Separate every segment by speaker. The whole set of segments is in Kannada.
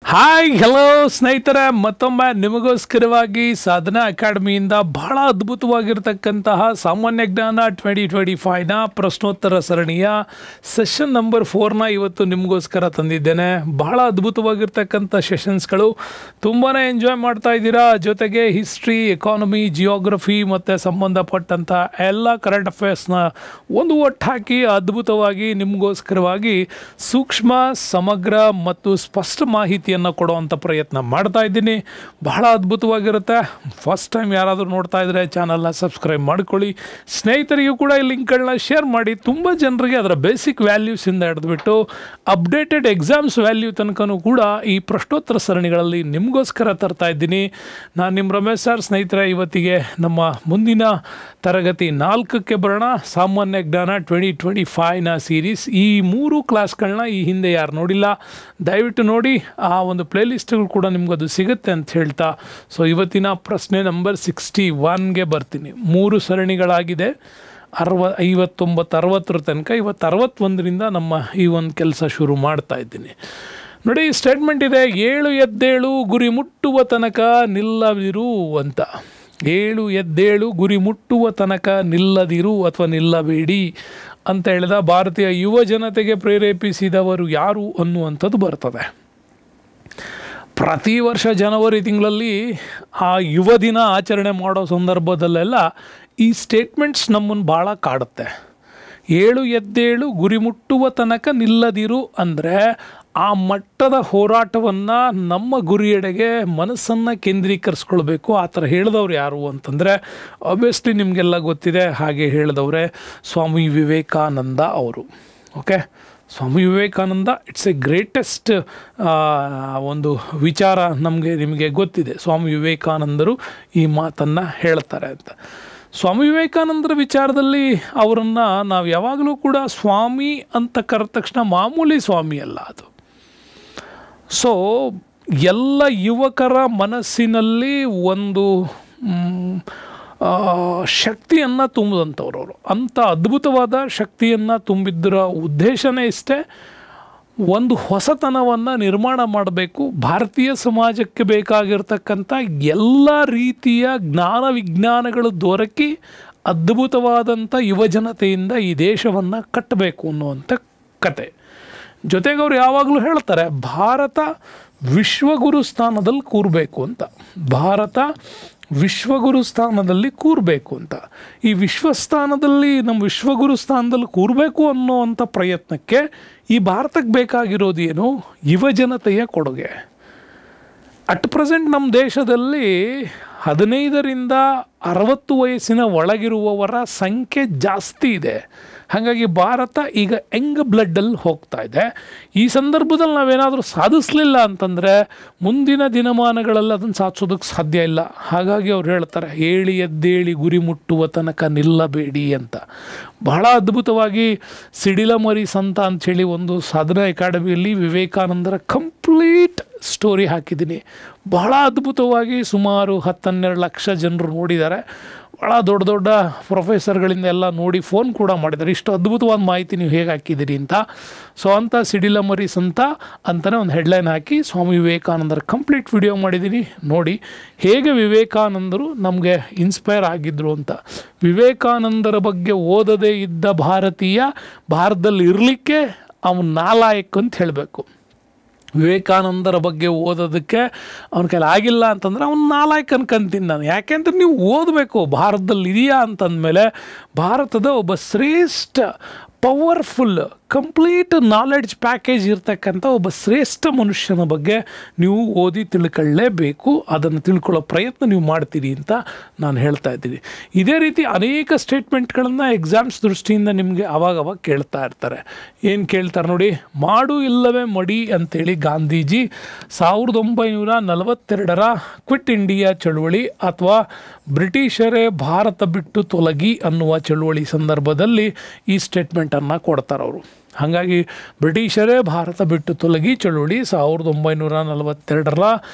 Speaker 1: ಹಾಯ್ ಹಲೋ ಸ್ನೇಹಿತರೆ, ಮತ್ತೊಮ್ಮೆ ನಿಮಗೋಸ್ಕರವಾಗಿ ಸಾಧನಾ ಅಕಾಡೆಮಿಯಿಂದ ಬಹಳ ಅದ್ಭುತವಾಗಿರ್ತಕ್ಕಂತಹ ಸಾಮಾನ್ಯ ಜ್ಞಾನ 2025ನ ಪ್ರಶ್ನೋತ್ತರ ಸರಣಿಯ ಸೆಷನ್ ನಂಬರ್ 4ನ ಇವತ್ತು ನಿಮಗೋಸ್ಕರ ತಂದಿದ್ದೇನೆ. ಬಹಳ ಅದ್ಭುತವಾಗಿರ್ತಕ್ಕಂಥ ಸೆಷನ್ಸ್ಗಳು, ತುಂಬಾ ಎಂಜಾಯ್ ಮಾಡ್ತಾ ಇದ್ದೀರಾ. ಜೊತೆಗೆ ಹಿಸ್ಟ್ರಿ, ಎಕಾನಮಿ, ಜಿಯೋಗ್ರಫಿ ಮತ್ತು ಸಂಬಂಧಪಟ್ಟಂಥ ಎಲ್ಲ ಕರೆಂಟ್ ಅಫೇರ್ಸ್ನ ಒಂದು ಒಟ್ಟಾಕಿ ಅದ್ಭುತವಾಗಿ ನಿಮಗೋಸ್ಕರವಾಗಿ ಸೂಕ್ಷ್ಮ, ಸಮಗ್ರ ಮತ್ತು ಸ್ಪಷ್ಟ ಮಾಹಿತಿಯನ್ನು ಕೊಡುವಂಥ ಪ್ರಯತ್ನ ಮಾಡ್ತಾ ಇದ್ದೀನಿ. ಬಹಳ ಅದ್ಭುತವಾಗಿರುತ್ತೆ. ಫಸ್ಟ್ ಟೈಮ್ ಯಾರಾದರೂ ನೋಡ್ತಾ ಇದ್ದರೆ ಚಾನಲ್ನ ಸಬ್ಸ್ಕ್ರೈಬ್ ಮಾಡ್ಕೊಳ್ಳಿ. ಸ್ನೇಹಿತರಿಗೂ ಕೂಡ ಈ ಲಿಂಕ್ಗಳನ್ನ ಶೇರ್ ಮಾಡಿ. ತುಂಬ ಜನರಿಗೆ ಅದರ ಬೇಸಿಕ್ ವ್ಯಾಲ್ಯೂಸಿಂದ ಹಿಡಿದ್ಬಿಟ್ಟು ಅಪ್ಡೇಟೆಡ್ ಎಕ್ಸಾಮ್ಸ್ ವ್ಯಾಲ್ಯೂ ತನಕನೂ ಕೂಡ ಈ ಪ್ರಶ್ನೋತ್ತರ ಸರಣಿಗಳಲ್ಲಿ ನಿಮಗೋಸ್ಕರ ತರ್ತಾ ಇದ್ದೀನಿ. ನಾನು ನಿಮ್ಮ ರಮೇಶ್ ಸರ್. ಸ್ನೇಹಿತರೆ, ಇವತ್ತಿಗೆ ನಮ್ಮ ಮುಂದಿನ ತರಗತಿ 4ಕ್ಕೆ ಬರೋಣ. ಸಾಮಾನ್ಯ ಜ್ಞಾನ 2025ನ ಸೀರೀಸ್. ಈ 3 ಕ್ಲಾಸ್ಗಳನ್ನ ಈ ಹಿಂದೆ ಯಾರು ನೋಡಿಲ್ಲ ದಯವಿಟ್ಟು ನೋಡಿ. ಆ ಒಂದು ಪ್ಲೇಲಿಸ್ಟ್ಗಳು ಕೂಡ ನಿಮಗದು ಸಿಗುತ್ತೆ ಅಂತ ಹೇಳ್ತಾ, ಸೊ ಇವತ್ತಿನ ಪ್ರಶ್ನೆ ನಂಬರ್ 61ಗೆ ಬರ್ತೀನಿ. 3 ಸರಣಿಗಳಾಗಿದೆ, 59, 60 ತನಕ. ಇವತ್ತು 61ರಿಂದ ನಮ್ಮ ಈ ಒಂದು ಕೆಲಸ ಶುರು ಮಾಡ್ತಾ ಇದ್ದೀನಿ. ನೋಡಿ, ಸ್ಟೇಟ್ಮೆಂಟ್ ಇದೆ, 7 ಎದ್ದೇಳು ಗುರಿ ಮುಟ್ಟುವ ತನಕ ನಿಲ್ಲದಿರು ಅಂತ. 7 ಎದ್ದೇಳು ಗುರಿ ಮುಟ್ಟುವ ತನಕ ನಿಲ್ಲದಿರು ಅಥವಾ ನಿಲ್ಲಬೇಡಿ ಅಂತ ಹೇಳಿದ ಭಾರತೀಯ ಯುವ ಜನತೆಗೆ ಪ್ರೇರೇಪಿಸಿದವರು ಯಾರು ಅನ್ನುವಂಥದ್ದು ಬರ್ತದೆ. ಪ್ರತಿ ವರ್ಷ ಜನವರಿ ತಿಂಗಳಲ್ಲಿ ಆ ಯುವ ದಿನ ಆಚರಣೆ ಮಾಡೋ ಸಂದರ್ಭದಲ್ಲೆಲ್ಲ ಈ ಸ್ಟೇಟ್ಮೆಂಟ್ಸ್ ನಮ್ಮನ್ನು ಭಾಳ ಕಾಡುತ್ತೆ. 7 ಎದ್ದೇಳು ಗುರಿ ಮುಟ್ಟುವ ತನಕ ನಿಲ್ಲದಿರು ಅಂದರೆ ಆ ಮಟ್ಟದ ಹೋರಾಟವನ್ನು ನಮ್ಮ ಗುರಿಯೆಡೆಗೆ ಮನಸ್ಸನ್ನು ಕೇಂದ್ರೀಕರಿಸ್ಕೊಳ್ಬೇಕು. ಆ ಥರ ಹೇಳಿದವ್ರು ಯಾರು ಅಂತಂದರೆ ಆಬ್ವಿಯಸ್ಲಿ ನಿಮಗೆಲ್ಲ ಗೊತ್ತಿದೆ. ಹಾಗೆ ಹೇಳಿದವರೇ ಸ್ವಾಮಿ ವಿವೇಕಾನಂದ ಅವರು. Okay, Swami Vivekananda it's a greatest ಒಂದು ವಿಚಾರ ನಿಮಗೆ ಗೊತ್ತಿದೆ. ಸ್ವಾಮಿ ವಿವೇಕಾನಂದರು ಈ ಮಾತನ್ನು ಹೇಳ್ತಾರೆ ಅಂತ. ಸ್ವಾಮಿ ವಿವೇಕಾನಂದರ ವಿಚಾರದಲ್ಲಿ ಅವರನ್ನು ನಾವು ಯಾವಾಗಲೂ ಕೂಡ ಸ್ವಾಮಿ ಅಂತ ಕರೆದ ತಕ್ಷಣ ಮಾಮೂಲಿ ಸ್ವಾಮಿ ಅಲ್ಲ ಅದು. ಸೊ ಎಲ್ಲ ಯುವಕರ ಮನಸ್ಸಿನಲ್ಲಿ ಒಂದು ಶಕ್ತಿಯನ್ನು ತುಂಬಿದಂಥವ್ರು ಅವರು. ಅಂಥ ಅದ್ಭುತವಾದ ಶಕ್ತಿಯನ್ನು ತುಂಬಿದ್ದರ ಉದ್ದೇಶನೇ ಇಷ್ಟೇ, ಒಂದು ಹೊಸತನವನ್ನು ನಿರ್ಮಾಣ ಮಾಡಬೇಕು. ಭಾರತೀಯ ಸಮಾಜಕ್ಕೆ ಬೇಕಾಗಿರ್ತಕ್ಕಂಥ ಎಲ್ಲ ರೀತಿಯ ಜ್ಞಾನ ವಿಜ್ಞಾನಗಳು ದೊರಕಿ ಅದ್ಭುತವಾದಂಥ ಯುವಜನತೆಯಿಂದ ಈ ದೇಶವನ್ನು ಕಟ್ಟಬೇಕು ಅನ್ನುವಂಥ ಕತೆ. ಜೊತೆಗೆ ಅವರು ಯಾವಾಗಲೂ ಹೇಳ್ತಾರೆ, ಭಾರತ ವಿಶ್ವಗುರು ಸ್ಥಾನದಲ್ಲಿ ಕೂರಬೇಕು ಅಂತ. ಭಾರತ ವಿಶ್ವಗುರು ಸ್ಥಾನದಲ್ಲಿ ಕೂರಬೇಕು ಅಂತ. ಈ ನಮ್ಮ ವಿಶ್ವಗುರು ಸ್ಥಾನದಲ್ಲಿ ಕೂರಬೇಕು ಅನ್ನೋವಂಥ ಪ್ರಯತ್ನಕ್ಕೆ ಈ ಭಾರತಕ್ಕೆ ಬೇಕಾಗಿರೋದು ಏನು? ಯುವಜನತೆಯ ಕೊಡುಗೆ. ಅಟ್ ಪ್ರೆಸೆಂಟ್ ನಮ್ಮ ದೇಶದಲ್ಲಿ 15ರಿಂದ 60 ವಯಸ್ಸಿನ ಒಳಗಿರುವವರ ಸಂಖ್ಯೆ ಜಾಸ್ತಿ ಇದೆ. ಹಾಗಾಗಿ ಭಾರತ ಈಗ ಯಂಗ್ ಬ್ಲಡ್ಡಲ್ಲಿ ಹೋಗ್ತಾ ಇದೆ. ಈ ಸಂದರ್ಭದಲ್ಲಿ ನಾವೇನಾದರೂ ಸಾಧಿಸಲಿಲ್ಲ ಅಂತಂದರೆ ಮುಂದಿನ ದಿನಮಾನಗಳಲ್ಲಿ ಅದನ್ನು ಸಾಧಿಸೋದಕ್ಕೆ ಸಾಧ್ಯ ಇಲ್ಲ. ಹಾಗಾಗಿ ಅವ್ರು ಹೇಳ್ತಾರೆ, 7 ಎದ್ದೇಳಿ ಗುರಿ ಮುಟ್ಟುವ ತನಕ ನಿಲ್ಲಬೇಡಿ ಅಂತ. ಬಹಳ ಅದ್ಭುತವಾಗಿ ಸಿಡಿಲಮರಿ ಸಂತ ಅಂಥೇಳಿ ಒಂದು ಸಾಧನಾ ಅಕಾಡೆಮಿಯಲ್ಲಿ ವಿವೇಕಾನಂದರ ಕಂಪ್ಲೀಟ್ ಸ್ಟೋರಿ ಹಾಕಿದ್ದೀನಿ. ಬಹಳ ಅದ್ಭುತವಾಗಿ ಸುಮಾರು 10-12 ಲಕ್ಷ ಜನರು ನೋಡಿದ್ದಾರೆ. ಭಾಳ ದೊಡ್ಡ ದೊಡ್ಡ ಪ್ರೊಫೆಸರ್ಗಳಿಂದ ಎಲ್ಲ ನೋಡಿ ಫೋನ್ ಕೂಡ ಮಾಡಿದ್ದಾರೆ, ಇಷ್ಟು ಅದ್ಭುತವಾದ ಮಾಹಿತಿ ನೀವು ಹೇಗೆ ಹಾಕಿದ್ದೀರಿ ಅಂತ. ಸೊ ಅಂಥ ಸಿಡಿಲಮರಿ ಸಂತ ಅಂತಲೇ ಒಂದು ಹೆಡ್ಲೈನ್ ಹಾಕಿ ಸ್ವಾಮಿ ವಿವೇಕಾನಂದರ ಕಂಪ್ಲೀಟ್ ವಿಡಿಯೋ ಮಾಡಿದ್ದೀನಿ. ನೋಡಿ ಹೇಗೆ ವಿವೇಕಾನಂದರು ನಮಗೆ ಇನ್ಸ್ಪೈರ್ ಆಗಿದ್ದರು ಅಂತ. ವಿವೇಕಾನಂದರ ಬಗ್ಗೆ ಓದದೇ ಇದ್ದ ಭಾರತೀಯ ಭಾರತದಲ್ಲಿ ಇರಲಿಕ್ಕೆ ಅವನು ನಾಲಾಯಕ್ ಅಂತ ಹೇಳಬೇಕು. ವಿವೇಕಾನಂದರ ಬಗ್ಗೆ ಓದೋದಕ್ಕೆ ಅವನ ಕೈಲಿ ಆಗಿಲ್ಲ ಅಂತಂದರೆ ಅವ್ನು ನಾಲಾಯಕ್ ಅನ್ಕೊಂತೀನಿ ನಾನು. ಯಾಕೆಂದ್ರೆ ನೀವು ಓದಬೇಕು. ಭಾರತದಲ್ಲಿ ಇದೆಯಾ ಅಂತಂದಮೇಲೆ ಭಾರತದ ಒಬ್ಬ ಶ್ರೇಷ್ಠ ಪವರ್ಫುಲ್ ಕಂಪ್ಲೀಟ್ ನಾಲೆಡ್ಜ್ ಪ್ಯಾಕೇಜ್ ಇರ್ತಕ್ಕಂಥ ಒಬ್ಬ ಶ್ರೇಷ್ಠ ಮನುಷ್ಯನ ಬಗ್ಗೆ ನೀವು ಓದಿ ತಿಳ್ಕೊಳ್ಳೇಬೇಕು. ಅದನ್ನು ತಿಳ್ಕೊಳ್ಳೋ ಪ್ರಯತ್ನ ನೀವು ಮಾಡ್ತೀರಿ ಅಂತ ನಾನು ಹೇಳ್ತಾ ಇದ್ದೀನಿ. ಇದೇ ರೀತಿ ಅನೇಕ ಸ್ಟೇಟ್ಮೆಂಟ್ಗಳನ್ನು ಎಕ್ಸಾಮ್ಸ್ ದೃಷ್ಟಿಯಿಂದ ನಿಮಗೆ ಆವಾಗವಾಗ ಕೇಳ್ತಾ ಇರ್ತಾರೆ. ಏನು ಕೇಳ್ತಾರೆ ನೋಡಿ, ಮಾಡು ಇಲ್ಲವೇ ಮಡಿ ಅಂತೇಳಿ ಗಾಂಧೀಜಿ 1942ರ ಕ್ವಿಟ್ ಇಂಡಿಯಾ ಚಳುವಳಿ ಅಥವಾ ಬ್ರಿಟಿಷರೇ ಭಾರತ ಬಿಟ್ಟು ತೊಲಗಿ ಅನ್ನುವ ಚಳುವಳಿ ಸಂದರ್ಭದಲ್ಲಿ ಈ ಸ್ಟೇಟ್ಮೆಂಟನ್ನು ಕೊಡ್ತಾರೆ ಅವರು. ಹಾಗಾಗಿ ಬ್ರಿಟಿಷರೇ ಭಾರತ ಬಿಟ್ಟು ತೊಲಗಿ ಚಳುವಳಿ 1942ರ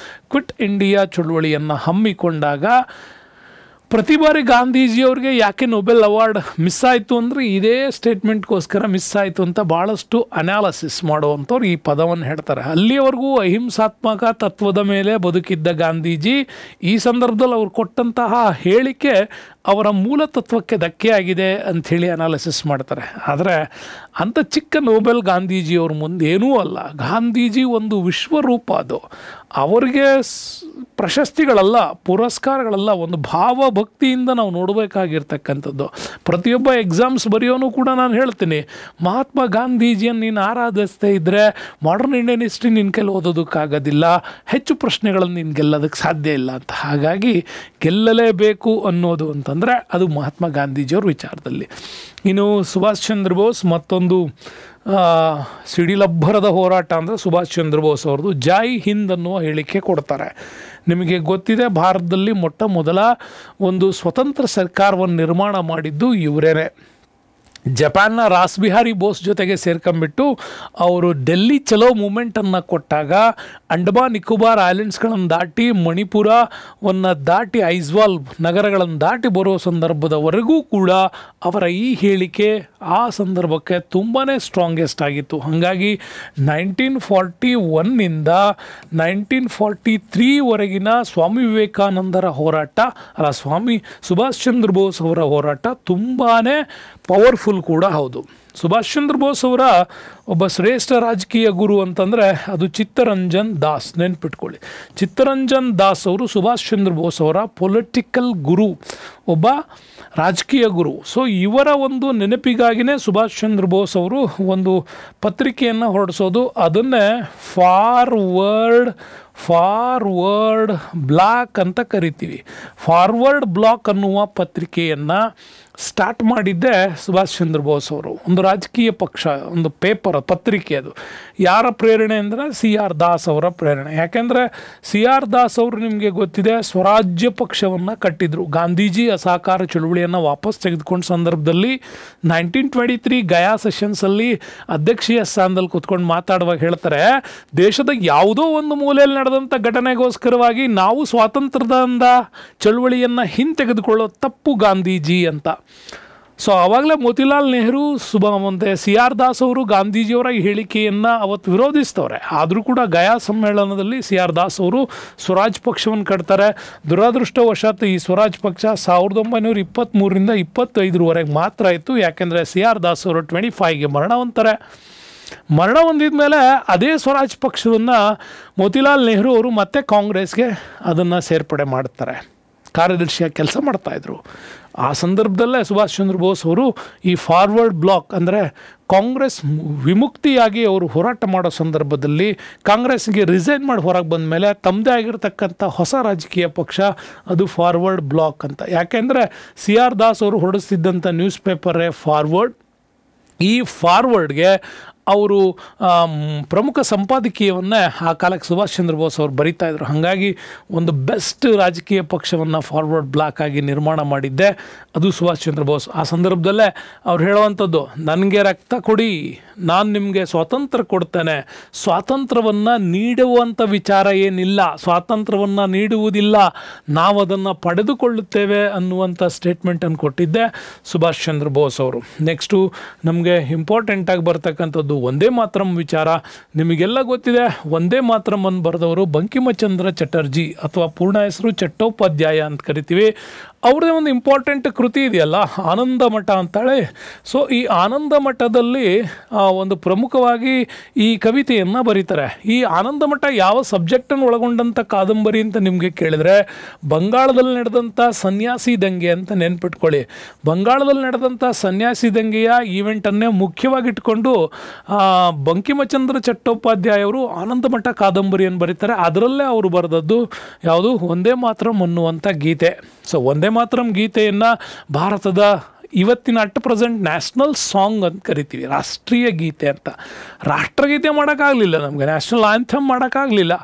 Speaker 1: ಕ್ವಿಟ್ ಇಂಡಿಯಾ ಚಳುವಳಿಯನ್ನು ಹಮ್ಮಿಕೊಂಡಾಗ ಪ್ರತಿ ಬಾರಿ ಗಾಂಧೀಜಿಯವ್ರಿಗೆ ಯಾಕೆ ನೊಬೆಲ್ ಅವಾರ್ಡ್ ಮಿಸ್ ಆಯಿತು ಅಂದರೆ ಇದೇ ಸ್ಟೇಟ್ಮೆಂಟ್ಗೋಸ್ಕರ ಮಿಸ್ ಆಯಿತು ಅಂತ ಭಾಳಷ್ಟು ಅನಾಲಿಸಿಸ್ ಮಾಡುವಂಥವ್ರು ಈ ಪದವನ್ನು ಹೇಳ್ತಾರೆ. ಅಲ್ಲಿಯವರೆಗೂ ಅಹಿಂಸಾತ್ಮಕ ತತ್ವದ ಮೇಲೆ ಬದುಕಿದ್ದ ಗಾಂಧೀಜಿ ಈ ಸಂದರ್ಭದಲ್ಲಿ ಅವ್ರು ಕೊಟ್ಟಂತಹ ಹೇಳಿಕೆ ಅವರ ಮೂಲ ತತ್ವಕ್ಕೆ ಧಕ್ಕೆಯಾಗಿದೆ ಅಂಥೇಳಿ ಅನಾಲಿಸಿಸ್ ಮಾಡ್ತಾರೆ. ಆದರೆ ಅಂಥ ಚಿಕ್ಕ ನೊಬೆಲ್ ಗಾಂಧೀಜಿಯವ್ರ ಮುಂದೆ ಏನೂ ಅಲ್ಲ. ಗಾಂಧೀಜಿ ಒಂದು ವಿಶ್ವರೂಪ. ಅದು ಅವರಿಗೆ ಪ್ರಶಸ್ತಿಗಳಲ್ಲ, ಪುರಸ್ಕಾರಗಳಲ್ಲ, ಒಂದು ಭಾವಭಕ್ತಿಯಿಂದ ನಾವು ನೋಡಬೇಕಾಗಿರ್ತಕ್ಕಂಥದ್ದು. ಪ್ರತಿಯೊಬ್ಬ ಎಕ್ಸಾಮ್ಸ್ ಬರೆಯೋನು ಕೂಡ ನಾನು ಹೇಳ್ತೀನಿ, ಮಹಾತ್ಮ ಗಾಂಧೀಜಿಯನ್ನು ನೀನು ಆರಾಧಿಸ್ತಾ ಇದ್ದರೆ ಮಾಡರ್ನ್ ಇಂಡಿಯನ್ ಹಿಸ್ಟ್ರಿ ನಿನ್ನ ಕೈಲಿ ಓದೋದಕ್ಕಾಗೋದಿಲ್ಲ, ಹೆಚ್ಚು ಪ್ರಶ್ನೆಗಳನ್ನು ನೀನು ಗೆಲ್ಲೋದಕ್ಕೆ ಸಾಧ್ಯ ಇಲ್ಲ ಅಂತ. ಹಾಗಾಗಿ ಗೆಲ್ಲಲೇಬೇಕು ಅನ್ನೋದು ಅಂತಂದರೆ ಅದು ಮಹಾತ್ಮ ಗಾಂಧೀಜಿಯವ್ರ ವಿಚಾರದಲ್ಲಿ. ಇನ್ನು ಸುಭಾಷ್ ಚಂದ್ರ ಬೋಸ್ ಮತ್ತೊಂದು ಸಿಡಿಲಬ್ಬರದ ಹೋರಾಟ ಅಂದರೆ ಸುಭಾಷ್ ಚಂದ್ರ ಬೋಸ್ ಅವ್ರದ್ದು ಜೈ ಹಿಂದ್ ಅನ್ನುವ ಹೇಳಿಕೆ ಕೊಡ್ತಾರೆ. ನಿಮಗೆ ಗೊತ್ತಿದೆ, ಭಾರತದಲ್ಲಿ ಮೊಟ್ಟ ಮೊದಲ ಒಂದು ಸ್ವತಂತ್ರ ಸರ್ಕಾರವನ್ನು ನಿರ್ಮಾಣ ಮಾಡಿದ್ದು ಇವರೇನೆ. ಜಪಾನ್ನ ರಾಸ್ಬಿಹಾರಿ ಬೋಸ್ ಜೊತೆಗೆ ಸೇರ್ಕೊಂಡ್ಬಿಟ್ಟು ಅವರು ಡೆಲ್ಲಿ ಚಲೋ ಮೂಮೆಂಟನ್ನು ಕೊಟ್ಟಾಗ ಅಂಡಮಾನ್ ನಿಕೋಬಾರ್ ಐಲ್ಯಾಂಡ್ಸ್ಗಳನ್ನು ದಾಟಿ ಮಣಿಪುರವನ್ನು ದಾಟಿ ಐಜ್ವಾಲ್ ನಗರಗಳನ್ನು ದಾಟಿ ಬರೋ ಸಂದರ್ಭದವರೆಗೂ ಕೂಡ ಅವರ ಈ ಹೇಳಿಕೆ ಆ ಸಂದರ್ಭಕ್ಕೆ ತುಂಬಾ ಸ್ಟ್ರಾಂಗೆಸ್ಟ್ ಆಗಿತ್ತು. ಹಾಗಾಗಿ 1941ನಿಂದ 1943ವರೆಗಿನ ಸ್ವಾಮಿ ವಿವೇಕಾನಂದರ ಹೋರಾಟ ಸ್ವಾಮಿ ಸುಭಾಷ್ ಚಂದ್ರ ಬೋಸ್ ಅವರ ಹೋರಾಟ ತುಂಬಾ ಪವರ್ಫುಲ್ ಕೂಡ ಹೌದು. ಸುಭಾಷ್ ಚಂದ್ರ ಬೋಸ್ ಅವರ ಒಬ್ಬ ಶ್ರೇಷ್ಠ ರಾಜಕೀಯ ಗುರು ಅಂತಂದರೆ ಅದು ಚಿತ್ತರಂಜನ್ ದಾಸ್. ನೆನ್ಪಿಟ್ಕೊಳ್ಳಿ, ಚಿತ್ತರಂಜನ್ ದಾಸ್ ಅವರು ಸುಭಾಷ್ ಚಂದ್ರ ಬೋಸ್ ಅವರ ಪೊಲಿಟಿಕಲ್ ಗುರು, ಒಬ್ಬ ರಾಜಕೀಯ ಗುರು. ಸೊ ಇವರ ಒಂದು ನೆನಪಿಗಾಗಿಯೇ ಸುಭಾಷ್ ಚಂದ್ರ ಬೋಸ್ ಅವರು ಒಂದು ಪತ್ರಿಕೆಯನ್ನು ಹೊರಡಿಸೋದು, ಅದನ್ನೇ ಫಾರ್ವರ್ಡ್ ಬ್ಲಾಕ್ ಅಂತ ಕರಿತೀವಿ. ಫಾರ್ವರ್ಡ್ ಬ್ಲಾಕ್ ಅನ್ನುವ ಪತ್ರಿಕೆಯನ್ನು ಸ್ಟಾರ್ಟ್ ಮಾಡಿದ್ದೆ ಸುಭಾಷ್ ಚಂದ್ರ ಬೋಸ್ ಅವರು. ಒಂದು ರಾಜಕೀಯ ಪಕ್ಷ, ಒಂದು ಪತ್ರಿಕೆ. ಅದು ಯಾರ ಪ್ರೇರಣೆ ಅಂದರೆ CR ದಾಸ್ ಅವರ ಪ್ರೇರಣೆ. ಯಾಕೆಂದರೆ CR ದಾಸ್ ಅವರು ನಿಮಗೆ ಗೊತ್ತಿದೆ ಸ್ವರಾಜ್ಯ ಪಕ್ಷವನ್ನು ಕಟ್ಟಿದರು. ಗಾಂಧೀಜಿ ಅಸಹಕಾರ ಚಳುವಳಿಯನ್ನು ವಾಪಸ್ ತೆಗೆದುಕೊಂಡ ಸಂದರ್ಭದಲ್ಲಿ 1923 ಗಯಾ ಸೆಷನ್ಸಲ್ಲಿ ಅಧ್ಯಕ್ಷೀಯ ಸ್ಥಾನದಲ್ಲಿ ಕೂತ್ಕೊಂಡು ಮಾತಾಡುವಾಗ ಹೇಳ್ತಾರೆ, ದೇಶದ ಯಾವುದೋ ಒಂದು ಮೂಲೆಯಲ್ಲಿ ನಡೆದಂಥ ಘಟನೆಗೋಸ್ಕರವಾಗಿ ನಾವು ಸ್ವಾತಂತ್ರ್ಯದಿಂದ ಚಳುವಳಿಯನ್ನು ಹಿಂತೆಗೆದುಕೊಳ್ಳೋ ತಪ್ಪು ಗಾಂಧೀಜಿ ಅಂತ. ಸೊ ಆವಾಗಲೇ ಮೋತಿಲಾಲ್ ನೆಹರು ಮತ್ತು CR ದಾಸ್ ಅವರು ಗಾಂಧೀಜಿಯವರ ಈ ಹೇಳಿಕೆಯನ್ನು ಅವತ್ತು ವಿರೋಧಿಸ್ತವ್ರೆ. ಆದರೂ ಕೂಡ ಗಯಾ ಸಮ್ಮೇಳನದಲ್ಲಿ CR ದಾಸ್ ಅವರು ಸ್ವರಾಜ್ ಪಕ್ಷವನ್ನು ಕಟ್ತಾರೆ. ದುರಾದೃಷ್ಟವಶಾತ್ ಈ ಸ್ವರಾಜ್ ಪಕ್ಷ 1923ರಿಂದ 25ರವರೆಗೆ ಮಾತ್ರ ಇತ್ತು. ಯಾಕೆಂದರೆ CR ದಾಸ್ ಅವರು 25ಗೆ ಮರಣ ಹೊಂದಿದ ಮೇಲೆ ಅದೇ ಸ್ವರಾಜ್ ಪಕ್ಷವನ್ನು ಮೋತಿಲಾಲ್ ನೆಹರು ಅವರು ಮತ್ತೆ ಕಾಂಗ್ರೆಸ್ಗೆ ಅದನ್ನು ಸೇರ್ಪಡೆ ಮಾಡ್ತಾರೆ. ಕಾರ್ಯದರ್ಶಿಯಾಗಿ ಕೆಲಸ ಮಾಡ್ತಾಯಿದ್ರು. ಆ ಸಂದರ್ಭದಲ್ಲೇ ಸುಭಾಷ್ ಚಂದ್ರ ಬೋಸ್ ಅವರು ಈ ಫಾರ್ವರ್ಡ್ ಬ್ಲಾಕ್ ಅಂದರೆ ಕಾಂಗ್ರೆಸ್ ವಿಮುಕ್ತಿಯಾಗಿ ಅವರು ಹೋರಾಟ ಮಾಡೋ ಸಂದರ್ಭದಲ್ಲಿ ಕಾಂಗ್ರೆಸ್ಗೆ ರಿಸೈನ್ ಮಾಡಿ ಹೊರಗೆ ಬಂದ ಮೇಲೆ ತಮ್ಮದೇ ಆಗಿರ್ತಕ್ಕಂಥ ಹೊಸ ರಾಜಕೀಯ ಪಕ್ಷ ಅದು ಫಾರ್ವರ್ಡ್ ಬ್ಲಾಕ್ ಅಂತ. ಯಾಕೆಂದರೆ CR ದಾಸ್ ಅವರು ಹೊರಡಿಸ್ತಿದ್ದಂಥ ನ್ಯೂಸ್ ಪೇಪರೇ ಫಾರ್ವರ್ಡ್. ಈ ಫಾರ್ವರ್ಡ್ಗೆ ಅವರು ಪ್ರಮುಖ ಸಂಪಾದಕೀಯವನ್ನೇ ಆ ಕಾಲಕ್ಕೆ ಸುಭಾಷ್ ಚಂದ್ರ ಬೋಸ್ ಅವರು ಬರೀತಾಯಿದ್ರು. ಹಾಗಾಗಿ ಒಂದು ಬೆಸ್ಟ್ ರಾಜಕೀಯ ಪಕ್ಷವನ್ನು ಫಾರ್ವರ್ಡ್ ಬ್ಲಾಕ್ ಆಗಿ ನಿರ್ಮಾಣ ಮಾಡಿದ್ದೆ ಅದು ಸುಭಾಷ್ ಚಂದ್ರ ಬೋಸ್. ಆ ಸಂದರ್ಭದಲ್ಲೇ ಅವ್ರು ಹೇಳುವಂಥದ್ದು, ನನಗೆ ರಕ್ತ ಕೊಡಿ, ನಾನು ನಿಮಗೆ ಸ್ವಾತಂತ್ರ್ಯ ಕೊಡ್ತೇನೆ, ಸ್ವಾತಂತ್ರ್ಯವನ್ನು ನೀಡುವಂಥ ವಿಚಾರ ಏನಿಲ್ಲ, ಸ್ವಾತಂತ್ರ್ಯವನ್ನು ನೀಡುವುದಿಲ್ಲ, ನಾವು ಅದನ್ನು ಪಡೆದುಕೊಳ್ಳುತ್ತೇವೆ ಅನ್ನುವಂಥ ಸ್ಟೇಟ್ಮೆಂಟನ್ನು ಕೊಟ್ಟಿದ್ದೆ ಸುಭಾಷ್ ಚಂದ್ರ ಬೋಸ್ ಅವರು. ನೆಕ್ಸ್ಟು ನಮಗೆ ಇಂಪಾರ್ಟೆಂಟಾಗಿ ಬರ್ತಕ್ಕಂಥದ್ದು ವಂದೇ ಮಾತರಂ ವಿಚಾರ. ನಿಮಗೆಲ್ಲ ಗೊತ್ತಿದೆ, ವಂದೇ ಮಾತರಂ ಅನ್ನು ಬರೆದವರು ಬಂಕಿಮಚಂದ್ರ ಚಟರ್ಜಿ ಅಥವಾ ಪೂರ್ಣ ಹೆಸರು ಚಟ್ಟೋಪಾಧ್ಯಾಯ ಅಂತ ಕರಿತೀವಿ. ಅವ್ರದ್ದೇ ಒಂದು ಇಂಪಾರ್ಟೆಂಟ್ ಕೃತಿ ಇದೆಯಲ್ಲ, ಆನಂದ ಮಠ ಅಂತೇಳಿ. ಸೊ ಈ ಆನಂದ ಮಠದಲ್ಲಿ ಒಂದು ಪ್ರಮುಖವಾಗಿ ಈ ಕವಿತೆಯನ್ನು ಬರೀತಾರೆ. ಈ ಆನಂದ ಮಠ ಯಾವ ಸಬ್ಜೆಕ್ಟನ್ನು ಒಳಗೊಂಡಂಥ ಕಾದಂಬರಿ ಅಂತ ನಿಮಗೆ ಕೇಳಿದರೆ, ಬಂಗಾಳದಲ್ಲಿ ನಡೆದಂಥ ಸನ್ಯಾಸಿ ದಂಗೆ ಅಂತ ನೆನ್ಪಿಟ್ಕೊಳ್ಳಿ. ಬಂಗಾಳದಲ್ಲಿ ನಡೆದಂಥ ಸನ್ಯಾಸಿ ದಂಗೆಯ ಈವೆಂಟನ್ನೇ ಮುಖ್ಯವಾಗಿಟ್ಕೊಂಡು ಬಂಕಿಮಚಂದ್ರ ಚಟ್ಟೋಪಾಧ್ಯಾಯ ಅವರು ಆನಂದ ಮಠ ಕಾದಂಬರಿಯನ್ನು ಬರೀತಾರೆ. ಅದರಲ್ಲೇ ಅವರು ಬರೆದದ್ದು ಯಾವುದು, ವಂದೇ ಮಾತರಂ ಅನ್ನುವಂಥ ಗೀತೆ. ಸೊ ವಂದೇ ಮಾತರಂ ಗೀತೆಯನ್ನು ಭಾರತದ ಇವತ್ತಿನ ಅಟ್ ಪ್ರೆಸೆಂಟ್ ನ್ಯಾಷನಲ್ ಸಾಂಗ್ ಅಂತ ಕರಿತೀವಿ, ರಾಷ್ಟ್ರೀಯ ಗೀತೆ ಅಂತ. ರಾಷ್ಟ್ರಗೀತೆ ಮಾಡೋಕ್ಕಾಗಲಿಲ್ಲ ನಮಗೆ, ನ್ಯಾಷನಲ್ ಆ್ಯಂಥಮ್ ಮಾಡೋಕ್ಕಾಗಲಿಲ್ಲ.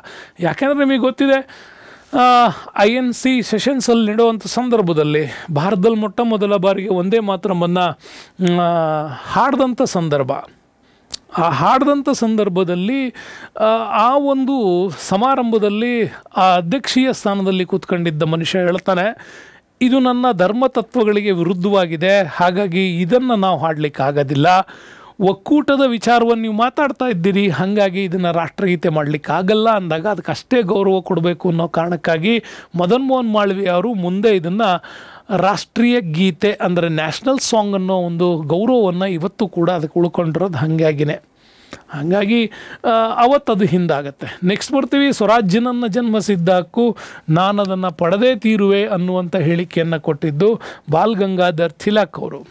Speaker 1: ಯಾಕೆಂದರೆ ನಿಮಗೆ ಗೊತ್ತಿದೆ, INC ಸೆಷನ್ಸಲ್ಲಿ ನಡೆಯುವಂಥ ಸಂದರ್ಭದಲ್ಲಿ ಭಾರತದಲ್ಲಿ ಮೊಟ್ಟ ಮೊದಲ ಬಾರಿಗೆ ವಂದೇ ಮಾತರಮನ್ನು ಹಾಡಿದಂಥ ಸಂದರ್ಭ. ಆ ಹಾಡಿದಂಥ ಸಂದರ್ಭದಲ್ಲಿ ಆ ಒಂದು ಸಮಾರಂಭದಲ್ಲಿ ಆ ಅಧ್ಯಕ್ಷೀಯ ಸ್ಥಾನದಲ್ಲಿ ಕೂತ್ಕೊಂಡಿದ್ದ ಮನುಷ್ಯ ಹೇಳ್ತಾನೆ, ಇದು ನನ್ನ ಧರ್ಮ ತತ್ವಗಳಿಗೆ ವಿರುದ್ಧವಾಗಿದೆ, ಹಾಗಾಗಿ ಇದನ್ನು ನಾವು ಹಾಡಲಿಕ್ಕಾಗೋದಿಲ್ಲ. ಒಕ್ಕೂಟದ ವಿಚಾರವನ್ನು ನೀವು ಮಾತಾಡ್ತಾ ಇದ್ದೀರಿ, ಹಾಗಾಗಿ ಇದನ್ನು ರಾಷ್ಟ್ರಗೀತೆ ಮಾಡಲಿಕ್ಕಾಗಲ್ಲ ಅಂದಾಗ ಅದಕ್ಕೆ ಅಷ್ಟೇ ಗೌರವ ಕೊಡಬೇಕು ಅನ್ನೋ ಕಾರಣಕ್ಕಾಗಿ ಮದನ್ ಮೋಹನ್ ಮಾಳವೀಯ ಅವರು ಮುಂದೆ ಇದನ್ನು ರಾಷ್ಟ್ರೀಯ ಗೀತೆ ಅಂದರೆ ನ್ಯಾಷನಲ್ ಸಾಂಗ್ ಅನ್ನೋ ಒಂದು ಗೌರವವನ್ನು ಇವತ್ತು ಕೂಡ ಅದಕ್ಕೆ ಉಳ್ಕೊಂಡಿರೋದು ಹಾಗಾಗಿ ಅವತ್ತದು ಹಿಂದಾಗತ್ತೆ. ನೆಕ್ಸ್ಟ್ ಬರ್ತೀವಿ, ಸ್ವರಾಜ್ಯನನ್ನು ಜನ್ಮಸಿದ್ಧ ಹಕ್ಕು, ನಾನು ಅದನ್ನು ಪಡೆದೇ ತೀರುವೆ ಅನ್ನುವಂಥ ಹೇಳಿಕೆಯನ್ನು ಕೊಟ್ಟಿದ್ದು ಬಾಲ್ ಗಂಗಾಧರ್ ತಿಲಕ್ ಅವರು.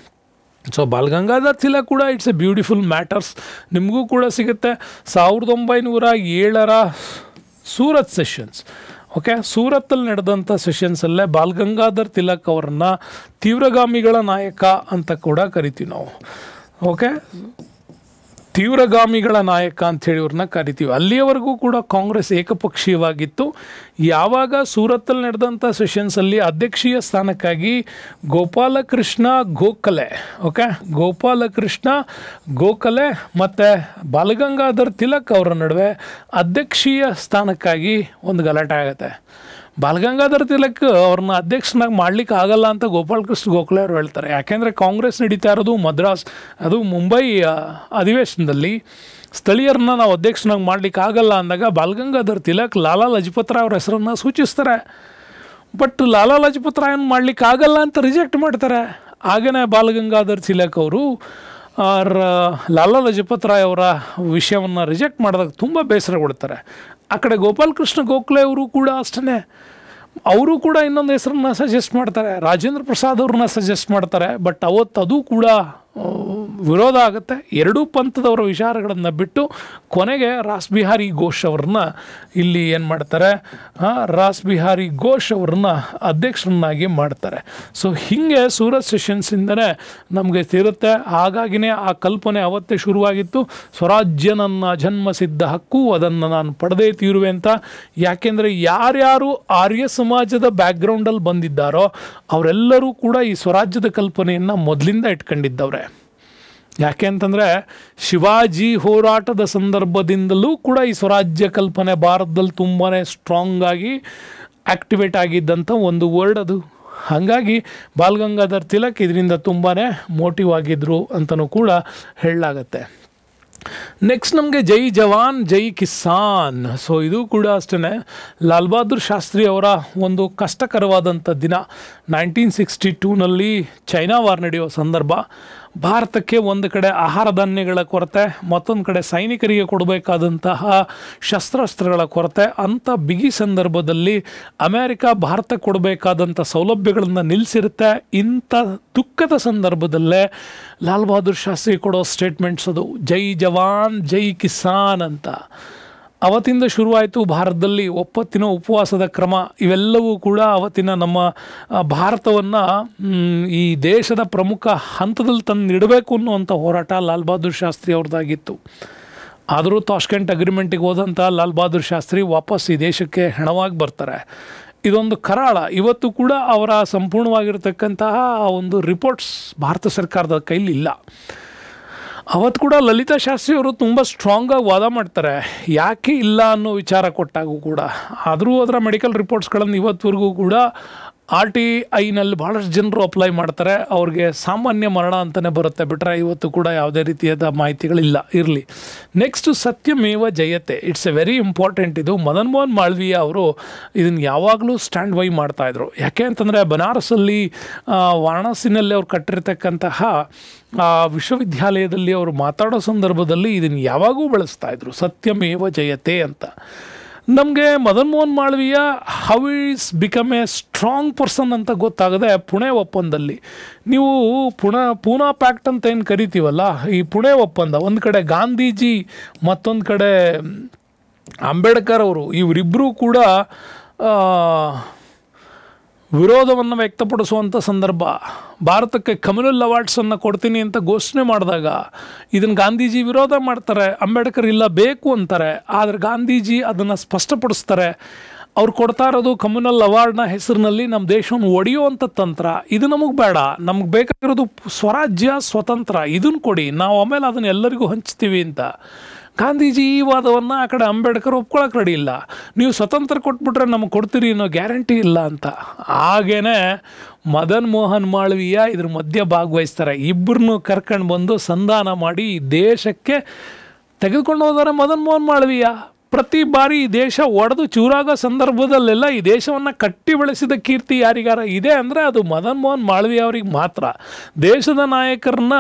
Speaker 1: ಸೊ ಬಾಲ್ ಗಂಗಾಧರ್ ತಿಲಕ್ ಕೂಡ ಇಟ್ಸ್ ಎ ಬ್ಯೂಟಿಫುಲ್ ಮ್ಯಾಟರ್ಸ್, ನಿಮಗೂ ಕೂಡ ಸಿಗುತ್ತೆ. 1907 ಸೂರತ್ ಸೆಷನ್ಸ್, ಓಕೆ, ಸೂರತ್ತಲ್ಲಿ ನಡೆದಂಥ ಸೆಷನ್ಸಲ್ಲೇ ಬಾಲ್ ಗಂಗಾಧರ್ ತಿಲಕ್ ಅವರನ್ನು ತೀವ್ರಗಾಮಿಗಳ ನಾಯಕ ಅಂತ ಕೂಡ ಕರಿತೀವಿ ನಾವು. ಓಕೆ, ತೀವ್ರಗಾಮಿಗಳ ನಾಯಕ ಅಂಥೇಳಿ ಇವ್ರನ್ನ ಕರಿತೀವಿ. ಅಲ್ಲಿಯವರೆಗೂ ಕೂಡ ಕಾಂಗ್ರೆಸ್ ಏಕಪಕ್ಷೀಯವಾಗಿತ್ತು. ಯಾವಾಗ ಸೂರತ್ತಲ್ಲಿ ನಡೆದಂಥ ಸೆಷನ್ಸಲ್ಲಿ ಅಧ್ಯಕ್ಷೀಯ ಸ್ಥಾನಕ್ಕಾಗಿ ಗೋಪಾಲಕೃಷ್ಣ ಗೋಖಲೆ ಮತ್ತು ಬಾಲಗಂಗಾಧರ್ ತಿಲಕ್ ಅವರ ನಡುವೆ ಅಧ್ಯಕ್ಷೀಯ ಸ್ಥಾನಕ್ಕಾಗಿ ಒಂದು ಗಲಾಟೆ ಆಗುತ್ತೆ. ಬಾಲಗಂಗಾಧರ್ ತಿಲಕ್ ಅವ್ರನ್ನ ಅಧ್ಯಕ್ಷನಾಗಿ ಮಾಡ್ಲಿಕ್ಕೆ ಆಗಲ್ಲ ಅಂತ ಗೋಪಾಲಕೃಷ್ಣ ಗೋಖಲೆ ಅವರು ಹೇಳ್ತಾರೆ. ಯಾಕೆಂದರೆ ಕಾಂಗ್ರೆಸ್ ನಡೀತಾ ಇರೋದು ಮದ್ರಾಸ್, ಅದು ಮುಂಬೈ ಅಧಿವೇಶನದಲ್ಲಿ ಸ್ಥಳೀಯರನ್ನ ನಾವು ಅಧ್ಯಕ್ಷನಾಗಿ ಮಾಡ್ಲಿಕ್ಕೆ ಆಗಲ್ಲ ಅಂದಾಗ ಬಾಲಗಂಗಾಧರ್ ತಿಲಕ್ ಲಾಲಾ ಲಜಪತ್ ರಾಯ್ ಅವ್ರ ಹೆಸರನ್ನು ಸೂಚಿಸ್ತಾರೆ. ಬಟ್ ಲಾಲಾ ಲಜಪತ್ ರಾಯನ್ ಮಾಡ್ಲಿಕ್ಕೆ ಆಗಲ್ಲ ಅಂತ ರಿಜೆಕ್ಟ್ ಮಾಡ್ತಾರೆ. ಹಾಗೆಯೇ ಬಾಲಗಂಗಾಧರ್ ತಿಲಕ್ ಅವರು ಲಾಲಾ ಲಜಪತ್ ರಾಯ್ ಅವರ ವಿಷಯವನ್ನು ರಿಜೆಕ್ಟ್ ಮಾಡಿದಾಗ ತುಂಬ ಬೇಸರಗೊಳ್ತಾರೆ. ಆ ಕಡೆ ಗೋಪಾಲಕೃಷ್ಣ ಗೋಖಲೆ ಅವರು ಕೂಡ ಅಷ್ಟೇ, ಅವರು ಕೂಡ ಇನ್ನೊಂದು ಹೆಸರನ್ನ ಸಜೆಸ್ಟ್ ಮಾಡ್ತಾರೆ, ರಾಜೇಂದ್ರ ಪ್ರಸಾದ್ ಅವ್ರನ್ನ ಸಜೆಸ್ಟ್ ಮಾಡ್ತಾರೆ. ಬಟ್ ಅದು ಕೂಡ ವಿರೋಧ ಆಗುತ್ತೆ. ಎರಡೂ ಪಂಥದವರ ವಿಚಾರಗಳನ್ನು ಬಿಟ್ಟು ಕೊನೆಗೆ ರಾಸ್ ಬಿಹಾರಿ ಘೋಷ್ ಅವ್ರನ್ನ ಇಲ್ಲಿ ಏನು ಮಾಡ್ತಾರೆ, ರಾಸ್ ಬಿಹಾರಿ ಘೋಷ್ ಅವ್ರನ್ನ ಅಧ್ಯಕ್ಷರನ್ನಾಗಿ ಮಾಡ್ತಾರೆ. ಸೊ ಹೀಗೆ ಸೂರತ್ ಸೆಷನ್ಸಿಂದನೇ ನಮಗೆ ತಿರುತ್ತೆ. ಹಾಗಾಗಿನೇ ಆ ಕಲ್ಪನೆ ಅವತ್ತೇ ಶುರುವಾಗಿತ್ತು, ಸ್ವರಾಜ್ಯ ನನ್ನ ಜನ್ಮಸಿದ್ಧ ಹಕ್ಕು, ಅದನ್ನು ನಾನು ಪಡೆದೇ ತೀರುವೆ ಅಂತ. ಯಾಕೆಂದರೆ ಯಾರ್ಯಾರು ಆರ್ಯ ಸಮಾಜದ ಬ್ಯಾಕ್ಗ್ರೌಂಡಲ್ಲಿ ಬಂದಿದ್ದಾರೋ ಅವರೆಲ್ಲರೂ ಕೂಡ ಈ ಸ್ವರಾಜ್ಯದ ಕಲ್ಪನೆಯನ್ನು ಮೊದಲಿಂದ ಇಟ್ಕೊಂಡಿದ್ದವ್ರೆ. ಯಾಕೆ ಅಂತಂದರೆ ಶಿವಾಜಿ ಹೋರಾಟದ ಸಂದರ್ಭದಿಂದಲೂ ಕೂಡ ಈ ಸ್ವರಾಜ್ಯ ಕಲ್ಪನೆ ಭಾರತದಲ್ಲಿ ತುಂಬಾ ಸ್ಟ್ರಾಂಗ್ ಆಗಿ ಆ್ಯಕ್ಟಿವೇಟ್ ಆಗಿದ್ದಂಥ ಒಂದು ವರ್ಡ್ ಅದು. ಹಾಗಾಗಿ ಬಾಲ್ ಗಂಗಾಧರ್ ತಿಲಕ್ ಇದರಿಂದ ತುಂಬಾ ಮೋಟಿವ್ ಆಗಿದ್ರು ಅಂತಲೂ ಕೂಡ ಹೇಳಲಾಗತ್ತೆ. ನೆಕ್ಸ್ಟ್ ನಮಗೆ ಜೈ ಜವಾನ್ ಜೈ ಕಿಸಾನ್. ಸೊ ಇದು ಕೂಡ ಅಷ್ಟೇ ಲಾಲ್ ಬಹದ್ದೂರ್ ಶಾಸ್ತ್ರಿ ಅವರ ಒಂದು ಕಷ್ಟಕರವಾದಂಥ ದಿನ. 1962ನಲ್ಲಿ ಚೈನಾ ವಾರ್ ನಡೆಯೋ ಸಂದರ್ಭ. ಭಾರತಕ್ಕೆ ಒಂದು ಕಡೆ ಆಹಾರ ಧಾನ್ಯಗಳ ಕೊರತೆ, ಮತ್ತೊಂದು ಕಡೆ ಸೈನಿಕರಿಗೆ ಕೊಡಬೇಕಾದಂತಹ ಶಸ್ತ್ರಾಸ್ತ್ರಗಳ ಕೊರತೆ. ಅಂಥ ಬಿಗಿ ಸಂದರ್ಭದಲ್ಲಿ ಅಮೇರಿಕ ಭಾರತಕ್ಕೆ ಕೊಡಬೇಕಾದಂಥ ಸೌಲಭ್ಯಗಳನ್ನು ನಿಲ್ಲಿಸಿರುತ್ತೆ. ಇಂಥ ದುಃಖದ ಸಂದರ್ಭದಲ್ಲೇ ಲಾಲ್ ಬಹದ್ದೂರ್ ಶಾಸ್ತ್ರಿ ಕೊಡೋ ಸ್ಟೇಟ್ಮೆಂಟ್ಸ್ ಅದು ಜೈ ಜವಾನ್ ಜೈ ಕಿಸಾನ್ ಅಂತ. ಅವತ್ತಿಂದ ಶುರುವಾಯಿತು ಭಾರತದಲ್ಲಿ ಒಪ್ಪತ್ತಿನ ಉಪವಾಸದ ಕ್ರಮ. ಇವೆಲ್ಲವೂ ಕೂಡ ಅವತ್ತಿನ ನಮ್ಮ ಭಾರತವನ್ನು ಈ ದೇಶದ ಪ್ರಮುಖ ಹಂತದಲ್ಲಿ ತಂದಿಡಬೇಕು ಅನ್ನುವಂಥ ಹೋರಾಟ ಲಾಲ್ ಬಹದ್ದೂರ್ ಶಾಸ್ತ್ರಿ ಅವ್ರದ್ದಾಗಿತ್ತು. ಆದರೂ ತಾಷ್ಕೆಂಟ್ ಅಗ್ರಿಮೆಂಟಿಗೆ ಹೋದಂಥ ಲಾಲ್ ಬಹದ್ದೂರ್ ಶಾಸ್ತ್ರಿ ವಾಪಸ್ ಈ ದೇಶಕ್ಕೆ ಹೆಣವಾಗಿ ಬರ್ತಾರೆ. ಇದೊಂದು ಕರಾಳ. ಇವತ್ತು ಕೂಡ ಅವರ ಸಂಪೂರ್ಣವಾಗಿರ್ತಕ್ಕಂತಹ ಒಂದು ರಿಪೋರ್ಟ್ಸ್ ಭಾರತ ಸರ್ಕಾರದ ಕೈಲಿ ಇಲ್ಲ. ಅವತ್ತು ಕೂಡ ಲಲಿತಾ ಶಾಸ್ತ್ರಿ ಅವರು ತುಂಬ ಸ್ಟ್ರಾಂಗಾಗಿ ವಾದ ಮಾಡ್ತಾರೆ, ಯಾಕೆ ಇಲ್ಲ ಅನ್ನೋ ವಿಚಾರ ಕೊಟ್ಟಾಗೂ ಕೂಡ. ಆದರೂ ಅದರ ಮೆಡಿಕಲ್ ರಿಪೋರ್ಟ್ಸ್ಗಳನ್ನು ಇವತ್ತುವರೆಗೂ ಕೂಡ RTIನಲ್ಲಿ ಭಾಳಷ್ಟು ಜನರು ಅಪ್ಲೈ ಮಾಡ್ತಾರೆ. ಅವ್ರಿಗೆ ಸಾಮಾನ್ಯ ಮರಣ ಅಂತಲೇ ಬರುತ್ತೆ, ಬಿಟ್ಟರೆ ಇವತ್ತು ಕೂಡ ಯಾವುದೇ ರೀತಿಯಾದ ಮಾಹಿತಿಗಳಿಲ್ಲ. ಇರಲಿ. ನೆಕ್ಸ್ಟು ಸತ್ಯಮೇವ ಜಯತೆ. It's a very important. ಇದು ಮದನ್ ಮೋಹನ್ ಮಾಳವೀಯ ಅವರು ಇದನ್ನು ಯಾವಾಗಲೂ ಸ್ಟ್ಯಾಂಡ್ ಬೈ ಮಾಡ್ತಾಯಿದ್ರು. ಯಾಕೆ ಅಂತಂದರೆ ಬನಾರಸಲ್ಲಿ ವಾರಣಾಸಿನಲ್ಲಿ ಅವ್ರು ಕಟ್ಟಿರ್ತಕ್ಕಂತಹ ವಿಶ್ವವಿದ್ಯಾಲಯದಲ್ಲಿ ಅವರು ಮಾತಾಡೋ ಸಂದರ್ಭದಲ್ಲಿ ಇದನ್ನು ಯಾವಾಗೂ ಬಳಸ್ತಾಯಿದ್ರು, ಸತ್ಯಮೇವ ಜಯತೆ ಅಂತ. ನಮಗೆ Madan Mohan Malaviya how is become A strong person ಅಂತ ಗೊತ್ತಾಗದೆ ಪುಣೆ ಒಪ್ಪಂದದಲ್ಲಿ. ನೀವು ಪೂನಾ ಪ್ಯಾಕ್ಟ್ ಅಂತ ಏನು ಕರಿತೀವಲ್ಲ, ಈ ಪುಣೆ ಒಪ್ಪಂದ, ಒಂದು ಕಡೆ ಗಾಂಧೀಜಿ ಮತ್ತೊಂದು ಕಡೆ ಅಂಬೇಡ್ಕರ್ ಅವರು, ಇವರಿಬ್ಬರೂ ಕೂಡ ವಿರೋಧವನ್ನು ವ್ಯಕ್ತಪಡಿಸುವಂಥ ಸಂದರ್ಭ. ಭಾರತಕ್ಕೆ ಕಮ್ಯುನಲ್ ಅವಾರ್ಡ್ಸನ್ನು ಕೊಡ್ತೀನಿ ಅಂತ ಘೋಷಣೆ ಮಾಡಿದಾಗ ಇದನ್ನು ಗಾಂಧೀಜಿ ವಿರೋಧ ಮಾಡ್ತಾರೆ, ಅಂಬೇಡ್ಕರ್ ಇಲ್ಲ ಬೇಕು ಅಂತಾರೆ. ಆದರೆ ಗಾಂಧೀಜಿ ಅದನ್ನು ಸ್ಪಷ್ಟಪಡಿಸ್ತಾರೆ, ಅವ್ರು ಕೊಡ್ತಾ ಇರೋದು ಕಮ್ಯುನಲ್ ಅವಾರ್ಡ್ನ ಹೆಸರಿನಲ್ಲಿ ನಮ್ಮ ದೇಶವನ್ನು ಒಡೆಯುವಂಥ ತಂತ್ರ. ಇದು ನಮಗೆ ಬೇಡ, ನಮಗೆ ಬೇಕಾಗಿರೋದು ಸ್ವರಾಜ್ಯ ಸ್ವತಂತ್ರ, ಇದನ್ನು ಕೊಡಿ, ನಾವು ಆಮೇಲೆ ಅದನ್ನು ಎಲ್ಲರಿಗೂ ಹಂಚ್ತೀವಿ ಅಂತ ಗಾಂಧೀಜಿ ಈ ವಾದವನ್ನು ಆ ಕಡೆ ಅಂಬೇಡ್ಕರ್ ಒಪ್ಕೊಳ್ಳೋಕೆ ರೆಡಿ ಇಲ್ಲ. ನೀವು ಸ್ವತಂತ್ರ ಕೊಟ್ಬಿಟ್ರೆ ನಮಗೆ ಕೊಡ್ತೀರಿ ಅನ್ನೋ ಗ್ಯಾರಂಟಿ ಇಲ್ಲ ಅಂತ. ಹಾಗೇನೆ ಮದನ್ ಮೋಹನ್ ಮಾಳವೀಯ ಇದ್ರ ಮಧ್ಯೆ ಭಾಗವಹಿಸ್ತಾರೆ. ಇಬ್ಬರನ್ನು ಕರ್ಕೊಂಡು ಬಂದು ಸಂಧಾನ ಮಾಡಿ ಈ ದೇಶಕ್ಕೆ ತೆಗೆದುಕೊಂಡು ಹೋದರೆ ಮದನ್ ಮೋಹನ್ ಮಾಳವೀಯ. ಪ್ರತಿ ಬಾರಿ ಈ ದೇಶ ಒಡೆದು ಚೂರಾಗೋ ಸಂದರ್ಭದಲ್ಲೆಲ್ಲ ಈ ದೇಶವನ್ನು ಕಟ್ಟಿ ಬೆಳೆಸಿದ ಕೀರ್ತಿ ಯಾರಿಗಾರ ಇದೆ ಅಂದರೆ ಅದು ಮದನ್ ಮೋಹನ್ ಮಾಳವೀಯ ಅವ್ರಿಗೆ ಮಾತ್ರ. ದೇಶದ ನಾಯಕರನ್ನ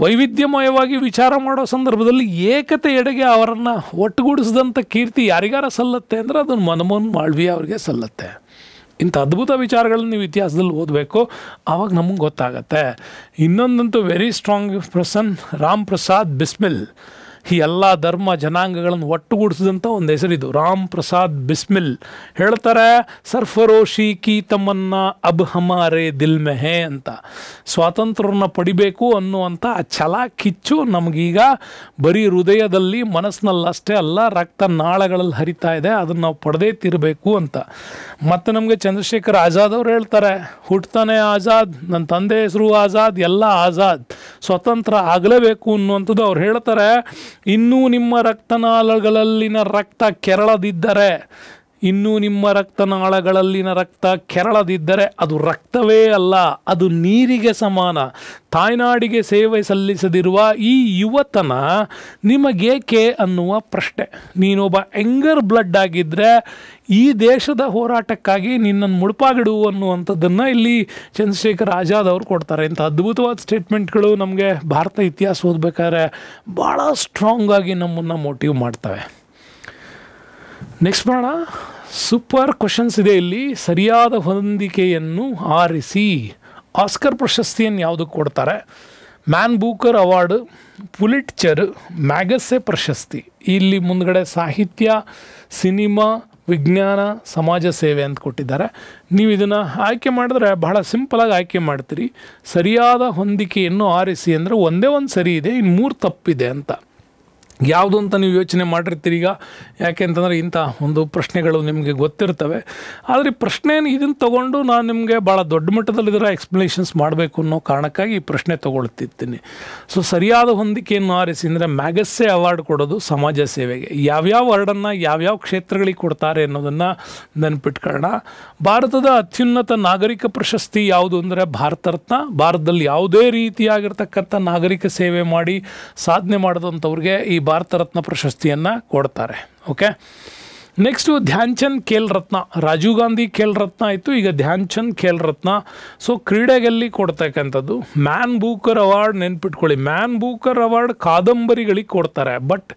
Speaker 1: ವೈವಿಧ್ಯಮಯವಾಗಿ ವಿಚಾರ ಮಾಡೋ ಸಂದರ್ಭದಲ್ಲಿ ಏಕತೆ ಎಡೆಗೆ ಅವರನ್ನು ಒಟ್ಟುಗೂಡಿಸಿದಂಥ ಕೀರ್ತಿ ಯಾರಿಗಾರ ಸಲ್ಲತ್ತೆ ಅಂದರೆ ಅದು ಮದನ್ ಮೋಹನ್ ಮಾಳವೀಯ ಅವರಿಗೆ ಸಲ್ಲತ್ತೆ. ಇಂಥ ಅದ್ಭುತ ವಿಚಾರಗಳನ್ನ ನೀವು ಇತಿಹಾಸದಲ್ಲಿ ಓದಬೇಕು, ಆವಾಗ ನಮಗೆ ಗೊತ್ತಾಗತ್ತೆ. ಇನ್ನೊಂದಂತೂ very strong person, Ram Prasad Bismil. ಈ ಎಲ್ಲ ಧರ್ಮ ಜನಾಂಗಗಳನ್ನು ಒಟ್ಟುಗೂಡಿಸಿದಂಥ ಒಂದು ಹೆಸರಿದು, ರಾಮ್ ಪ್ರಸಾದ್ ಬಿಸ್ಮಿಲ್. ಹೇಳ್ತಾರೆ ಸರ್ಫರೋಶಿ ಕಿ ತಮ್ಮನ್ನ ಅಬ್ ಹಮಾರೆ ದಿಲ್ ಮೆ ಹೇ ಅಂತ. ಸ್ವಾತಂತ್ರ್ಯವನ್ನು ಪಡಿಬೇಕು ಅನ್ನುವಂಥ ಆ ಛಲ ಕಿಚ್ಚು ನಮಗೀಗ ಬರೀ ಹೃದಯದಲ್ಲಿ ಮನಸ್ಸಿನಲ್ಲಷ್ಟೇ ಅಲ್ಲ ರಕ್ತ ನಾಳಗಳಲ್ಲಿ ಹರಿತಾ ಇದೆ, ಅದನ್ನು ನಾವು ಪಡೆದೇ ತಿರಬೇಕು ಅಂತ. ಮತ್ತು ನಮಗೆ ಚಂದ್ರಶೇಖರ್ ಆಜಾದ್ ಅವರು ಹೇಳ್ತಾರೆ, ಹುಟ್ಟತಾನೆ ಆಜಾದ್, ನನ್ನ ತಂದೆ ಹೆಸರು ಆಜಾದ್, ಎಲ್ಲ ಆಜಾದ್, ಸ್ವತಂತ್ರ ಆಗಲೇಬೇಕು ಅನ್ನುವಂಥದ್ದು ಅವ್ರು ಹೇಳ್ತಾರೆ. ಇನ್ನೂ ನಿಮ್ಮ ರಕ್ತನಾಳಗಳಲ್ಲಿನ ರಕ್ತ ಕೆರಳದಿದ್ದರೆ, ಇನ್ನೂ ನಿಮ್ಮ ರಕ್ತನಾಳಗಳಲ್ಲಿನ ರಕ್ತ ಕೆರಳದಿದ್ದರೆ ಅದು ರಕ್ತವೇ ಅಲ್ಲ, ಅದು ನೀರಿಗೆ ಸಮಾನ. ತಾಯ್ನಾಡಿಗೆ ಸೇವೆ ಸಲ್ಲಿಸದಿರುವ ಈ ಯುವತನ ನಿಮಗೇಕೆ ಅನ್ನುವ ಪ್ರಶ್ನೆ. ನೀನೊಬ್ಬ ಯಂಗರ್ ಬ್ಲಡ್ ಆಗಿದ್ದರೆ ಈ ದೇಶದ ಹೋರಾಟಕ್ಕಾಗಿ ನಿನ್ನನ್ನು ಮುಡುಪಾಗಿಡು ಅನ್ನುವಂಥದ್ದನ್ನು ಇಲ್ಲಿ ಚಂದ್ರಶೇಖರ್ ಆಜಾದ್ ಅವರು ಕೊಡ್ತಾರೆ. ಇಂಥ ಅದ್ಭುತವಾದ ಸ್ಟೇಟ್ಮೆಂಟ್ಗಳು ನಮಗೆ ಭಾರತ ಇತಿಹಾಸ ಓದಬೇಕಾದ್ರೆ ಭಾಳ ಸ್ಟ್ರಾಂಗ್ ಆಗಿ ನಮ್ಮನ್ನು ಮೋಟಿವ್ ಮಾಡ್ತವೆ. ನೆಕ್ಸ್ಟ್ ಮಾಡೋಣ. ಸೂಪರ್ ಕ್ವಶನ್ಸ್ ಇದೆ ಇಲ್ಲಿ. ಸರಿಯಾದ ಹೊಂದಿಕೆಯನ್ನು ಆರಿಸಿ. ಆಸ್ಕರ್ ಪ್ರಶಸ್ತಿಯನ್ನು ಯಾವುದಕ್ಕೆ ಕೊಡ್ತಾರೆ? ಮ್ಯಾನ್ ಬೂಕರ್ ಅವಾರ್ಡ್, ಪುಲಿಟ್ಜರ್, ಮ್ಯಾಗಸೆ ಪ್ರಶಸ್ತಿ. ಇಲ್ಲಿ ಮುಂದ್ಗಡೆ ಸಾಹಿತ್ಯ, ಸಿನಿಮಾ, ವಿಜ್ಞಾನ, ಸಮಾಜ ಸೇವೆ ಅಂತ ಕೊಟ್ಟಿದ್ದಾರೆ. ನೀವು ಇದನ್ನು ಆಯ್ಕೆ ಮಾಡಿದ್ರೆ ಬಹಳ ಸಿಂಪಲಾಗಿ ಆಯ್ಕೆ ಮಾಡ್ತೀರಿ. ಸರಿಯಾದ ಹೊಂದಿಕೆಯನ್ನು ಆರಿಸಿ ಅಂದರೆ ಒಂದೇ ಒಂದು ಸರಿ ಇದೆ, ಇನ್ನು 3 ತಪ್ಪಿದೆ ಅಂತ. ಯಾವುದು ಅಂತ ನೀವು ಯೋಚನೆ ಮಾಡಿರ್ತೀರಿ ಈಗ. ಯಾಕೆ ಅಂತಂದರೆ ಇಂಥ ಒಂದು ಪ್ರಶ್ನೆಗಳು ನಿಮಗೆ ಗೊತ್ತಿರ್ತವೆ. ಆದರೆ ಈ ಪ್ರಶ್ನೆಯನ್ನು ಇದನ್ನು ತೊಗೊಂಡು ನಾನು ನಿಮಗೆ ಭಾಳ ದೊಡ್ಡ ಮಟ್ಟದಲ್ಲಿ ಇದರ ಎಕ್ಸ್ಪ್ಲನೇಷನ್ಸ್ ಮಾಡಬೇಕು ಅನ್ನೋ ಕಾರಣಕ್ಕಾಗಿ ಈ ಪ್ರಶ್ನೆ ತೊಗೊಳ್ತಿರ್ತೀನಿ. ಸೊ ಸರಿಯಾದ ಹೊಂದಿಕೆಯನ್ನು ಆರಿಸಿ ಅಂದರೆ ಮ್ಯಾಗಸೆ ಅವಾರ್ಡ್ ಕೊಡೋದು ಸಮಾಜ ಸೇವೆಗೆ. ಯಾವ್ಯಾವ ಅವಾರ್ಡನ್ನು ಯಾವ್ಯಾವ ಕ್ಷೇತ್ರಗಳಿಗೆ ಕೊಡ್ತಾರೆ ಅನ್ನೋದನ್ನು ನೆನಪಿಟ್ಕೊಳ್ಳೋಣ. ಭಾರತದ ಅತ್ಯುನ್ನತ ನಾಗರಿಕ ಪ್ರಶಸ್ತಿ ಯಾವುದು ಅಂದರೆ ಭಾರತ ರತ್ನ. ಭಾರತದಲ್ಲಿ ಯಾವುದೇ ರೀತಿಯಾಗಿರ್ತಕ್ಕಂಥ ನಾಗರಿಕ ಸೇವೆ ಮಾಡಿ ಸಾಧನೆ ಮಾಡಿದಂಥವ್ರಿಗೆ ಈ ಭಾರತ ರತ್ನ ಪ್ರಶಸ್ತಿಯನ್ನು ಕೊಡ್ತಾರೆ. Okay, next Dhyan Chand Khel Ratna. ರಾಜೀವ್ ಗಾಂಧಿ ಖೇಲ್ ರತ್ನ ಆಯಿತು, ಈಗ ಧ್ಯಾನ್ ಚಂದ್ ಖೇಲ್ ರತ್ನ. ಸೊ ಕ್ರೀಡೆಯಲ್ಲಿ ಕೊಡ್ತಕ್ಕಂಥದ್ದು. ಮ್ಯಾನ್ ಬೂಕರ್ ಅವಾರ್ಡ್ ನೆನ್ಪಿಟ್ಕೊಳ್ಳಿ. ಮ್ಯಾನ್ ಬೂಕರ್ ಅವಾರ್ಡ್ ಕಾದಂಬರಿಗಳಿಗೆ ಕೊಡ್ತಾರೆ, ಬಟ್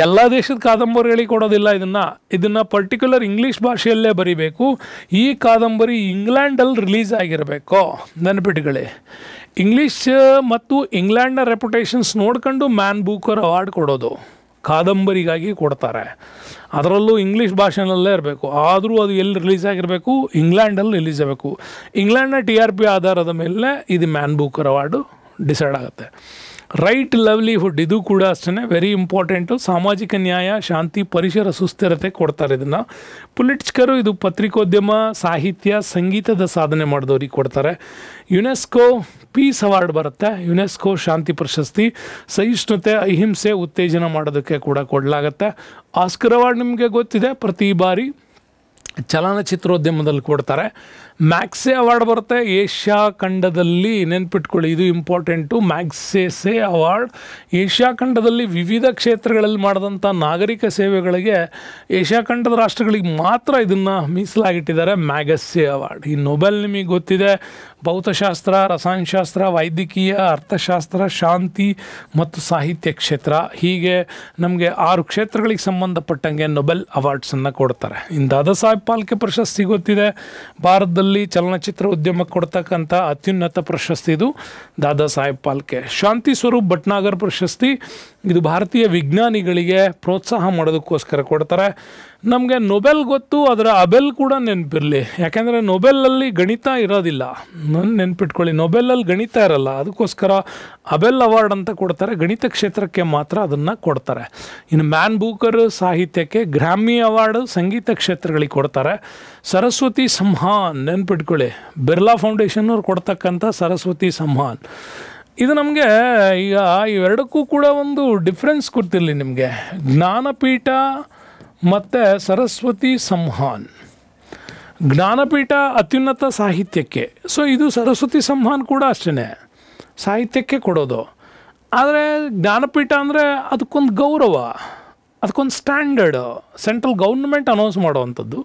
Speaker 1: ಎಲ್ಲ ದೇಶದ ಕಾದಂಬರಿಗಳಿಗೆ ಕೊಡೋದಿಲ್ಲ. ಇದನ್ನು ಪರ್ಟಿಕ್ಯುಲರ್ ಇಂಗ್ಲೀಷ್ ಭಾಷೆಯಲ್ಲೇ ಬರೀಬೇಕು. ಈ ಕಾದಂಬರಿ ಇಂಗ್ಲೆಂಡಲ್ಲಿ ರಿಲೀಸ್ ಆಗಿರಬೇಕು, ನೆನಪಿಟ್ಕೊಳ್ಳಿ. ಇಂಗ್ಲೀಷ್ ಮತ್ತು ಇಂಗ್ಲೆಂಡ್ನ ರೆಪ್ಯುಟೇಷನ್ಸ್ ನೋಡ್ಕೊಂಡು ಮ್ಯಾನ್ ಬೂಕರ್ ಅವಾರ್ಡ್ ಕೊಡೋದು. ಕಾದಂಬರಿಗಾಗಿ ಕೊಡ್ತಾರೆ, ಅದರಲ್ಲೂ ಇಂಗ್ಲೀಷ್ ಭಾಷೆನಲ್ಲೇ ಇರಬೇಕು. ಆದರೂ ಅದು ಎಲ್ಲಿ ರಿಲೀಸ್ ಆಗಿರಬೇಕು? ಇಂಗ್ಲೆಂಡಲ್ಲಿ ರಿಲೀಸ್ ಆಗಬೇಕು. ಇಂಗ್ಲೆಂಡ್ನ TRP ಆಧಾರದ ಮೇಲೆ ಇದು ಮ್ಯಾನ್ ಬೂಕರ್ ಅವಾರ್ಡು ಡಿಸೈಡ್ ಆಗುತ್ತೆ. ರೈಟ್ ಲವ್ಲಿಹುಡ್, ಇದು ಕೂಡ ಅಷ್ಟೇ ವೆರಿ ಇಂಪಾರ್ಟೆಂಟು. ಸಾಮಾಜಿಕ ನ್ಯಾಯ, ಶಾಂತಿ, ಪರಿಸರ ಸುಸ್ಥಿರತೆ ಕೊಡ್ತಾರೆ ಇದನ್ನು. ಪುಲಿಟ್ಜರ್ ಇದು ಪತ್ರಿಕೋದ್ಯಮ, ಸಾಹಿತ್ಯ, ಸಂಗೀತದ ಸಾಧನೆ ಮಾಡಿದವ್ರಿಗೆ ಕೊಡ್ತಾರೆ. ಯುನೆಸ್ಕೋ ಪೀಸ್ ಅವಾರ್ಡ್ ಬರುತ್ತೆ. ಯುನೆಸ್ಕೋ ಶಾಂತಿ ಪ್ರಶಸ್ತಿ. ಸಹಿಷ್ಣುತೆ, ಅಹಿಂಸೆ ಉತ್ತೇಜನ ಮಾಡೋದಕ್ಕೆ ಕೂಡ ಕೊಡಲಾಗುತ್ತೆ. ಆಸ್ಕರ್ ಅವಾರ್ಡ್ ನಿಮಗೆ ಗೊತ್ತಿದೆ, ಪ್ರತಿ ಬಾರಿ ಚಲನಚಿತ್ರೋದ್ಯಮದಲ್ಲಿ ಕೊಡ್ತಾರೆ. ಮ್ಯಾಗ್ಸೆ ಅವಾರ್ಡ್ ಬರುತ್ತೆ ಏಷ್ಯಾ ಖಂಡದಲ್ಲಿ, ನೆನ್ಪಿಟ್ಕೊಳ್ಳಿ, ಇದು ಇಂಪಾರ್ಟೆಂಟು. ಮ್ಯಾಗ್ಸೆಸೆ ಅವಾರ್ಡ್ ಏಷ್ಯಾ ಖಂಡದಲ್ಲಿ ವಿವಿಧ ಕ್ಷೇತ್ರಗಳಲ್ಲಿ ಮಾಡಿದಂಥ ನಾಗರಿಕ ಸೇವೆಗಳಿಗೆ ಏಷ್ಯಾ ಖಂಡದ ರಾಷ್ಟ್ರಗಳಿಗೆ ಮಾತ್ರ ಇದನ್ನು ಮೀಸಲಾಗಿಟ್ಟಿದ್ದಾರೆ, ಮ್ಯಾಗಸೆ ಅವಾರ್ಡ್. ಈ ನೊಬೆಲ್ ನಿಮಗೆ ಗೊತ್ತಿದೆ, ಭೌತಶಾಸ್ತ್ರ, ರಸಾಯನಶಾಸ್ತ್ರ, ವೈದ್ಯಕೀಯ, ಅರ್ಥಶಾಸ್ತ್ರ, ಶಾಂತಿ ಮತ್ತು ಸಾಹಿತ್ಯ ಕ್ಷೇತ್ರ. ಹೀಗೆ ನಮಗೆ 6 ಕ್ಷೇತ್ರಗಳಿಗೆ ಸಂಬಂಧಪಟ್ಟಂಗೆ ನೊಬೆಲ್ ಅವಾರ್ಡ್ಸನ್ನು ಕೊಡ್ತಾರೆ. ಇನ್ನು ದಾದಾ ಸಾಹೇಬ್ ಫಾಲ್ಕೆ ಪ್ರಶಸ್ತಿ ಗೊತ್ತಿದೆ, ಭಾರತದಲ್ಲಿ ಚಲನಚಿತ್ರ ಉದ್ಯಮಕ್ಕೆ ಕೊಡ್ತಕ್ಕಂಥ ಅತ್ಯುನ್ನತ ಪ್ರಶಸ್ತಿ ಇದು ದಾದಾ ಸಾಹೇಬ್ ಫಾಲ್ಕೆ. ಶಾಂತಿ ಸ್ವರೂಪ್ ಭಟ್ನಾಗರ್ ಪ್ರಶಸ್ತಿ, ಇದು ಭಾರತೀಯ ವಿಜ್ಞಾನಿಗಳಿಗೆ ಪ್ರೋತ್ಸಾಹ ಮಾಡೋದಕ್ಕೋಸ್ಕರ ಕೊಡ್ತಾರೆ. ನಮಗೆ ನೊಬೆಲ್ ಗೊತ್ತು, ಅದರ ಅಬೆಲ್ ಕೂಡ ನೆನಪಿರಲಿ, ಯಾಕೆಂದರೆ ನೊಬೆಲಲ್ಲಿ ಗಣಿತ ಇರೋದಿಲ್ಲ. ನೆನ್ಪಿಟ್ಕೊಳ್ಳಿ, ನೊಬೆಲಲ್ಲಿ ಗಣಿತ ಇರಲ್ಲ, ಅದಕ್ಕೋಸ್ಕರ ಅಬೆಲ್ ಅವಾರ್ಡ್ ಅಂತ ಕೊಡ್ತಾರೆ. ಗಣಿತ ಕ್ಷೇತ್ರಕ್ಕೆ ಮಾತ್ರ ಅದನ್ನು ಕೊಡ್ತಾರೆ. ಇನ್ನು ಮ್ಯಾನ್ ಬೂಕರ್ ಸಾಹಿತ್ಯಕ್ಕೆ, ಗ್ರಾಮಿ ಅವಾರ್ಡ್ ಸಂಗೀತ ಕ್ಷೇತ್ರಗಳಿಗೆ ಕೊಡ್ತಾರೆ. ಸರಸ್ವತಿ ಸಮ್ಮಾನ್ ನೆನ್ಪಿಟ್ಕೊಳ್ಳಿ, ಬಿರ್ಲಾ ಫೌಂಡೇಶನ್ ಅವ್ರು ಕೊಡ್ತಕ್ಕಂಥ ಸರಸ್ವತಿ ಸಮ್ಮಾನ್. ಇದು ನಮಗೆ ಈಗ ಇವೆರಡಕ್ಕೂ ಕೂಡ ಒಂದು ಡಿಫ್ರೆನ್ಸ್ ಗೊತ್ತಿರಲಿ ನಿಮಗೆ. ಜ್ಞಾನಪೀಠ ಮತ್ತು ಸರಸ್ವತಿ ಸಂಹಾನ್. ಜ್ಞಾನಪೀಠ ಅತ್ಯುನ್ನತ ಸಾಹಿತ್ಯಕ್ಕೆ, ಸೊ ಇದು ಸರಸ್ವತಿ ಸಂಹಾನ್ ಕೂಡ ಅಷ್ಟೇ ಸಾಹಿತ್ಯಕ್ಕೆ ಕೊಡೋದು. ಆದರೆ ಜ್ಞಾನಪೀಠ ಅಂದರೆ ಅದಕ್ಕೊಂದು ಗೌರವ, ಅದಕ್ಕೊಂದು ಸ್ಟ್ಯಾಂಡರ್ಡ್, ಸೆಂಟ್ರಲ್ ಗೌರ್ಮೆಂಟ್ ಅನೌನ್ಸ್ ಮಾಡೋವಂಥದ್ದು.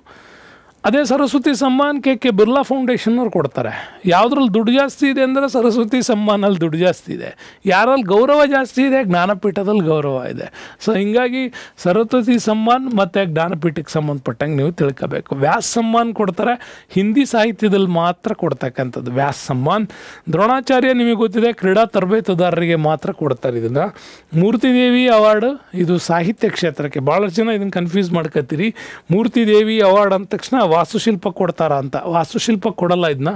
Speaker 1: ಅದೇ ಸರಸ್ವತಿ ಸಮ್ಮಾನ್ ಕೆ ಬಿರ್ಲಾ ಫೌಂಡೇಶನ್ನವ್ರು ಕೊಡ್ತಾರೆ. ಯಾವುದ್ರಲ್ಲಿ ದುಡ್ಡು ಜಾಸ್ತಿ ಇದೆ ಅಂದರೆ ಸರಸ್ವತಿ ಸಮ್ಮಾನಲ್ಲಿ ದುಡ್ಡು ಜಾಸ್ತಿ ಇದೆ, ಯಾರಲ್ಲಿ ಗೌರವ ಜಾಸ್ತಿ ಇದೆ ಜ್ಞಾನಪೀಠದಲ್ಲಿ ಗೌರವ ಇದೆ. ಸೊ ಹೀಗಾಗಿ ಸರಸ್ವತಿ ಸಮ್ಮಾನ್ ಮತ್ತು ಜ್ಞಾನಪೀಠಕ್ಕೆ ಸಂಬಂಧಪಟ್ಟಂಗೆ ನೀವು ತಿಳ್ಕೋಬೇಕು. ವ್ಯಾಸ ಸಮ್ಮಾನ್ ಕೊಡ್ತಾರೆ, ಹಿಂದಿ ಸಾಹಿತ್ಯದಲ್ಲಿ ಮಾತ್ರ ಕೊಡ್ತಕ್ಕಂಥದ್ದು ವ್ಯಾಸ ಸಮ್ಮಾನ್. ದ್ರೋಣಾಚಾರ್ಯ ನಿಮಗೆ ಗೊತ್ತಿದೆ ಕ್ರೀಡಾ ತರಬೇತುದಾರರಿಗೆ ಮಾತ್ರ ಕೊಡ್ತಾರೆ ಇದನ್ನು. ಮೂರ್ತಿದೇವಿ ಅವಾರ್ಡ್ ಇದು ಸಾಹಿತ್ಯ ಕ್ಷೇತ್ರಕ್ಕೆ, ಭಾಳಷ್ಟು ಜನ ಇದನ್ನು ಕನ್ಫ್ಯೂಸ್ ಮಾಡ್ಕೊತೀರಿ. ಮೂರ್ತಿದೇವಿ ಅವಾರ್ಡ್ ಅಂದ ತಕ್ಷಣ ವಾಸ್ತುಶಿಲ್ಪ ಕೊಡ್ತಾರ ಅಂತ, ವಾಸ್ತುಶಿಲ್ಪ ಕೊಡಲ್ಲ. ಇದನ್ನ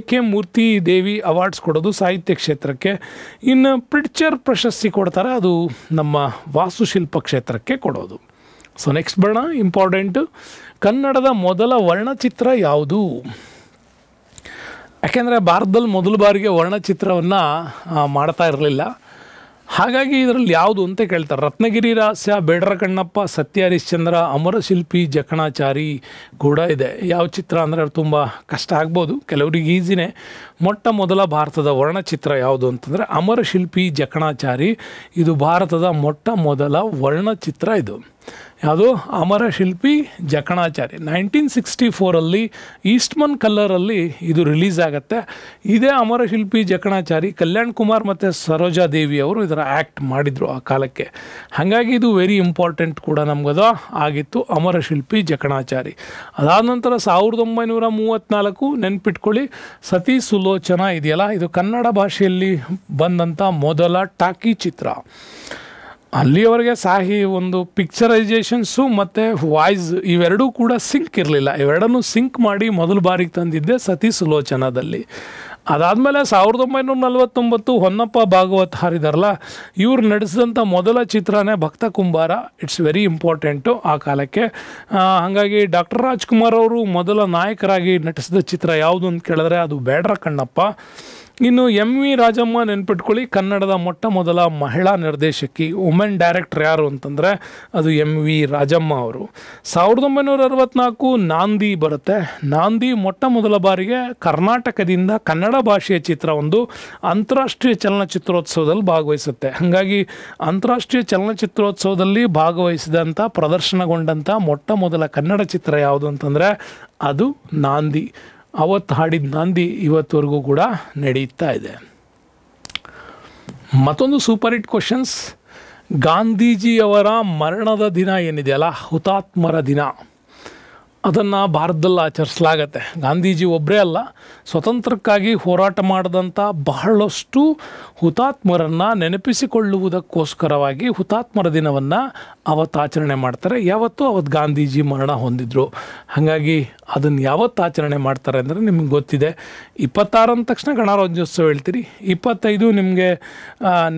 Speaker 1: ಕೆ ಮೂರ್ತಿ ದೇವಿ ಅವಾರ್ಡ್ಸ್ ಕೊಡೋದು ಸಾಹಿತ್ಯ ಕ್ಷೇತ್ರಕ್ಕೆ. ಇನ್ನು ಪ್ರಿಟ್ಚರ್ ಪ್ರಶಸ್ತಿ ಕೊಡ್ತಾರೆ, ಅದು ನಮ್ಮ ವಾಸ್ತುಶಿಲ್ಪ ಕ್ಷೇತ್ರಕ್ಕೆ ಕೊಡೋದು. ಸೊ ನೆಕ್ಸ್ಟ್ ಬರೋಣ, ಇಂಪಾರ್ಟೆಂಟು. ಕನ್ನಡದ ಮೊದಲ ವರ್ಣಚಿತ್ರ ಯಾವುದು? ಯಾಕೆಂದರೆ ಭಾರತದಲ್ಲಿ ಮೊದಲ ಬಾರಿಗೆ ವರ್ಣಚಿತ್ರವನ್ನು ಮಾಡ್ತಾ ಇರಲಿಲ್ಲ, ಹಾಗಾಗಿ ಇದರಲ್ಲಿ ಯಾವುದು ಅಂತ ಕೇಳ್ತಾರೆ. ರತ್ನಗಿರಿ ರಹಸ್ಯ, ಬೇಡರ ಕಣ್ಣಪ್ಪ, ಸತ್ಯ ಹರಿಶ್ಚಂದ್ರ, ಅಮರಶಿಲ್ಪಿ, ಜಕಣಾಚಾರಿ ಕೂಡ ಇದೆ. ಯಾವ ಚಿತ್ರ ಅಂದರೆ ತುಂಬ ಕಷ್ಟ ಆಗ್ಬೋದು, ಕೆಲವರಿಗೆ ಈಸಿನೇ. ಮೊಟ್ಟ ಮೊದಲ ಭಾರತದ ವರ್ಣಚಿತ್ರ ಯಾವುದು ಅಂತಂದರೆ ಅಮರಶಿಲ್ಪಿ ಜಕಣಾಚಾರಿ. ಇದು ಭಾರತದ ಮೊಟ್ಟ ಮೊದಲ ವರ್ಣಚಿತ್ರ. ಇದು ಯಾವುದು? ಅಮರಶಿಲ್ಪಿ ಜಕಣಾಚಾರಿ. 1964 ಈಸ್ಟ್ಮನ್ ಕಲ್ಲರಲ್ಲಿ ಇದು ರಿಲೀಸ್ ಆಗುತ್ತೆ. ಇದೇ ಅಮರಶಿಲ್ಪಿ ಜಕಣಾಚಾರಿ ಕಲ್ಯಾಣ್ ಕುಮಾರ್ ಮತ್ತು ಸರೋಜಾ ದೇವಿ ಅವರು ಇದರ ಆ್ಯಕ್ಟ್ ಮಾಡಿದರು ಆ ಕಾಲಕ್ಕೆ. ಹಾಗಾಗಿ ಇದು ವೆರಿ ಇಂಪಾರ್ಟೆಂಟ್ ಕೂಡ ನಮಗದು ಆಗಿತ್ತು, ಅಮರಶಿಲ್ಪಿ ಜಕಣಾಚಾರಿ. ಅದಾದ ನಂತರ 1934 ನೆನ್ಪಿಟ್ಕೊಳ್ಳಿ, ಸತಿ ಸುಲೋಚನಾ ಇದೆಯಲ್ಲ, ಇದು ಕನ್ನಡ ಭಾಷೆಯಲ್ಲಿ ಬಂದಂಥ ಮೊದಲ ಟಾಕಿ ಚಿತ್ರ. ಅಲ್ಲಿಯವರೆಗೆ ಒಂದು ಪಿಕ್ಚರೈಸೇಷನ್ಸು ಮತ್ತು ವಾಯ್ಸ್ ಇವೆರಡೂ ಕೂಡ ಸಿಂಕ್ ಇರಲಿಲ್ಲ. ಇವೆರಡನ್ನೂ ಸಿಂಕ್ ಮಾಡಿ ಮೊದಲ ಬಾರಿಗೆ ತಂದಿದ್ದೆ ಸತಿ ಸುಲೋಚನಾದಲ್ಲಿ. ಅದಾದಮೇಲೆ 1949 ಹೊನ್ನಪ್ಪ ಭಾಗವತ್ ಹಾರಿದಾರಲ್ಲ, ಇವ್ರು ನಡೆಸಿದಂಥ ಮೊದಲ ಚಿತ್ರನೇ ಭಕ್ತ ಕುಂಬಾರ. ಇಟ್ಸ್ ವೆರಿ ಇಂಪಾರ್ಟೆಂಟು ಆ ಕಾಲಕ್ಕೆ. ಹಾಗಾಗಿ ಡಾಕ್ಟರ್ ರಾಜ್ಕುಮಾರ್ ಅವರು ಮೊದಲ ನಾಯಕರಾಗಿ ನಟಿಸಿದ ಚಿತ್ರ ಯಾವುದು ಅಂತ ಕೇಳಿದ್ರೆ ಅದು ಬೇಡರ ಕಣ್ಣಪ್ಪ. ಇನ್ನು MV ರಾಜಮ್ಮ ನೆನ್ಪಿಟ್ಕೊಳ್ಳಿ, ಕನ್ನಡದ ಮೊಟ್ಟ ಮೊದಲ ಮಹಿಳಾ ನಿರ್ದೇಶಕಿ, ವುಮೆನ್ ಡೈರೆಕ್ಟರ್ ಯಾರು ಅಂತಂದರೆ ಅದು MV ರಾಜಮ್ಮ ಅವರು. 1964 ನಾಂದಿ ಬರುತ್ತೆ. ನಾಂದಿ ಮೊಟ್ಟ ಮೊದಲ ಬಾರಿಗೆ ಕರ್ನಾಟಕದಿಂದ ಕನ್ನಡ ಭಾಷೆಯ ಚಿತ್ರವೊಂದು ಅಂತಾರಾಷ್ಟ್ರೀಯ ಚಲನಚಿತ್ರೋತ್ಸವದಲ್ಲಿ ಭಾಗವಹಿಸುತ್ತೆ. ಹಾಗಾಗಿ ಅಂತಾರಾಷ್ಟ್ರೀಯ ಚಲನಚಿತ್ರೋತ್ಸವದಲ್ಲಿ ಭಾಗವಹಿಸಿದಂಥ ಪ್ರದರ್ಶನಗೊಂಡಂಥ ಮೊಟ್ಟ ಮೊದಲ ಕನ್ನಡ ಚಿತ್ರ ಯಾವುದು ಅಂತಂದರೆ ಅದು ನಾಂದಿ. ಅವತ್ತು ಹಾಡಿದ ನಾಂದಿ ಇವತ್ತವರೆಗೂ ಕೂಡ ನಡೀತಾ ಇದೆ. ಮತ್ತೊಂದು ಸೂಪರ್ ಹಿಟ್ ಕ್ವಶನ್ಸ್. ಗಾಂಧೀಜಿಯವರ ಮರಣದ ದಿನ ಏನಿದೆಯಲ್ಲ, ಹುತಾತ್ಮರ ದಿನ, ಅದನ್ನು ಭಾರತದಲ್ಲಿ ಆಚರಿಸಲಾಗತ್ತೆ. ಗಾಂಧೀಜಿ ಒಬ್ಬರೇ ಅಲ್ಲ, ಸ್ವತಂತ್ರಕ್ಕಾಗಿ ಹೋರಾಟ ಮಾಡಿದಂಥ ಬಹಳಷ್ಟು ಹುತಾತ್ಮರನ್ನು ನೆನಪಿಸಿಕೊಳ್ಳುವುದಕ್ಕೋಸ್ಕರವಾಗಿ ಹುತಾತ್ಮರ ದಿನವನ್ನು ಅವತ್ತು ಆಚರಣೆ ಮಾಡ್ತಾರೆ. ಯಾವತ್ತೂ ಅವತ್ತು ಗಾಂಧೀಜಿ ಮರಣ ಹೊಂದಿದ್ರು. ಹಾಗಾಗಿ ಅದನ್ನು ಯಾವತ್ತು ಆಚರಣೆ ಮಾಡ್ತಾರೆ ಅಂದರೆ ನಿಮಗೆ ಗೊತ್ತಿದೆ. 26 ಅಂದ ತಕ್ಷಣ ಗಣರಾಜ್ಯೋತ್ಸವ ಹೇಳ್ತೀರಿ, 25 ನಿಮಗೆ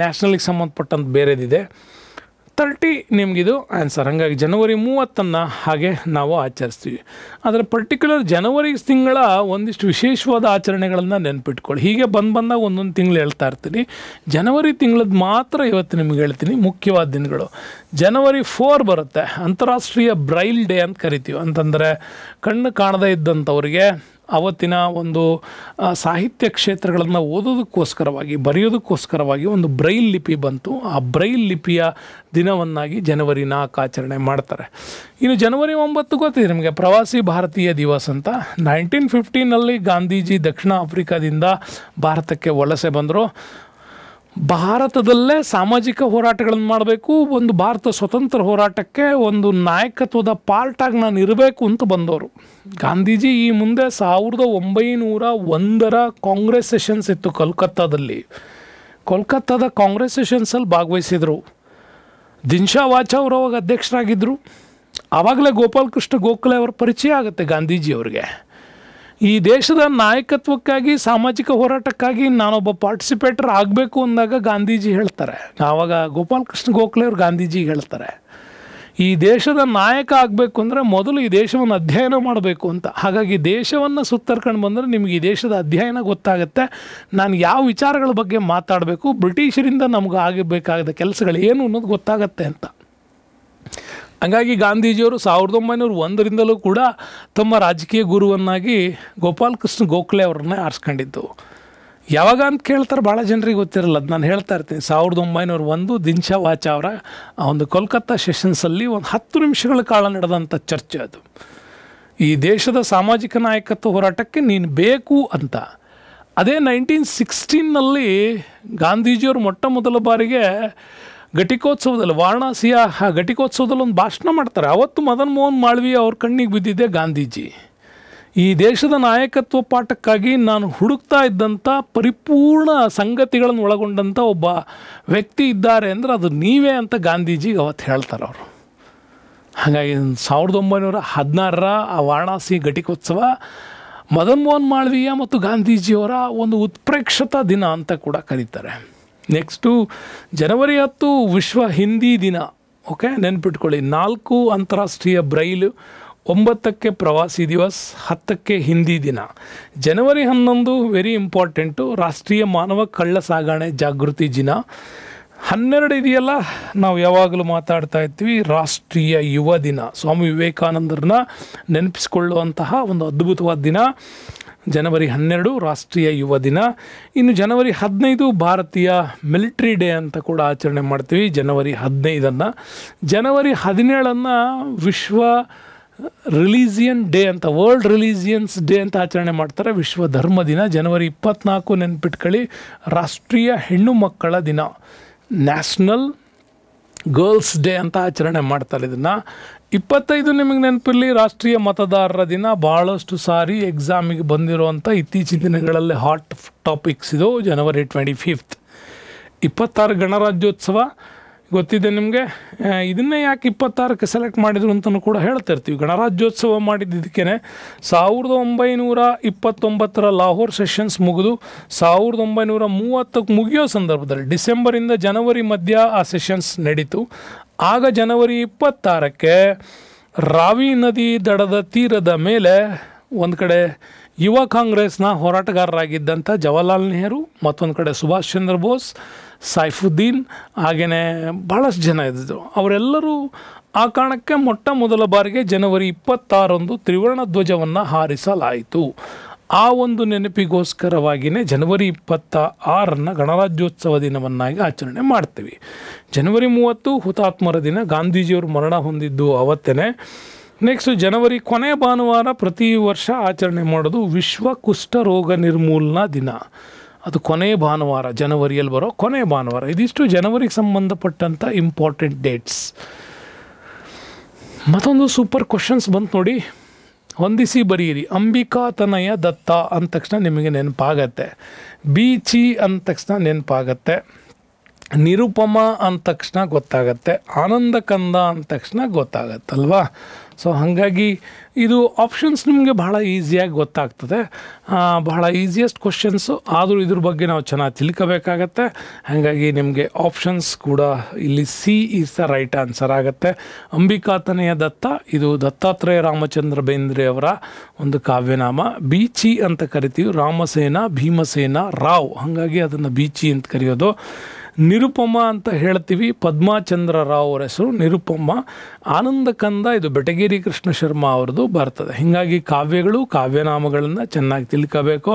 Speaker 1: ನ್ಯಾಷನಲ್ಗೆ ಸಂಬಂಧಪಟ್ಟಂತ ಬೇರೆದಿದೆ, 30 ನಿಮಗಿದು ಆನ್ಸರ್. ಹಾಗಾಗಿ ಜನವರಿ 30 ಹಾಗೆ ನಾವು ಆಚರಿಸ್ತೀವಿ. ಆದರೆ ಪರ್ಟಿಕ್ಯುಲರ್ ಜನವರಿ ತಿಂಗಳ ಒಂದಿಷ್ಟು ವಿಶೇಷವಾದ ಆಚರಣೆಗಳನ್ನು ನೆನ್ಪಿಟ್ಕೊಳ್ಳಿ. ಹೀಗೆ ಬಂದಾಗ ಒಂದೊಂದು ತಿಂಗಳು ಹೇಳ್ತಾ ಇರ್ತೀನಿ. ಜನವರಿ ತಿಂಗಳದ್ದು ಮಾತ್ರ ಇವತ್ತು ನಿಮ್ಗೆ ಹೇಳ್ತೀನಿ ಮುಖ್ಯವಾದ ದಿನಗಳು. ಜನವರಿ 4 ಬರುತ್ತೆ, ಅಂತಾರಾಷ್ಟ್ರೀಯ ಬ್ರೈಲ್ ಡೇ ಅಂತ ಕರಿತೀವಿ. ಅಂತಂದರೆ ಕಣ್ಣು ಕಾಣದೇ ಇದ್ದಂಥವ್ರಿಗೆ ಅವತ್ತಿನ ಒಂದು ಸಾಹಿತ್ಯ ಕ್ಷೇತ್ರಗಳನ್ನು ಓದೋದಕ್ಕೋಸ್ಕರವಾಗಿ, ಬರೆಯೋದಕ್ಕೋಸ್ಕರವಾಗಿ ಒಂದು ಬ್ರೈಲ್ ಲಿಪಿ ಬಂತು. ಆ ಬ್ರೈಲ್ ಲಿಪಿಯ ದಿನವನ್ನಾಗಿ ಜನವರಿ 4 ಆಚರಣೆ ಮಾಡ್ತಾರೆ. ಇನ್ನು ಜನವರಿ 9 ಗೊತ್ತಿದೆ ನಿಮಗೆ, ಪ್ರವಾಸಿ ಭಾರತೀಯ ದಿವಸ್ ಅಂತ. 1915 ಗಾಂಧೀಜಿ ದಕ್ಷಿಣ ಆಫ್ರಿಕಾದಿಂದ ಭಾರತಕ್ಕೆ ವಲಸೆ ಬಂದರು. ಭಾರತದಲ್ಲೇ ಸಾಮಾಜಿಕ ಹೋರಾಟಗಳನ್ನು ಮಾಡಬೇಕು, ಒಂದು ಭಾರತ ಸ್ವತಂತ್ರ ಹೋರಾಟಕ್ಕೆ ಒಂದು ನಾಯಕತ್ವದ ಪಾರ್ಟಾಗಿ ನಾನು ಇರಬೇಕು ಅಂತ ಬಂದವರು ಗಾಂಧೀಜಿ. ಈ ಮುಂದೆ 1901 ಕಾಂಗ್ರೆಸ್ ಸೆಷನ್ಸ್ ಇತ್ತು ಕೋಲ್ಕತ್ತಾದಲ್ಲಿ. ಕೋಲ್ಕತ್ತಾದ ಕಾಂಗ್ರೆಸ್ ಸೆಷನ್ಸಲ್ಲಿ ಭಾಗವಹಿಸಿದರು. ದಿನ್ಶಾ ವಾಚ ಅವರು ಅವಾಗ ಅಧ್ಯಕ್ಷರಾಗಿದ್ದರು. ಆವಾಗಲೇ ಗೋಪಾಲಕೃಷ್ಣ ಗೋಖಲೆ ಅವರ ಪರಿಚಯ ಆಗುತ್ತೆ ಗಾಂಧೀಜಿಯವ್ರಿಗೆ. ಈ ದೇಶದ ನಾಯಕತ್ವಕ್ಕಾಗಿ, ಸಾಮಾಜಿಕ ಹೋರಾಟಕ್ಕಾಗಿ ನಾನೊಬ್ಬ ಪಾರ್ಟಿಸಿಪೇಟರ್ ಆಗಬೇಕು ಅಂದಾಗ ಗಾಂಧೀಜಿ ಹೇಳ್ತಾರೆ. ಆವಾಗ ಗೋಪಾಲಕೃಷ್ಣ ಗೋಖಲೆ ಅವರು ಗಾಂಧೀಜಿಗೆ ಹೇಳ್ತಾರೆ, ಈ ದೇಶದ ನಾಯಕ ಆಗಬೇಕು ಅಂದರೆ ಮೊದಲು ಈ ದೇಶವನ್ನು ಅಧ್ಯಯನ ಮಾಡಬೇಕು ಅಂತ. ಹಾಗಾಗಿ ದೇಶವನ್ನು ಸುತ್ತರ್ಕೊಂಡು ಬಂದರೆ ನಿಮಗೆ ಈ ದೇಶದ ಅಧ್ಯಯನ ಗೊತ್ತಾಗುತ್ತೆ. ನಾನು ಯಾವ ವಿಚಾರಗಳ ಬಗ್ಗೆ ಮಾತಾಡಬೇಕು, ಬ್ರಿಟಿಷರಿಂದ ನಮ್ಗೆ ಆಗಬೇಕಾದ ಕೆಲಸಗಳು ಏನು ಅನ್ನೋದು ಗೊತ್ತಾಗತ್ತೆ ಅಂತ. ಹಾಗಾಗಿ ಗಾಂಧೀಜಿಯವರು 1901ರಿಂದಲೂ ಕೂಡ ತಮ್ಮ ರಾಜಕೀಯ ಗುರುವನ್ನಾಗಿ ಗೋಪಾಲ್ ಕೃಷ್ಣ ಗೋಖಲೆ ಅವರನ್ನೇ ಆರಿಸ್ಕೊಂಡಿದ್ದು. ಯಾವಾಗ ಅಂತ ಕೇಳ್ತಾರೆ, ಭಾಳ ಜನರಿಗೆ ಗೊತ್ತಿರಲ್ಲ. ಅದು ನಾನು ಹೇಳ್ತಾ ಇರ್ತೀನಿ. 1901 ದಿನ್ಶಾ ವಾಚ ಅವರ ಒಂದು ಕೋಲ್ಕತ್ತಾ ಸೆಷನ್ಸಲ್ಲಿ ಒಂದು 10 ನಿಮಿಷಗಳ ಕಾಲ ನಡೆದಂಥ ಚರ್ಚೆ ಅದು. ಈ ದೇಶದ ಸಾಮಾಜಿಕ ನಾಯಕತ್ವ ಹೋರಾಟಕ್ಕೆ ನೀನು ಬೇಕು ಅಂತ. ಅದೇ 1916ನಲ್ಲಿ ಗಾಂಧೀಜಿಯವರು ಮೊಟ್ಟ ಮೊದಲ ಬಾರಿಗೆ ಘಟಿಕೋತ್ಸವದಲ್ಲಿ, ವಾರಣಾಸಿಯ ಘಟಿಕೋತ್ಸವದಲ್ಲಿ ಒಂದು ಭಾಷಣ ಮಾಡ್ತಾರೆ. ಅವತ್ತು ಮದನ್ ಮೋಹನ್ ಮಾಳವೀಯ ಅವ್ರ ಕಣ್ಣಿಗೆ ಬಿದ್ದಿದ್ದೆ ಗಾಂಧೀಜಿ. ಈ ದೇಶದ ನಾಯಕತ್ವ ಪಾಠಕ್ಕಾಗಿ ನಾನು ಹುಡುಕ್ತಾ ಇದ್ದಂಥ ಪರಿಪೂರ್ಣ ಸಂಗತಿಗಳನ್ನು ಒಳಗೊಂಡಂಥ ಒಬ್ಬ ವ್ಯಕ್ತಿ ಇದ್ದಾರೆ ಅಂದರೆ ಅದು ನೀವೇ ಅಂತ ಗಾಂಧೀಜಿಗೆ ಅವತ್ತು ಹೇಳ್ತಾರೆ ಅವರು. ಹಾಗಾಗಿ 1916ರ ಆ ವಾರಣಾಸಿ ಘಟಿಕೋತ್ಸವ ಮದನ್ ಮೋಹನ್ ಮಾಳವೀಯ ಮತ್ತು ಗಾಂಧೀಜಿಯವರ ಒಂದು ಉತ್ಪ್ರೇಕ್ಷತಾ ದಿನ ಅಂತ ಕೂಡ ಕರೀತಾರೆ. ನೆಕ್ಸ್ಟು ಜನವರಿ 10 ವಿಶ್ವ ಹಿಂದಿ ದಿನ. ಓಕೆ, ನೆನ್ಪಿಟ್ಕೊಳ್ಳಿ. 4 ಅಂತಾರಾಷ್ಟ್ರೀಯ ಬ್ರೈಲು, 9ಕ್ಕೆ ಪ್ರವಾಸಿ ದಿವಸ್, 10ಕ್ಕೆ ಹಿಂದಿ ದಿನ. ಜನವರಿ 11 ವೆರಿ ಇಂಪಾರ್ಟೆಂಟು, ರಾಷ್ಟ್ರೀಯ ಮಾನವ ಕಳ್ಳ ಸಾಗಣೆ ಜಾಗೃತಿ ದಿನ. 12 ಇದೆಯಲ್ಲ, ನಾವು ಯಾವಾಗಲೂ ಮಾತಾಡ್ತಾ ಇರ್ತೀವಿ, ರಾಷ್ಟ್ರೀಯ ಯುವ ದಿನ. ಸ್ವಾಮಿ ವಿವೇಕಾನಂದರನ್ನ ನೆನಪಿಸ್ಕೊಳ್ಳುವಂತಹ ಒಂದು ಅದ್ಭುತವಾದ ದಿನ ಜನವರಿ 12 ರಾಷ್ಟ್ರೀಯ ಯುವ ದಿನ. ಇನ್ನು ಜನವರಿ 15 ಭಾರತೀಯ ಮಿಲಿಟ್ರಿ ಡೇ ಅಂತ ಕೂಡ ಆಚರಣೆ ಮಾಡ್ತೀವಿ, ಜನವರಿ 15. ಜನವರಿ 17 ವಿಶ್ವ ರಿಲಿಜಿಯನ್ ಡೇ ಅಂತ, ವರ್ಲ್ಡ್ ರಿಲಿಜಿಯನ್ಸ್ ಡೇ ಅಂತ ಆಚರಣೆ ಮಾಡ್ತಾರೆ, ವಿಶ್ವ ಧರ್ಮ ದಿನ. ಜನವರಿ 24 ನೆನ್ಪಿಟ್ಕೊಳ್ಳಿ, ರಾಷ್ಟ್ರೀಯ ಹೆಣ್ಣು ಮಕ್ಕಳ ದಿನ, ನ್ಯಾಷನಲ್ ಗರ್ಲ್ಸ್ ಡೇ ಅಂತ ಆಚರಣೆ ಮಾಡ್ತಾರೆ ಇದನ್ನು. 25 ನಿಮಗೆ ನೆನಪಿರಲಿ, ರಾಷ್ಟ್ರೀಯ ಮತದಾರರ ದಿನ. ಭಾಳಷ್ಟು ಸಾರಿ ಎಕ್ಸಾಮಿಗೆ ಬಂದಿರುವಂಥ ಇತ್ತೀಚಿನ ದಿನಗಳಲ್ಲಿ ಹಾಟ್ ಟಾಪಿಕ್ಸ್ ಇದು, ಜನವರಿ 25. 26 ಗಣರಾಜ್ಯೋತ್ಸವ ಗೊತ್ತಿದೆ ನಿಮಗೆ. ಇದನ್ನೇ ಯಾಕೆ 26ಕ್ಕೆ ಸೆಲೆಕ್ಟ್ ಮಾಡಿದ್ರು ಅಂತಲೂ ಕೂಡ ಹೇಳ್ತಿರ್ತೀವಿ. ಗಣರಾಜ್ಯೋತ್ಸವ ಮಾಡಿದ್ದಕ್ಕೆ 1929ರ ಲಾಹೋರ್ ಸೆಷನ್ಸ್ ಮುಗಿದು 1930ಕ್ಕೆ ಮುಗಿಯೋ ಸಂದರ್ಭದಲ್ಲಿ ಡಿಸೆಂಬರಿಂದ ಜನವರಿ ಮಧ್ಯ ಆ ಸೆಷನ್ಸ್ ನಡೀತು. ಆಗ ಜನವರಿ 26ಕ್ಕೆ ರಾವಿ ನದಿ ದಡದ ತೀರದ ಮೇಲೆ ಒಂದು ಕಡೆ ಯುವ ಕಾಂಗ್ರೆಸ್ನ ಹೋರಾಟಗಾರರಾಗಿದ್ದಂಥ ಜವಾಹರ್ಲಾಲ್ ನೆಹರು, ಮತ್ತೊಂದು ಕಡೆ ಸುಭಾಷ್ ಚಂದ್ರ ಬೋಸ್, ಸೈಫುದ್ದೀನ್, ಹಾಗೆಯೇ ಭಾಳಷ್ಟು ಜನ ಇದ್ದರು. ಅವರೆಲ್ಲರೂ ಆ ಕಾರಣಕ್ಕೆ ಮೊಟ್ಟ ಮೊದಲ ಬಾರಿಗೆ ಜನವರಿ 26 ತ್ರಿವರ್ಣ ಧ್ವಜವನ್ನು ಹಾರಿಸಲಾಯಿತು. ಆ ಒಂದು ನೆನಪಿಗೋಸ್ಕರವಾಗಿಯೇ ಜನವರಿ 26 ಗಣರಾಜ್ಯೋತ್ಸವ ದಿನವನ್ನಾಗಿ ಆಚರಣೆ ಮಾಡ್ತೀವಿ. ಜನವರಿ 30 ಹುತಾತ್ಮರ ದಿನ, ಗಾಂಧೀಜಿಯವರು ಮರಣ ಹೊಂದಿದ್ದು ಅವತ್ತೇ. ನೆಕ್ಸ್ಟು ಜನವರಿ ಕೊನೆಯ ಭಾನುವಾರ ಪ್ರತಿ ವರ್ಷ ಆಚರಣೆ ಮಾಡೋದು ವಿಶ್ವ ಕುಷ್ಠರೋಗ ನಿರ್ಮೂಲನಾ ದಿನ. ಅದು ಕೊನೆಯ ಭಾನುವಾರ, ಜನವರಿಯಲ್ಲಿ ಬರೋ ಕೊನೆಯ ಭಾನುವಾರ. ಇದಿಷ್ಟು ಜನವರಿಗೆ ಸಂಬಂಧಪಟ್ಟಂಥ ಇಂಪಾರ್ಟೆಂಟ್ ಡೇಟ್ಸ್. ಮತ್ತೊಂದು ಸೂಪರ್ ಕ್ವಶನ್ಸ್ ಬಂತು ನೋಡಿ, ಹೊಂದಿಸಿ ಬರೀರಿ. ಅಂಬಿಕಾ ತನಯ ದತ್ತ ಅಂದ ತಕ್ಷಣ ನಿಮಗೆ ನೆನಪಾಗತ್ತೆ, ಬೀಚಿ ಅಂದ ತಕ್ಷಣ ನೆನಪಾಗತ್ತೆ, ನಿರುಪಮ ಅಂದ ತಕ್ಷಣ ಗೊತ್ತಾಗತ್ತೆ, ಆನಂದ ಕಂದ ಅಂದ ತಕ್ಷಣ ಗೊತ್ತಾಗತ್ತಲ್ವಾ. ಸೊ ಹಾಗಾಗಿ ಇದು ಆಪ್ಷನ್ಸ್ ನಿಮಗೆ ಬಹಳ ಈಸಿಯಾಗಿ ಗೊತ್ತಾಗ್ತದೆ. ಬಹಳ ಈಸಿಯೆಸ್ಟ್ ಕ್ವಶನ್ಸು, ಆದರೂ ಇದ್ರ ಬಗ್ಗೆ ನಾವು ಚೆನ್ನಾಗಿ ತಿಳ್ಕೋಬೇಕಾಗತ್ತೆ. ಹಾಗಾಗಿ ನಿಮಗೆ ಆಪ್ಷನ್ಸ್ ಕೂಡ ಇಲ್ಲಿ C is the right answer ಆಗುತ್ತೆ. ಅಂಬಿಕಾ ತನಯ ದತ್ತ, ಇದು ದತ್ತಾತ್ರೇಯ ರಾಮಚಂದ್ರ ಬೇಂದ್ರೆ ಅವರ ಒಂದು ಕಾವ್ಯನಾಮ. ಬೀಚಿ ಅಂತ ಕರಿತೀವಿ, ರಾಮಸೇನ ಭೀಮಸೇನ ರಾವ್, ಹಾಗಾಗಿ ಅದನ್ನು ಬೀಚಿ ಅಂತ ಕರೆಯೋದು. ನಿರುಪಮ ಅಂತ ಹೇಳ್ತೀವಿ, ಪದ್ಮಾಚಂದ್ರ ರಾವ್ ಅವರ ಹೆಸರು ನಿರುಪಮ. ಆನಂದ ಕಂದ, ಇದು ಬೆಟಗೇರಿ ಕೃಷ್ಣ ಶರ್ಮಾ ಅವ್ರದ್ದು ಬರ್ತದೆ. ಹೀಗಾಗಿ ಕಾವ್ಯಗಳು, ಕಾವ್ಯನಾಮಗಳನ್ನು ಚೆನ್ನಾಗಿ ತಿಳ್ಕೋಬೇಕು.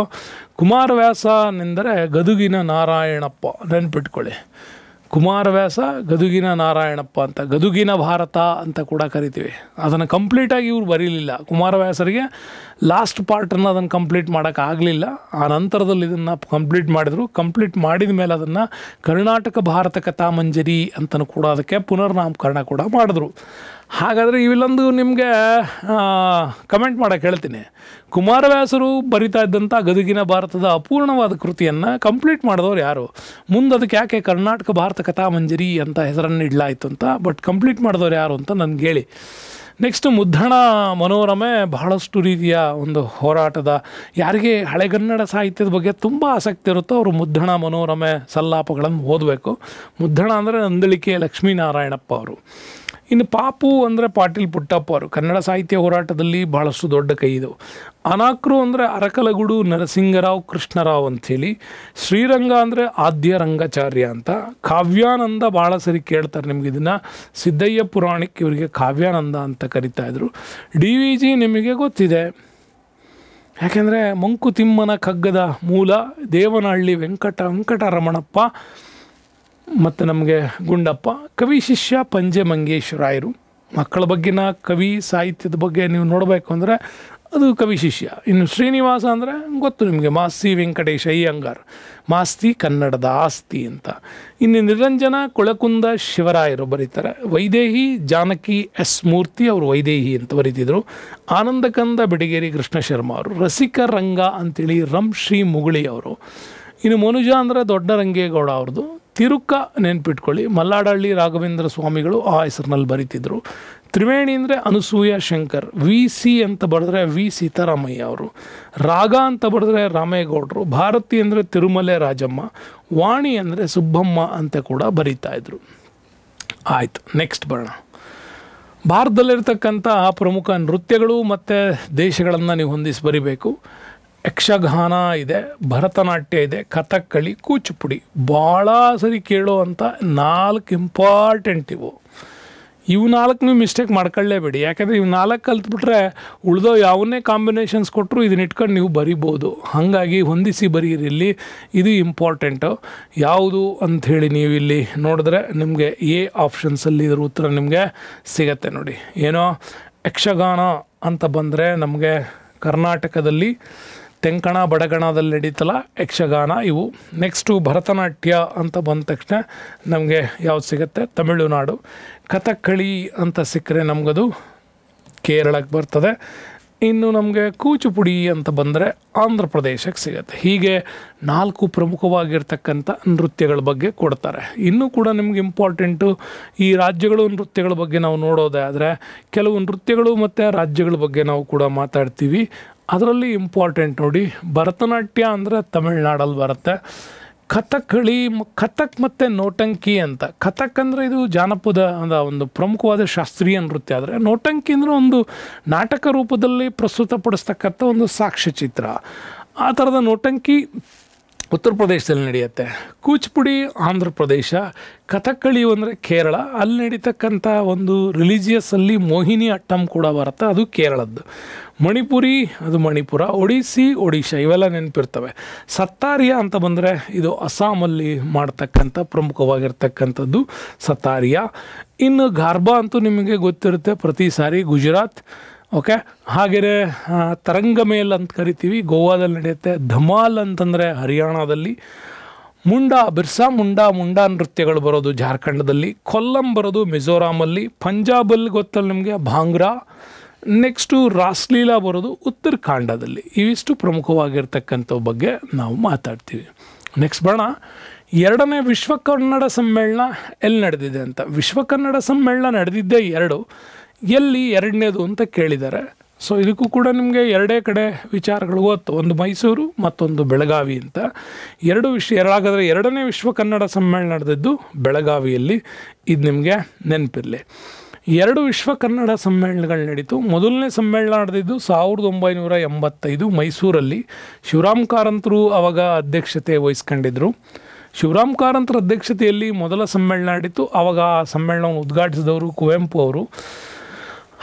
Speaker 1: ಕುಮಾರವ್ಯಾಸನೆಂದರೆ ಗದುಗಿನ ನಾರಾಯಣಪ್ಪ, ನೆನ್ಪಿಟ್ಕೊಳ್ಳಿ. ಕುಮಾರವ್ಯಾಸ ಗದುಗಿನ ನಾರಾಯಣಪ್ಪ ಅಂತ, ಗದುಗಿನ ಭಾರತ ಅಂತ ಕೂಡ ಕರಿತೀವಿ. ಅದನ್ನು ಕಂಪ್ಲೀಟಾಗಿ ಇವ್ರು ಬರೀಲಿಲ್ಲ. ಕುಮಾರವ್ಯಾಸರಿಗೆ ಲಾಸ್ಟ್ ಪಾರ್ಟನ್ನು ಅದನ್ನು ಕಂಪ್ಲೀಟ್ ಮಾಡೋಕ್ಕಾಗಲಿಲ್ಲ. ಆ ನಂತರದಲ್ಲಿ ಇದನ್ನು ಕಂಪ್ಲೀಟ್ ಮಾಡಿದರು. ಕಂಪ್ಲೀಟ್ ಮಾಡಿದ ಮೇಲೆ ಅದನ್ನು ಕರ್ನಾಟಕ ಭಾರತ ಕಥಾಮಂಜರಿ ಅಂತಲೂ ಕೂಡ ಅದಕ್ಕೆ ಪುನರ್ನಾಮಕರಣ ಕೂಡ ಮಾಡಿದ್ರು. ಹಾಗಾದರೆ ಇವಿಲ್ಲೊಂದು ನಿಮಗೆ ಕಮೆಂಟ್ ಮಾಡೋಕ್ಕೆ ಹೇಳ್ತೀನಿ. ಕುಮಾರವ್ಯಾಸರು ಬರಿತಾ ಇದ್ದಂಥ ಗದುಗಿನ ಭಾರತದ ಅಪೂರ್ಣವಾದ ಕೃತಿಯನ್ನು ಕಂಪ್ಲೀಟ್ ಮಾಡಿದವ್ರು ಯಾರು? ಮುಂದೆ ಅದಕ್ಕೆ ಯಾಕೆ ಕರ್ನಾಟಕ ಭಾರತ ಕಥಾಮಂಜರಿ ಅಂತ ಹೆಸರನ್ನು ಇಡಲಾಯಿತು ಅಂತ, ಬಟ್ ಕಂಪ್ಲೀಟ್ ಮಾಡಿದವ್ರು ಯಾರು ಅಂತ ನನಗೆ ಹೇಳಿ. ನೆಕ್ಸ್ಟ್ ಮುದ್ರಣ ಮನೋರಮೆ, ಬಹಳಷ್ಟು ರೀತಿಯ ಒಂದು ಹೋರಾಟದ, ಯಾರಿಗೆ ಹಳೆಗನ್ನಡ ಸಾಹಿತ್ಯದ ಬಗ್ಗೆ ತುಂಬ ಆಸಕ್ತಿ ಇರುತ್ತೋ ಅವರು ಮುದ್ರಣ ಮನೋರಮೆ ಸಲ್ಲಾಪಗಳನ್ನು ಓದಬೇಕು. ಮುದ್ರಣ ಅಂದರೆ ನಂದಳಿಕೆ ಲಕ್ಷ್ಮೀನಾರಾಯಣಪ್ಪ ಅವರು. ಇನ್ನು ಪಾಪು ಅಂದರೆ ಪಾಟೀಲ್ ಪುಟ್ಟಪ್ಪ ಅವರು ಕನ್ನಡ ಸಾಹಿತ್ಯ ಹೋರಾಟದಲ್ಲಿ ಭಾಳಷ್ಟು ದೊಡ್ಡ ಕೈ ಇದು. ಅನಾಕ್ರು ಅಂದರೆ ಅರಕಲಗೂಡು ನರಸಿಂಗರಾವ್ ಕೃಷ್ಣರಾವ್ ಅಂಥೇಳಿ. ಶ್ರೀರಂಗ ಅಂದರೆ ಆದ್ಯ ರಂಗಾಚಾರ್ಯ ಅಂತ. ಕಾವ್ಯಾನಂದ ಭಾಳ ಸರಿ ಕೇಳ್ತಾರೆ ನಿಮ್ಗೆ ಇದನ್ನು. ಸಿದ್ದಯ್ಯ ಪುರಾಣಿಕ್ ಇವರಿಗೆ ಕಾವ್ಯಾನಂದ ಅಂತ ಕರಿತಾಯಿದ್ರು. ಡಿ ವಿ ಜಿ ನಿಮಗೆ ಗೊತ್ತಿದೆ, ಯಾಕೆಂದರೆ ಮಂಕುತಿಮ್ಮನ ಕಗ್ಗದ ಮೂಲ ದೇವನಹಳ್ಳಿ ವೆಂಕಟರಮಣಪ್ಪ ಮತ್ತು ನಮಗೆ ಗುಂಡಪ್ಪ. ಕವಿ ಶಿಷ್ಯ ಪಂಜೆ ಮಂಗೇಶ್ವರಾಯರು. ಮಕ್ಕಳ ಬಗ್ಗೆನ ಕವಿ ಸಾಹಿತ್ಯದ ಬಗ್ಗೆ ನೀವು ನೋಡಬೇಕು ಅಂದರೆ ಅದು ಕವಿ ಶಿಷ್ಯ. ಇನ್ನು ಶ್ರೀನಿವಾಸ ಅಂದರೆ ಗೊತ್ತು ನಿಮಗೆ, ಮಾಸ್ತಿ ವೆಂಕಟೇಶ ಅಯ್ಯಂಗಾರ್, ಮಾಸ್ತಿ ಕನ್ನಡದ ಆಸ್ತಿ ಅಂತ. ಇನ್ನು ನಿರಂಜನ ಕೊಳಕುಂದ ಶಿವರಾಯರು ಬರೀತಾರೆ. ವೈದೇಹಿ ಜಾನಕಿ ಎಸ್ ಮೂರ್ತಿ ಅವರು ವೈದೇಹಿ ಅಂತ ಬರೀತಿದ್ರು. ಆನಂದಕಂದ ಬೆಡಗೇರಿ ಕೃಷ್ಣ ಶರ್ಮಾ ಅವರು. ರಸಿಕ ರಂಗ ಅಂತೇಳಿ ಶ್ರೀ ಮುಗುಳಿ ಅವರು. ಇನ್ನು ಮನುಜ ಅಂದರೆ ದೊಡ್ಡ ರಂಗೇಗೌಡ ಅವ್ರದ್ದು. ತಿರುಕ ನೆನ್ಪಿಟ್ಕೊಳ್ಳಿ, ಮಲ್ಲಾಡಹಳ್ಳಿ ರಾಘವೇಂದ್ರ ಸ್ವಾಮಿಗಳು ಆ ಹೆಸರಿನಲ್ಲಿ ಬರೀತಿದ್ರು. ತ್ರಿವೇಣಿ ಅಂದರೆ ಅನಸೂಯ ಶಂಕರ್. ವಿ ಸಿ ಅಂತ ಬರೆದ್ರೆ ವಿ ಸೀತಾರಾಮಯ್ಯ ಅವರು. ರಾಗ ಅಂತ ಬರೆದ್ರೆ ರಾಮೇಗೌಡರು. ಭಾರತಿ ಅಂದರೆ ತಿರುಮಲೆ ರಾಜಮ್ಮ. ವಾಣಿ ಅಂದರೆ ಸುಬ್ಬಮ್ಮ ಅಂತ ಕೂಡ ಬರೀತಾಯಿದ್ರು. ಆಯಿತು, ನೆಕ್ಸ್ಟ್ ಬರೋಣ. ಭಾರತದಲ್ಲಿರ್ತಕ್ಕಂಥ ಪ್ರಮುಖ ನೃತ್ಯಗಳು ಮತ್ತು ದೇಶಗಳನ್ನು ನೀವು ಹೊಂದಿಸಿ ಬರಿಬೇಕು. ಯಕ್ಷಗಾನ ಇದೆ, ಭರತನಾಟ್ಯ ಇದೆ, ಕಥಕ್ಕಳಿ, ಕೂಚಿಪುಡಿ. ಭಾಳ ಸರಿ ಕೇಳೋ ಅಂಥ 4 ಇಂಪಾರ್ಟೆಂಟ್ ಇವು. 4 ನೀವು ಮಿಸ್ಟೇಕ್ ಮಾಡ್ಕೊಳ್ಳೇಬೇಡಿ, ಯಾಕಂದರೆ 4 ಕಲ್ತ್ಬಿಟ್ರೆ ಉಳಿದೋ ಯಾವನ್ನೇ ಕಾಂಬಿನೇಷನ್ಸ್ ಕೊಟ್ಟರು ಇದನ್ನ ಇಟ್ಕೊಂಡು ನೀವು ಬರಿಬೋದು. ಹಾಗಾಗಿ ಹೊಂದಿಸಿ ಬರೀರಿ. ಇಲ್ಲಿ ಇದು ಇಂಪಾರ್ಟೆಂಟು. ಯಾವುದು ಅಂಥೇಳಿ ನೀವು ಇಲ್ಲಿ ನೋಡಿದ್ರೆ ನಿಮಗೆ ಎ ಆಪ್ಷನ್ಸಲ್ಲಿ ಇದರ ಉತ್ತರ ನಿಮಗೆ ಸಿಗತ್ತೆ ನೋಡಿ. ಏನೋ ಯಕ್ಷಗಾನ ಅಂತ ಬಂದರೆ ನಮಗೆ ಕರ್ನಾಟಕದಲ್ಲಿ ತೆಂಕಣ ಬಡಗಣದಲ್ಲಿ ನಡೀತಲ್ಲ ಯಕ್ಷಗಾನ ಇವು. ನೆಕ್ಸ್ಟು ಭರತನಾಟ್ಯ ಅಂತ ಬಂದ ತಕ್ಷಣ ನಮಗೆ ಯಾವ್ದು ಸಿಗುತ್ತೆ, ತಮಿಳುನಾಡು. ಕಥಕ್ಕಳಿ ಅಂತ ಸಿಕ್ಕರೆ ನಮಗದು ಕೇರಳಕ್ಕೆ ಬರ್ತದೆ. ಇನ್ನು ನಮಗೆ ಕೂಚಿಪುಡಿ ಅಂತ ಬಂದರೆ ಆಂಧ್ರ ಪ್ರದೇಶಕ್ಕೆ ಸಿಗುತ್ತೆ. ಹೀಗೆ 4 ಪ್ರಮುಖವಾಗಿರ್ತಕ್ಕಂಥ ನೃತ್ಯಗಳ ಬಗ್ಗೆ ಕೊಡ್ತಾರೆ. ಇನ್ನೂ ಕೂಡ ನಿಮ್ಗೆ ಇಂಪಾರ್ಟೆಂಟು ಈ ರಾಜ್ಯಗಳು ನೃತ್ಯಗಳ ಬಗ್ಗೆ ನಾವು ನೋಡೋದೇ ಆದರೆ ಕೆಲವು ನೃತ್ಯಗಳು ಮತ್ತು ರಾಜ್ಯಗಳ ಬಗ್ಗೆ ನಾವು ಕೂಡ ಮಾತಾಡ್ತೀವಿ. ಅದರಲ್ಲಿ ಇಂಪಾರ್ಟೆಂಟ್ ನೋಡಿ, ಭರತನಾಟ್ಯ ಅಂದರೆ ತಮಿಳ್ನಾಡಲ್ಲಿ ಬರುತ್ತೆ. ಕಥಕ್ಕಳಿ, ಕಥಕ್ ಮತ್ತು ನೋಟಂಕಿ ಅಂತ. ಕಥಕ್ ಅಂದರೆ ಇದು ಜಾನಪದ ಒಂದು ಪ್ರಮುಖವಾದ ಶಾಸ್ತ್ರೀಯ ನೃತ್ಯ. ಆದರೆ ನೋಟಂಕಿ ಅಂದರೆ ಒಂದು ನಾಟಕ ರೂಪದಲ್ಲಿ ಪ್ರಸ್ತುತಪಡಿಸ್ತಕ್ಕಂಥ ಒಂದು ಸಾಕ್ಷ್ಯಚಿತ್ರ. ಆ ಥರದ ನೋಟಂಕಿ ಉತ್ತರ ಪ್ರದೇಶದಲ್ಲಿ ನಡೆಯುತ್ತೆ. ಕೂಚಿಪುಡಿ ಆಂಧ್ರ ಪ್ರದೇಶ. ಕಥಕ್ಕಳಿ ಅಂದರೆ ಕೇರಳ. ಅಲ್ಲಿ ನಡೀತಕ್ಕಂಥ ಒಂದು ರಿಲಿಜಿಯಸ್ಸಲ್ಲಿ ಮೋಹಿನಿ ಅಟ್ಟಂ ಕೂಡ ಬರುತ್ತೆ, ಅದು ಕೇರಳದ್ದು. ಮಣಿಪುರಿ ಅದು ಮಣಿಪುರ. ಒಡಿಸ್ಸಿ ಒಡಿಶಾ, ಇವೆಲ್ಲ ನೆನಪಿರ್ತವೆ. ಸತ್ತಾರಿಯಾ ಅಂತ ಬಂದರೆ ಇದು ಅಸ್ಸಾಮಲ್ಲಿ ಮಾಡ್ತಕ್ಕಂಥ ಪ್ರಮುಖವಾಗಿರ್ತಕ್ಕಂಥದ್ದು ಸತ್ತಾರಿಯಾ. ಇನ್ನು ಗಾರ್ಬಾ ಅಂತೂ ನಿಮಗೆ ಗೊತ್ತಿರುತ್ತೆ, ಪ್ರತಿ ಸಾರಿ ಗುಜರಾತ್. ಓಕೆ, ಹಾಗೆಯೇ ತರಂಗಮೇಲ್ ಅಂತ ಕರಿತೀವಿ, ಗೋವಾದಲ್ಲಿ ನಡೆಯುತ್ತೆ. ಧಮಾಲ್ ಅಂತಂದರೆ ಹರಿಯಾಣದಲ್ಲಿ. ಬಿರ್ಸಾ ಮುಂಡಾ ನೃತ್ಯಗಳು ಬರೋದು ಜಾರ್ಖಂಡದಲ್ಲಿ. ಕೊಲ್ಲಂ ಬರೋದು ಮಿಜೋರಾಮಲ್ಲಿ. ಪಂಜಾಬಲ್ಲಿ ಗೊತ್ತಲ್ಲ ನಿಮಗೆ, ಭಾಂಗ್ರಾ. ನೆಕ್ಸ್ಟು ರಾಸ್ಲೀಲಾ ಬರೋದು ಉತ್ತರಾಖಂಡದಲ್ಲಿ. ಇವಿಷ್ಟು ಪ್ರಮುಖವಾಗಿರ್ತಕ್ಕಂಥ ಬಗ್ಗೆ ನಾವು ಮಾತಾಡ್ತೀವಿ. ನೆಕ್ಸ್ಟ್ ಬರೋಣ, 2ನೇ ವಿಶ್ವ ಕನ್ನಡ ಸಮ್ಮೇಳನ ಎಲ್ಲಿ ನಡೆದಿದೆ ಅಂತ. ವಿಶ್ವ ಕನ್ನಡ ಸಮ್ಮೇಳನ ನಡೆದಿದ್ದೇ 2. ಎಲ್ಲಿ 2ನೇದು ಅಂತ ಕೇಳಿದ್ದಾರೆ. ಸೊ ಇದಕ್ಕೂ ಕೂಡ ನಿಮಗೆ 2 ಕಡೆ ವಿಚಾರಗಳು ಗೊತ್ತು, ಒಂದು ಮೈಸೂರು ಮತ್ತೊಂದು ಬೆಳಗಾವಿ ಅಂತ. 2 ವಿಷಯ. ಹಾಗಾದರೆ 2ನೇ ವಿಶ್ವ ಕನ್ನಡ ಸಮ್ಮೇಳನ ನಡೆದಿದ್ದು ಬೆಳಗಾವಿಯಲ್ಲಿ. ಇದು ನಿಮಗೆ ನೆನಪಿರಲಿ. 2 ವಿಶ್ವ ಕನ್ನಡ ಸಮ್ಮೇಳನಗಳು ನಡೀತು. ಮೊದಲನೇ ಸಮ್ಮೇಳನ ನಡೆದಿದ್ದು 1985 ಮೈಸೂರಲ್ಲಿ. ಶಿವರಾಮ್ ಕಾರಂತರು ಆವಾಗ ಅಧ್ಯಕ್ಷತೆ ವಹಿಸ್ಕೊಂಡಿದ್ರು. ಶಿವರಾಮ್ ಕಾರಂತರ ಅಧ್ಯಕ್ಷತೆಯಲ್ಲಿ ಮೊದಲ ಸಮ್ಮೇಳನ ನಡೀತು. ಆವಾಗ ಆ ಸಮ್ಮೇಳನವನ್ನು ಉದ್ಘಾಟಿಸಿದವರು ಕುವೆಂಪು ಅವರು.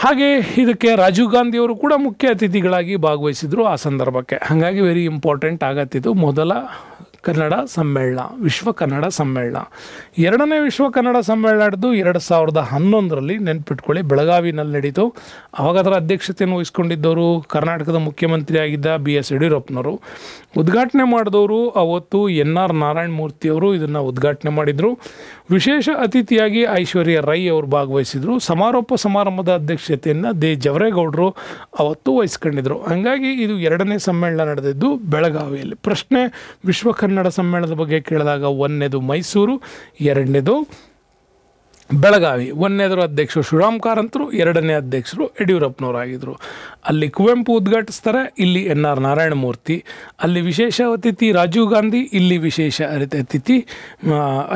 Speaker 1: ಹಾಗೆ ಇದಕ್ಕೆ ರಾಜೀವ್ ಗಾಂಧಿಯವರು ಕೂಡ ಮುಖ್ಯ ಅತಿಥಿಗಳಾಗಿ ಭಾಗವಹಿಸಿದರು ಆ ಸಂದರ್ಭಕ್ಕೆ. ಹಾಗಾಗಿ ವೆರಿ ಇಂಪಾರ್ಟೆಂಟ್ ಆಗತ್ತಿದ್ದು ಮೊದಲ ಕನ್ನಡ ಸಮ್ಮೇಳನ, ವಿಶ್ವ ಕನ್ನಡ ಸಮ್ಮೇಳನ. 2ನೇ ವಿಶ್ವ ಕನ್ನಡ ಸಮ್ಮೇಳನ ನಡೆದು 2011ರಲ್ಲಿ, ನೆನ್ಪಿಟ್ಕೊಳ್ಳಿ, ಬೆಳಗಾವಿನಲ್ಲಿ ನಡೀತು. ಆವಾಗ ಅದರ ಅಧ್ಯಕ್ಷತೆಯನ್ನು ವಹಿಸ್ಕೊಂಡಿದ್ದವರು ಕರ್ನಾಟಕದ ಮುಖ್ಯಮಂತ್ರಿಯಾಗಿದ್ದ BS ಯಡಿಯೂರಪ್ಪನವರು. ಉದ್ಘಾಟನೆ ಮಾಡಿದವರು ಅವತ್ತು NR ನಾರಾಯಣ ಮೂರ್ತಿಯವರು ಇದನ್ನು ಉದ್ಘಾಟನೆ ಮಾಡಿದರು. ವಿಶೇಷ ಅತಿಥಿಯಾಗಿ ಐಶ್ವರ್ಯ ರೈ ಅವರು ಭಾಗವಹಿಸಿದರು. ಸಮಾರೋಪ ಸಮಾರಂಭದ ಅಧ್ಯಕ್ಷತೆಯನ್ನು ಜವರೇಗೌಡರು ಅವತ್ತು ವಹಿಸ್ಕೊಂಡಿದ್ರು. ಹಾಗಾಗಿ ಇದು 2ನೇ ಸಮ್ಮೇಳನ ನಡೆದಿದ್ದು ಬೆಳಗಾವಿಯಲ್ಲಿ. ಪ್ರಶ್ನೆ ವಿಶ್ವ ಕನ್ನಡ ಸಮ್ಮೇಳನದ ಬಗ್ಗೆ ಕೇಳಿದಾಗ 1ನೇದು ಮೈಸೂರು, 2ನೇದು ಬೆಳಗಾವಿ. 1ನೇದರ ಅಧ್ಯಕ್ಷರು ಶಿವರಾಮ್ ಕಾರಂತರು, 2ನೇ ಅಧ್ಯಕ್ಷರು ಯಡಿಯೂರಪ್ಪನವರಾಗಿದ್ದರು. ಅಲ್ಲಿ ಕುವೆಂಪು ಉದ್ಘಾಟಿಸ್ತಾರೆ, ಇಲ್ಲಿ NR ನಾರಾಯಣ ಮೂರ್ತಿ. ಅಲ್ಲಿ ವಿಶೇಷ ಅತಿಥಿ ರಾಜೀವ್ ಗಾಂಧಿ, ಇಲ್ಲಿ ವಿಶೇಷ ಅತಿಥಿ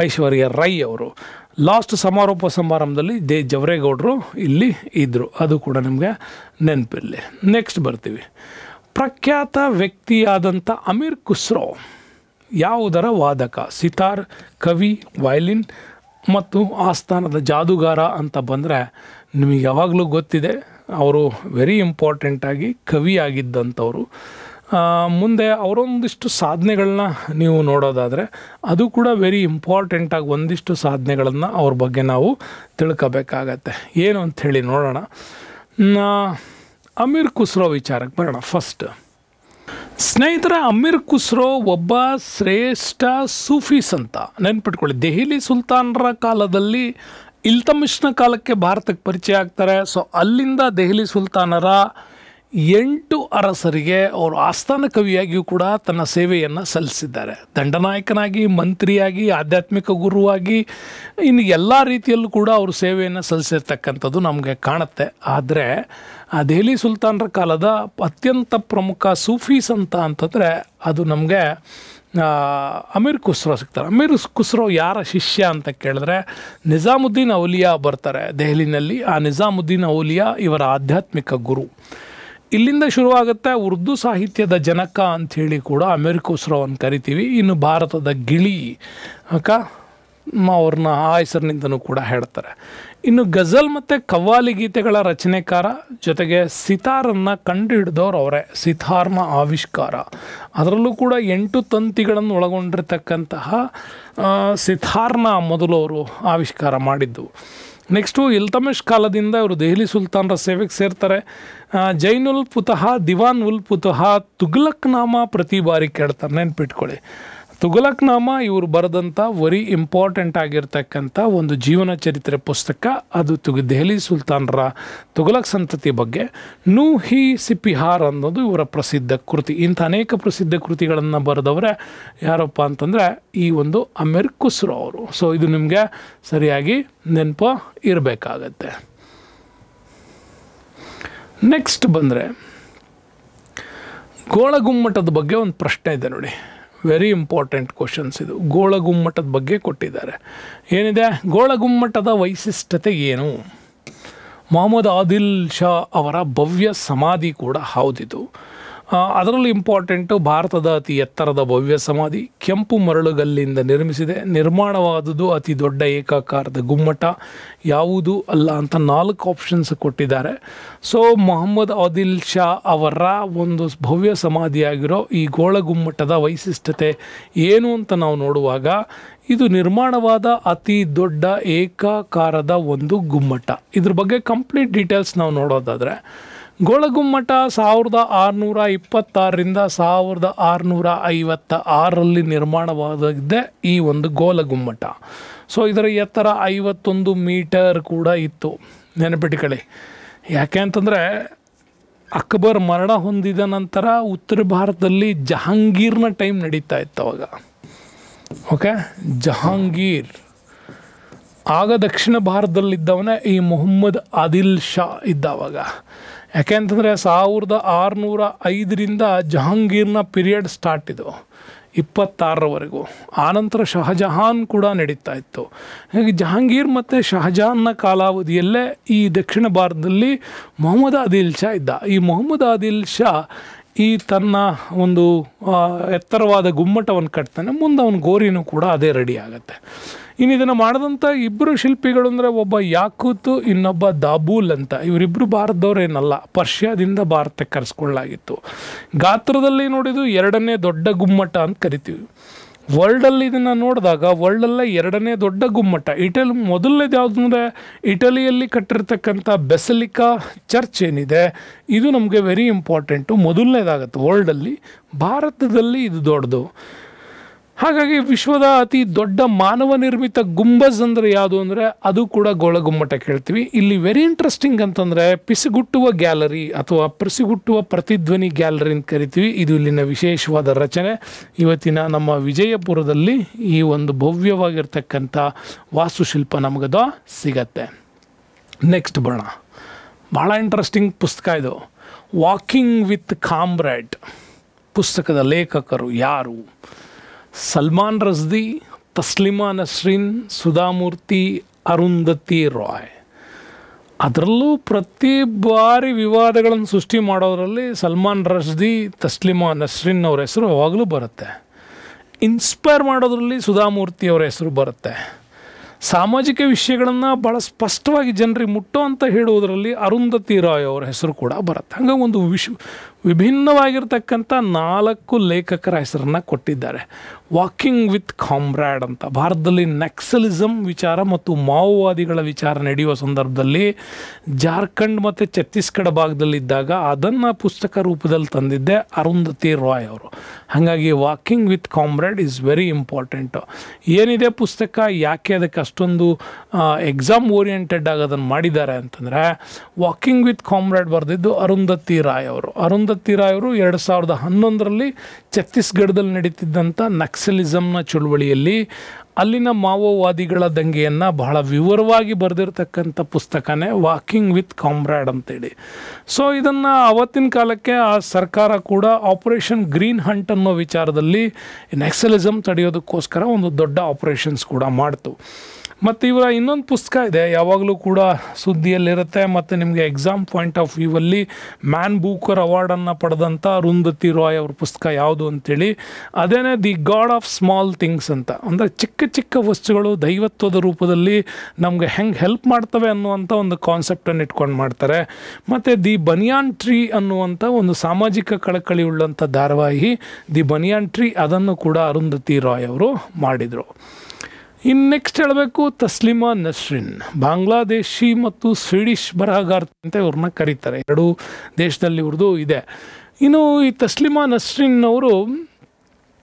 Speaker 1: ಐಶ್ವರ್ಯ ರೈ ಅವರು. ಲಾಸ್ಟ್ ಸಮಾರೋಪ ಸಮಾರಂಭದಲ್ಲಿ ಜವರೇಗೌಡರು ಇಲ್ಲಿ ಇದ್ದರು, ಅದು ಕೂಡ ನಿಮಗೆ ನೆನಪಿರಲಿ. ನೆಕ್ಸ್ಟ್ ಬರ್ತೀವಿ. ಪ್ರಖ್ಯಾತ ವ್ಯಕ್ತಿಯಾದಂಥ ಅಮೀರ್ ಖುಸ್ರೋ ಯಾವುದರ ವಾದಕ? ಸಿತಾರ್, ಕವಿ, ವಯಲಿನ್ ಮತ್ತು ಆಸ್ಥಾನದ ಜಾದೂಗಾರ ಅಂತ ಬಂದರೆ ನಿಮಗೆ ಯಾವಾಗಲೂ ಗೊತ್ತಿದೆ, ಅವರು ವೆರಿ ಇಂಪಾರ್ಟೆಂಟಾಗಿ ಕವಿ ಆಗಿದ್ದಂಥವ್ರು. ಮುಂದೆ ಅವರೊಂದಿಷ್ಟು ಸಾಧನೆಗಳನ್ನ ನೀವು ನೋಡೋದಾದರೆ ಅದು ಕೂಡ ವೆರಿ ಇಂಪಾರ್ಟೆಂಟಾಗಿ ಒಂದಿಷ್ಟು ಸಾಧನೆಗಳನ್ನು ಅವ್ರ ಬಗ್ಗೆ ನಾವು ತಿಳ್ಕೋಬೇಕಾಗತ್ತೆ. ಏನು ಅಂಥೇಳಿ ನೋಡೋಣ. ಅಮೀರ್ ಖುಸ್ರೋ ವಿಚಾರಕ್ಕೆ ಬರೋಣ. ಫಸ್ಟ್ ಸ್ನೇಹಿತರ, ಅಮೀರ್ ಖುಸ್ರೋ ಒಬ್ಬ ಶ್ರೇಷ್ಠ ಸೂಫಿ ಸಂತ. ನೆನ್ಪಿಟ್ಕೊಳ್ಳಿ, ದೆಹಲಿ ಸುಲ್ತಾನರ ಕಾಲದಲ್ಲಿ ಇಲ್ತಮಿಷ್ನ ಕಾಲಕ್ಕೆ ಭಾರತಕ್ಕೆ ಪರಿಚಯ ಆಗ್ತಾರೆ. ಸೊ ಅಲ್ಲಿಂದ ದೆಹಲಿ ಸುಲ್ತಾನರ 8 ಅರಸರಿಗೆ ಅವರು ಆಸ್ಥಾನ ಕವಿಯಾಗಿಯೂ ಕೂಡ ತನ್ನ ಸೇವೆಯನ್ನು ಸಲ್ಲಿಸಿದ್ದಾರೆ. ದಂಡನಾಯಕನಾಗಿ, ಮಂತ್ರಿಯಾಗಿ, ಆಧ್ಯಾತ್ಮಿಕ ಗುರುವಾಗಿ, ಇನ್ನು ಎಲ್ಲ ರೀತಿಯಲ್ಲೂ ಕೂಡ ಅವರು ಸೇವೆಯನ್ನು ಸಲ್ಲಿಸಿರ್ತಕ್ಕಂಥದ್ದು ನಮಗೆ ಕಾಣುತ್ತೆ. ಆದರೆ ಆ ದೆಹಲಿ ಸುಲ್ತಾನರ ಕಾಲದ ಅತ್ಯಂತ ಪ್ರಮುಖ ಸೂಫಿ ಸಂತ ಅಂತಂದರೆ ಅದು ನಮಗೆ ಅಮೀರ್ ಖುಸ್ರೋ ಸಿಗ್ತಾರೆ. ಅಮೀರ್ ಖುಸ್ರೋ ಯಾರ ಶಿಷ್ಯ ಅಂತ ಕೇಳಿದ್ರೆ ನಿಜಾಮುದ್ದೀನ್ ಔಲಿಯಾ ಬರ್ತಾರೆ ದೆಹಲಿನಲ್ಲಿ. ಆ ನಿಜಾಮುದ್ದೀನ್ ಔಲಿಯಾ ಇವರ ಆಧ್ಯಾತ್ಮಿಕ ಗುರು. ಇಲ್ಲಿಂದ ಶುರುವಾಗುತ್ತೆ ಉರ್ದು ಸಾಹಿತ್ಯದ ಜನಕ ಅಂಥೇಳಿ ಕೂಡ ಅಮೀರ್ ಖುಸ್ರೋವನ್ನು ಕರಿತೀವಿ. ಇನ್ನು ಭಾರತದ ಗಿಳಿ ಅವ್ರನ್ನ ಆ ಹೆಸರಿನಿಂದನೂ ಕೂಡ ಹೇಳ್ತಾರೆ. ಇನ್ನು ಗಜಲ್ ಮತ್ತು ಕವ್ವಾಲಿ ಗೀತೆಗಳ ರಚನೆಕಾರ, ಜೊತೆಗೆ ಸಿತಾರನ್ನು ಕಂಡು ಹಿಡಿದವ್ರು ಅವರೇ. ಸಿತಾರ್ನ ಆವಿಷ್ಕಾರ, ಅದರಲ್ಲೂ ಕೂಡ 8 ತಂತಿಗಳನ್ನು ಒಳಗೊಂಡಿರ್ತಕ್ಕಂತಹ ಸಿತಾರ್ನ ಮೊದಲು ಅವರು ಆವಿಷ್ಕಾರ ಮಾಡಿದ್ದು. ನೆಕ್ಸ್ಟು ಇಲ್ತಮಿಷ್ ಕಾಲದಿಂದ ಇವರು ದೆಹಲಿ ಸುಲ್ತಾನರ ಸೇವೆಗೆ ಸೇರ್ತಾರೆ. ಜೈನುಲ್ ಫುತಹ, ದಿವಾನ್ ಉಲ್ ಫುತಹ, ತುಘಲಕ್ನಾಮಾ ಪ್ರತಿ ಬಾರಿ ಕೇಳ್ತಾರೆ. ನೆನ್ಪಿಟ್ಕೊಳ್ಳಿ, ತುಘಲಕ್ನಾಮ ಇವರು ಬರೆದಂಥ ವೆರಿ ಇಂಪಾರ್ಟೆಂಟ್ ಆಗಿರ್ತಕ್ಕಂಥ ಒಂದು ಜೀವನ ಚರಿತ್ರೆ ಪುಸ್ತಕ. ಅದು ದೆಹಲಿ ಸುಲ್ತಾನರ ತುಘಲಕ್ ಸಂತತಿ ಬಗ್ಗೆ. ನೂಹಿ ಸಿಪಿಹಾರ್ ಅನ್ನೋದು ಇವರ ಪ್ರಸಿದ್ಧ ಕೃತಿ. ಇಂಥ ಅನೇಕ ಪ್ರಸಿದ್ಧ ಕೃತಿಗಳನ್ನು ಬರೆದವರೇ ಯಾರಪ್ಪ ಅಂತಂದರೆ ಈ ಒಂದು ಅಮೀರ್ ಖುಸ್ರೋ ಅವರು. ಸೊ ಇದು ನಿಮಗೆ ಸರಿಯಾಗಿ ನೆನಪು ಇರಬೇಕಾಗತ್ತೆ. ನೆಕ್ಸ್ಟ್ ಬಂದರೆ ಗೋಳಗುಮ್ಮಟದ ಬಗ್ಗೆ ಒಂದು ಪ್ರಶ್ನೆ ಇದೆ ನೋಡಿ. ವೆರಿ ಇಂಪಾರ್ಟೆಂಟ್ ಕ್ವಶನ್ಸ್ ಇದು. ಗೋಳಗುಮ್ಮಟದ ಬಗ್ಗೆ ಕೊಟ್ಟಿದ್ದಾರೆ. ಏನಿದೆ? ಗೋಳಗುಮ್ಮಟದ ವೈಶಿಷ್ಟ್ಯತೆ ಏನು? ಮೊಹಮ್ಮದ್ ಆದಿಲ್ ಶಾ ಅವರ ಭವ್ಯ ಸಮಾಧಿ ಕೂಡ ಹೌದಿದು. ಅದರಲ್ಲಿ ಇಂಪಾರ್ಟೆಂಟು ಭಾರತದ ಅತಿ ಎತ್ತರದ ಭವ್ಯ ಸಮಾಧಿ, ಕೆಂಪು ಮರಳುಗಲ್ಲಿಂದ ನಿರ್ಮಿಸಿದೆ. ನಿರ್ಮಾಣವಾದುದು ಅತಿ ದೊಡ್ಡ ಏಕಾಕಾರದ ಗುಮ್ಮಟ ಯಾವುದೂ ಅಲ್ಲ ಅಂತ 4 ಆಪ್ಷನ್ಸ್ ಕೊಟ್ಟಿದ್ದಾರೆ. ಸೊ ಮೊಹಮ್ಮದ್ ಆದಿಲ್ ಶಾ ಅವರ ಒಂದು ಭವ್ಯ ಸಮಾಧಿಯಾಗಿರೋ ಈ ಗೋಳಗುಮ್ಮಟದ ವೈಶಿಷ್ಟ್ಯತೆ ಏನು ಅಂತ ನಾವು ನೋಡುವಾಗ ಇದು ನಿರ್ಮಾಣವಾದ ಅತಿ ದೊಡ್ಡ ಏಕಾಕಾರದ ಒಂದು ಗುಮ್ಮಟ. ಇದ್ರ ಬಗ್ಗೆ ಕಂಪ್ಲೀಟ್ ಡೀಟೇಲ್ಸ್ ನಾವು ನೋಡೋದಾದರೆ, ಗೋಳಗುಮ್ಮಟ 1626ರಿಂದ 1656ರಲ್ಲಿ ನಿರ್ಮಾಣವಾಗಿದೆ ಈ ಒಂದು ಗೋಳಗುಮ್ಮಟ. ಸೊ ಇದರ ಎತ್ತರ 51 ಮೀಟರ್ ಕೂಡ ಇತ್ತು. ನೆನಪಿಟ್ಕೊಳ್ಳಿ, ಯಾಕೆ ಅಂತಂದರೆ ಅಕ್ಬರ್ ಮರಣ ಹೊಂದಿದ ನಂತರ ಉತ್ತರ ಭಾರತದಲ್ಲಿ ಜಹಾಂಗೀರ್ನ ಟೈಮ್ ನಡೀತಾ ಇತ್ತು ಅವಾಗ. ಓಕೆ, ಜಹಾಂಗೀರ್ ಆಗ ದಕ್ಷಿಣ ಭಾರತದಲ್ಲಿದ್ದವನೇ ಈ ಮೊಹಮ್ಮದ್ ಆದಿಲ್ ಶಾ ಇದ್ದವಾಗ. ಯಾಕೆ ಅಂತಂದರೆ 1605ರಿಂದ ಜಹಾಂಗೀರ್ನ ಪೀರಿಯಡ್ ಸ್ಟಾರ್ಟ್ ಇದು 26ರವರೆಗೂ. ಆನಂತರ ಶಹಜಹಾನ್ ಕೂಡ ನಡೀತಾ ಇತ್ತು. ಹಾಗಾಗಿ ಜಹಾಂಗೀರ್ ಮತ್ತು ಶಹಜಹಾನ್ನ ಕಾಲಾವಧಿಯಲ್ಲೇ ಈ ದಕ್ಷಿಣ ಭಾರತದಲ್ಲಿ ಮೊಹಮ್ಮದ್ ಆದಿಲ್ ಶಾ ಇದ್ದ. ಈ ಮೊಹಮ್ಮದ್ ಆದಿಲ್ ಶಾ ಈ ತನ್ನ ಒಂದು ಎತ್ತರವಾದ ಗುಮ್ಮಟವನ್ನು ಕಟ್ತಾನೆ. ಮುಂದೆ ಅವನ ಗೋರಿನೂ ಕೂಡ ಅದೇ ರೆಡಿ ಆಗುತ್ತೆ. ಇನ್ನು ಇದನ್ನು ಮಾಡಿದಂಥ 2 ಶಿಲ್ಪಿಗಳು ಅಂದರೆ ಒಬ್ಬ ಯಾಕೂತ್, ಇನ್ನೊಬ್ಬ ದಾಬೂಲ್ ಅಂತ. ಇವರಿಬ್ಬರು ಭಾರತದವರೇನಲ್ಲ, ಪರ್ಷಿಯಾದಿಂದ ಭಾರತಕ್ಕೆ ಕರೆಸ್ಕೊಳ್ಳಲಾಗಿತ್ತು. ಗಾತ್ರದಲ್ಲಿ ನೋಡಿದ್ದು 2ನೇ ದೊಡ್ಡ ಗುಮ್ಮಟ ಅಂತ ಕರಿತೀವಿ. ವರ್ಲ್ಡಲ್ಲಿ ಇದನ್ನು ನೋಡಿದಾಗ ವರ್ಲ್ಡಲ್ಲೇ 2ನೇ ದೊಡ್ಡ ಗುಮ್ಮಟ. ಮೊದಲನೇದು ಯಾವುದು ಅಂದರೆ ಇಟಲಿಯಲ್ಲಿ ಕಟ್ಟಿರ್ತಕ್ಕಂಥ ಬೆಸಲಿಕಾ ಚರ್ಚ್ ಏನಿದೆ ಇದು ನಮಗೆ ವೆರಿ ಇಂಪಾರ್ಟೆಂಟು, ಮೊದಲನೇದಾಗತ್ತೆ ವರ್ಲ್ಡಲ್ಲಿ. ಭಾರತದಲ್ಲಿ ಇದು ದೊಡ್ಡದು. ಹಾಗಾಗಿ ವಿಶ್ವದ ಅತಿ ದೊಡ್ಡ ಮಾನವ ನಿರ್ಮಿತ ಗುಂಬಜ್ ಅಂದರೆ ಯಾವುದು ಅಂದರೆ ಅದು ಕೂಡ ಗೋಳಗುಮ್ಮಟ ಕೇಳ್ತೀವಿ. ಇಲ್ಲಿ ವೆರಿ ಇಂಟ್ರೆಸ್ಟಿಂಗ್ ಅಂತಂದರೆ ಪಿಸುಗುಟ್ಟುವ ಗ್ಯಾಲರಿ ಅಥವಾ ಪಿಸುಗುಟ್ಟುವ ಪ್ರತಿಧ್ವನಿ ಗ್ಯಾಲರಿ ಅಂತ ಕರಿತೀವಿ. ಇದು ಇಲ್ಲಿನ ವಿಶೇಷವಾದ ರಚನೆ. ಇವತ್ತಿನ ನಮ್ಮ ವಿಜಯಪುರದಲ್ಲಿ ಈ ಒಂದು ಭವ್ಯವಾಗಿರ್ತಕ್ಕಂಥ ವಾಸ್ತುಶಿಲ್ಪ ನಮಗದು ಸಿಗತ್ತೆ. ನೆಕ್ಸ್ಟ್ ಬರೋಣ. ಭಾಳ ಇಂಟ್ರೆಸ್ಟಿಂಗ್ ಪುಸ್ತಕ ಇದು, ವಾಕಿಂಗ್ ವಿತ್ ಕಾಮ್ರೇಡ್. ಪುಸ್ತಕದ ಲೇಖಕರು ಯಾರು? ಸಲ್ಮಾನ್ ರಜ್ದಿ, ತಸ್ಲಿಮಾ ನಸ್ರಿನ್, ಸುಧಾಮೂರ್ತಿ, ಅರುಂಧತಿ ರಾಯ್. ಅದರಲ್ಲೂ ಪ್ರತಿ ಬಾರಿ ವಿವಾದಗಳನ್ನು ಸೃಷ್ಟಿ ಮಾಡೋದರಲ್ಲಿ ಸಲ್ಮಾನ್ ರಶ್ದಿ, ತಸ್ಲಿಮಾ ನಸ್ರಿನ್ ಅವರ ಹೆಸರು ಯಾವಾಗಲೂ ಬರುತ್ತೆ. ಇನ್ಸ್ಪೈರ್ ಮಾಡೋದ್ರಲ್ಲಿ ಸುಧಾಮೂರ್ತಿ ಅವರ ಹೆಸರು ಬರುತ್ತೆ. ಸಾಮಾಜಿಕ ವಿಷಯಗಳನ್ನು ಭಾಳ ಸ್ಪಷ್ಟವಾಗಿ ಜನರಿಗೆ ಮುಟ್ಟೋ ಅಂತ ಹೇಳುವುದರಲ್ಲಿ ಅರುಂಧತಿ ರಾಯ್ ಅವರ ಹೆಸರು ಕೂಡ ಬರುತ್ತೆ. ಹಂಗಾಗಿ ಒಂದು ವಿಭಿನ್ನವಾಗಿರ್ತಕ್ಕಂಥ 4 ಲೇಖಕರ ಹೆಸರನ್ನು ಕೊಟ್ಟಿದ್ದಾರೆ. ವಾಕಿಂಗ್ ವಿತ್ ಕಾಮ್ರಾಡ್ ಅಂತ ಭಾರತದಲ್ಲಿ ನಕ್ಸಲಿಸಮ್ ವಿಚಾರ ಮತ್ತು ಮಾವೋವಾದಿಗಳ ವಿಚಾರ ನಡೆಯುವ ಸಂದರ್ಭದಲ್ಲಿ ಜಾರ್ಖಂಡ್ ಮತ್ತು ಛತ್ತೀಸ್ಗಢ ಭಾಗದಲ್ಲಿದ್ದಾಗ ಅದನ್ನು ಪುಸ್ತಕ ರೂಪದಲ್ಲಿ ತಂದಿದ್ದೆ ಅರುಂಧತಿ ರಾಯ್ ಅವರು. ಹಾಗಾಗಿ walking with comrade is very important. ಏನಿದೆ ಪುಸ್ತಕ, ಯಾಕೆ ಅದಕ್ಕೆ ಅಷ್ಟೊಂದು ಎಕ್ಸಾಮ್ ಓರಿಯೆಂಟೆಡ್ ಆಗಿ ಅದನ್ನು ಮಾಡಿದ್ದಾರೆ ಅಂತಂದರೆ, ವಾಕಿಂಗ್ ವಿತ್ ಕಾಮ್ರಾಡ್ ಬರೆದಿದ್ದು ಅರುಂಧತಿ ರಾಯ್ ಅವರು. ಅರುಂಧತಿ ರಾಯ್ ಅವರು 2011ರಲ್ಲಿ ಛತ್ತೀಸ್ಗಢದಲ್ಲಿ ನಡೀತಿದ್ದಂಥ ನಕ್ಸಲಿಸಮ್ನ ಚಳುವಳಿಯಲ್ಲಿ ಅಲ್ಲಿನ ಮಾವೋವಾದಿಗಳ ದಂಗೆಯನ್ನು ಬಹಳ ವಿವರವಾಗಿ ಬರೆದಿರ್ತಕ್ಕಂಥ ಪುಸ್ತಕನೇ ವಾಕಿಂಗ್ ವಿತ್ ಕಾಮ್ರಾಡ್ ಅಂತೇಳಿ. ಸೊ ಇದನ್ನು ಆವತ್ತಿನ ಕಾಲಕ್ಕೆ ಆ ಸರ್ಕಾರ ಕೂಡ ಆಪರೇಷನ್ ಗ್ರೀನ್ ಹಂಟ್ ಅನ್ನೋ ವಿಚಾರದಲ್ಲಿ ನಕ್ಸಲಿಸಮ್ ತಡೆಯೋದಕ್ಕೋಸ್ಕರ ಒಂದು ದೊಡ್ಡ ಆಪರೇಷನ್ಸ್ ಕೂಡ ಮಾಡ್ತು. ಮತ್ತು ಇವರ ಇನ್ನೊಂದು ಪುಸ್ತಕ ಇದೆ, ಯಾವಾಗಲೂ ಕೂಡ ಸುದ್ದಿಯಲ್ಲಿರುತ್ತೆ ಮತ್ತು ನಿಮಗೆ ಎಕ್ಸಾಮ್ ಪಾಯಿಂಟ್ ಆಫ್ ವ್ಯೂವಲ್ಲಿ ಮ್ಯಾನ್ ಬೂಕರ್ ಅವಾರ್ಡನ್ನು ಪಡೆದಂಥ ಅರುಂಧತಿ ರಾಯ್ ಅವ್ರ ಪುಸ್ತಕ ಯಾವುದು ಅಂತೇಳಿ, ಅದೇನೇ the God of Small Things ಅಂತ. ಅಂದರೆ ಚಿಕ್ಕ ಚಿಕ್ಕ ವಸ್ತುಗಳು ದೈವತ್ವದ ರೂಪದಲ್ಲಿ ನಮಗೆ ಹೆಂಗೆ ಹೆಲ್ಪ್ ಮಾಡ್ತವೆ ಅನ್ನುವಂಥ ಒಂದು ಕಾನ್ಸೆಪ್ಟನ್ನು ಇಟ್ಕೊಂಡು ಮಾಡ್ತಾರೆ. ಮತ್ತು ದಿ ಬನಿಯಾನ್ ಟ್ರೀ ಅನ್ನುವಂಥ ಒಂದು ಸಾಮಾಜಿಕ ಕಳಕಳಿ ಉಳ್ಳಂಥ ಧಾರಾವಾಹಿ ದಿ ಬನಿಯಾನ್ ಟ್ರೀ, ಅದನ್ನು ಕೂಡ ಅರುಂಧತಿ ರಾಯ್ ಅವರು ಮಾಡಿದರು. ಇನ್ನು ನೆಕ್ಸ್ಟ್ ಹೇಳಬೇಕು, ತಸ್ಲಿಮಾ ನಸ್ರಿನ್ ಬಾಂಗ್ಲಾದೇಶಿ ಮತ್ತು ಸ್ವೀಡಿಷ್ ಬರಹಗಾರ್ತಿ ಅಂತ ಇವ್ರನ್ನ ಕರೀತಾರೆ. 2 ದೇಶದಲ್ಲಿ ಇವ್ರದ್ದು ಇದೆ. ಇನ್ನು ಈ ತಸ್ಲಿಮಾ ನಸ್ರಿನ್ ಅವರು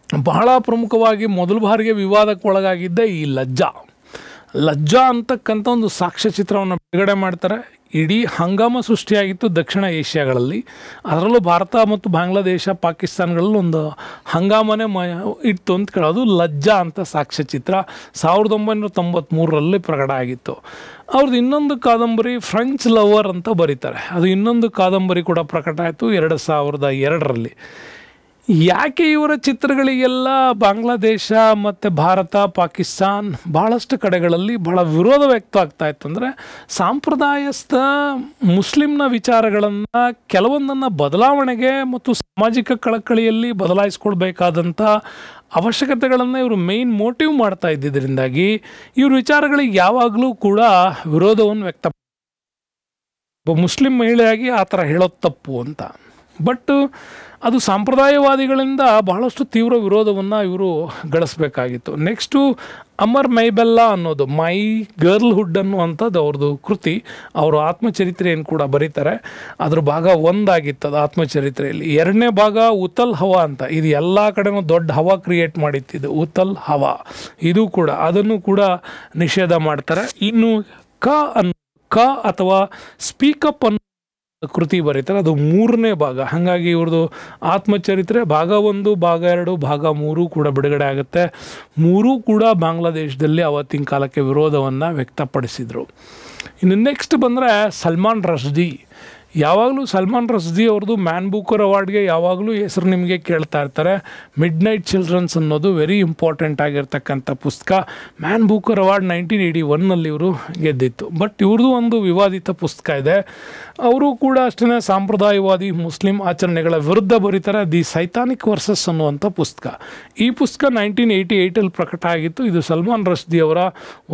Speaker 1: ಬಹಳ ಪ್ರಮುಖವಾಗಿ ಮೊದಲ ಬಾರಿಗೆ ವಿವಾದಕ್ಕೆ ಒಳಗಾಗಿದ್ದೆ ಈ ಲಜ್ಜಾ ಅಂತಕ್ಕಂಥ ಒಂದು ಸಾಕ್ಷ್ಯಚಿತ್ರವನ್ನು ಬಿಡುಗಡೆ ಮಾಡ್ತಾರೆ. ಇಡೀ ಹಂಗಾಮ ಸೃಷ್ಟಿಯಾಗಿತ್ತು ದಕ್ಷಿಣ ಏಷ್ಯಾಗಳಲ್ಲಿ, ಅದರಲ್ಲೂ ಭಾರತ ಮತ್ತು ಬಾಂಗ್ಲಾದೇಶ, ಪಾಕಿಸ್ತಾನಗಳಲ್ಲಿ ಒಂದು ಹಂಗಾಮನೇ ಇತ್ತು ಅಂತ ಕೇಳೋದು. ಲಜ್ಜಾ ಅಂತ ಸಾಕ್ಷ್ಯಚಿತ್ರ 1993ರಲ್ಲಿ ಪ್ರಕಟ ಆಗಿತ್ತು. ಅವ್ರದ್ದು ಇನ್ನೊಂದು ಕಾದಂಬರಿ ಫ್ರೆಂಚ್ ಲವರ್ ಅಂತ ಬರೀತಾರೆ, ಅದು ಇನ್ನೊಂದು ಕಾದಂಬರಿ ಕೂಡ ಪ್ರಕಟ ಆಯಿತು 2002ರಲ್ಲಿ. ಯಾಕೆ ಇವರ ಚಿತ್ರಗಳಿಗೆಲ್ಲ ಬಾಂಗ್ಲಾದೇಶ ಮತ್ತು ಭಾರತ, ಪಾಕಿಸ್ತಾನ್ ಭಾಳಷ್ಟು ಕಡೆಗಳಲ್ಲಿ ಬಹಳ ವಿರೋಧ ವ್ಯಕ್ತ ಆಗ್ತಾ ಇತ್ತು ಅಂದರೆ, ಸಾಂಪ್ರದಾಯಸ್ಥ ಮುಸ್ಲಿಮ್ನ ವಿಚಾರಗಳನ್ನು ಕೆಲವೊಂದನ್ನು ಬದಲಾವಣೆಗೆ ಮತ್ತು ಸಾಮಾಜಿಕ ಕಳಕಳಿಯಲ್ಲಿ ಬದಲಾಯಿಸ್ಕೊಳ್ಬೇಕಾದಂಥ ಅವಶ್ಯಕತೆಗಳನ್ನು ಇವರು ಮೇಯ್ನ್ ಮೋಟಿವ್ ಮಾಡ್ತಾ ಇದ್ದಿದ್ದರಿಂದಾಗಿ ಇವ್ರ ವಿಚಾರಗಳಿಗೆ ಯಾವಾಗಲೂ ಕೂಡ ವಿರೋಧವನ್ನು ಒಬ್ಬ ಮುಸ್ಲಿಂ ಮಹಿಳೆಯಾಗಿ ಆ ಥರ ಹೇಳೋದು ತಪ್ಪು ಅಂತ. ಬಟ್ ಅದು ಸಾಂಪ್ರದಾಯವಾದಿಗಳಿಂದ ಬಹಳಷ್ಟು ತೀವ್ರ ವಿರೋಧವನ್ನು ಇವರು ಗಳಿಸ್ಬೇಕಾಗಿತ್ತು. ನೆಕ್ಸ್ಟು ಅಮರ್ ಮೈಬೆಲ್ಲ ಅನ್ನೋದು ಮೈ ಗರ್ಲ್ಹುಡ್ ಅನ್ನುವಂಥದ್ದು ಅವ್ರದ್ದು ಕೃತಿ. ಅವರು ಆತ್ಮಚರಿತ್ರೆಯನ್ನು ಕೂಡ ಬರೀತಾರೆ. ಅದ್ರ ಭಾಗ 1 ಆಗಿತ್ತು ಅದು ಆತ್ಮಚರಿತ್ರೆಯಲ್ಲಿ. 2ನೇ ಭಾಗ ಉತಲ್ ಹವಾ ಅಂತ, ಇದು ಎಲ್ಲ ಕಡೆನೂ ದೊಡ್ಡ ಹವಾ ಕ್ರಿಯೇಟ್ ಮಾಡಿತ್ತಿದ್ದು ಉತಲ್ ಹವಾ. ಇದು ಕೂಡ ಅದನ್ನು ಕೂಡ ನಿಷೇಧ ಮಾಡ್ತಾರೆ. ಇನ್ನು ಕ ಅಥವಾ ಸ್ಪೀಕಪ್ ಅನ್ನೋ ಕೃತಿ ಬರೀತಾರೆ, ಅದು 3ನೇ ಭಾಗ. ಹಾಗಾಗಿ ಇವ್ರದ್ದು ಆತ್ಮಚರಿತ್ರೆ ಭಾಗ 1, ಭಾಗ 2, ಭಾಗ 3 ಕೂಡ ಬಿಡುಗಡೆ ಆಗುತ್ತೆ. 3 ಕೂಡ ಬಾಂಗ್ಲಾದೇಶದಲ್ಲಿ ಅವತ್ತಿನ ಕಾಲಕ್ಕೆ ವಿರೋಧವನ್ನು ವ್ಯಕ್ತಪಡಿಸಿದರು. ಇನ್ನು ನೆಕ್ಸ್ಟ್ ಬಂದರೆ ಸಲ್ಮಾನ್ ರಶ್ದಿ. ಯಾವಾಗಲೂ ಸಲ್ಮಾನ್ ರಶ್ದಿ ಅವ್ರದ್ದು ಮ್ಯಾನ್ ಬೂಕರ್ ಅವಾರ್ಡ್ಗೆ ಯಾವಾಗಲೂ ಹೆಸರು ನಿಮಗೆ ಕೇಳ್ತಾ ಇರ್ತಾರೆ. ಮಿಡ್ ನೈಟ್ ಚಿಲ್ಡ್ರನ್ಸ್ ಅನ್ನೋದು ವೆರಿ ಇಂಪಾರ್ಟೆಂಟ್ ಆಗಿರ್ತಕ್ಕಂಥ ಪುಸ್ತಕ. ಮ್ಯಾನ್ ಬೂಕರ್ ಅವಾರ್ಡ್ 1981ನಲ್ಲಿ ಇವರು ಗೆದ್ದಿತ್ತು. ಬಟ್ ಇವ್ರದ್ದು ಒಂದು ವಿವಾದಿತ ಪುಸ್ತಕ ಇದೆ. ಅವರು ಕೂಡ ಅಷ್ಟೇ ಸಾಂಪ್ರದಾಯವಾದಿ ಮುಸ್ಲಿಂ ಆಚರಣೆಗಳ ವಿರುದ್ಧ ಬರೀತಾರೆ. ದಿ ಸೈತಾನಿಕ್ ವರ್ಸಸ್ ಅನ್ನುವಂಥ ಪುಸ್ತಕ. ಈ ಪುಸ್ತಕ 1988ಲ್ಲಿ ಪ್ರಕಟ ಆಗಿತ್ತು. ಇದು ಸಲ್ಮಾನ್ ರಶ್ದಿ ಅವರ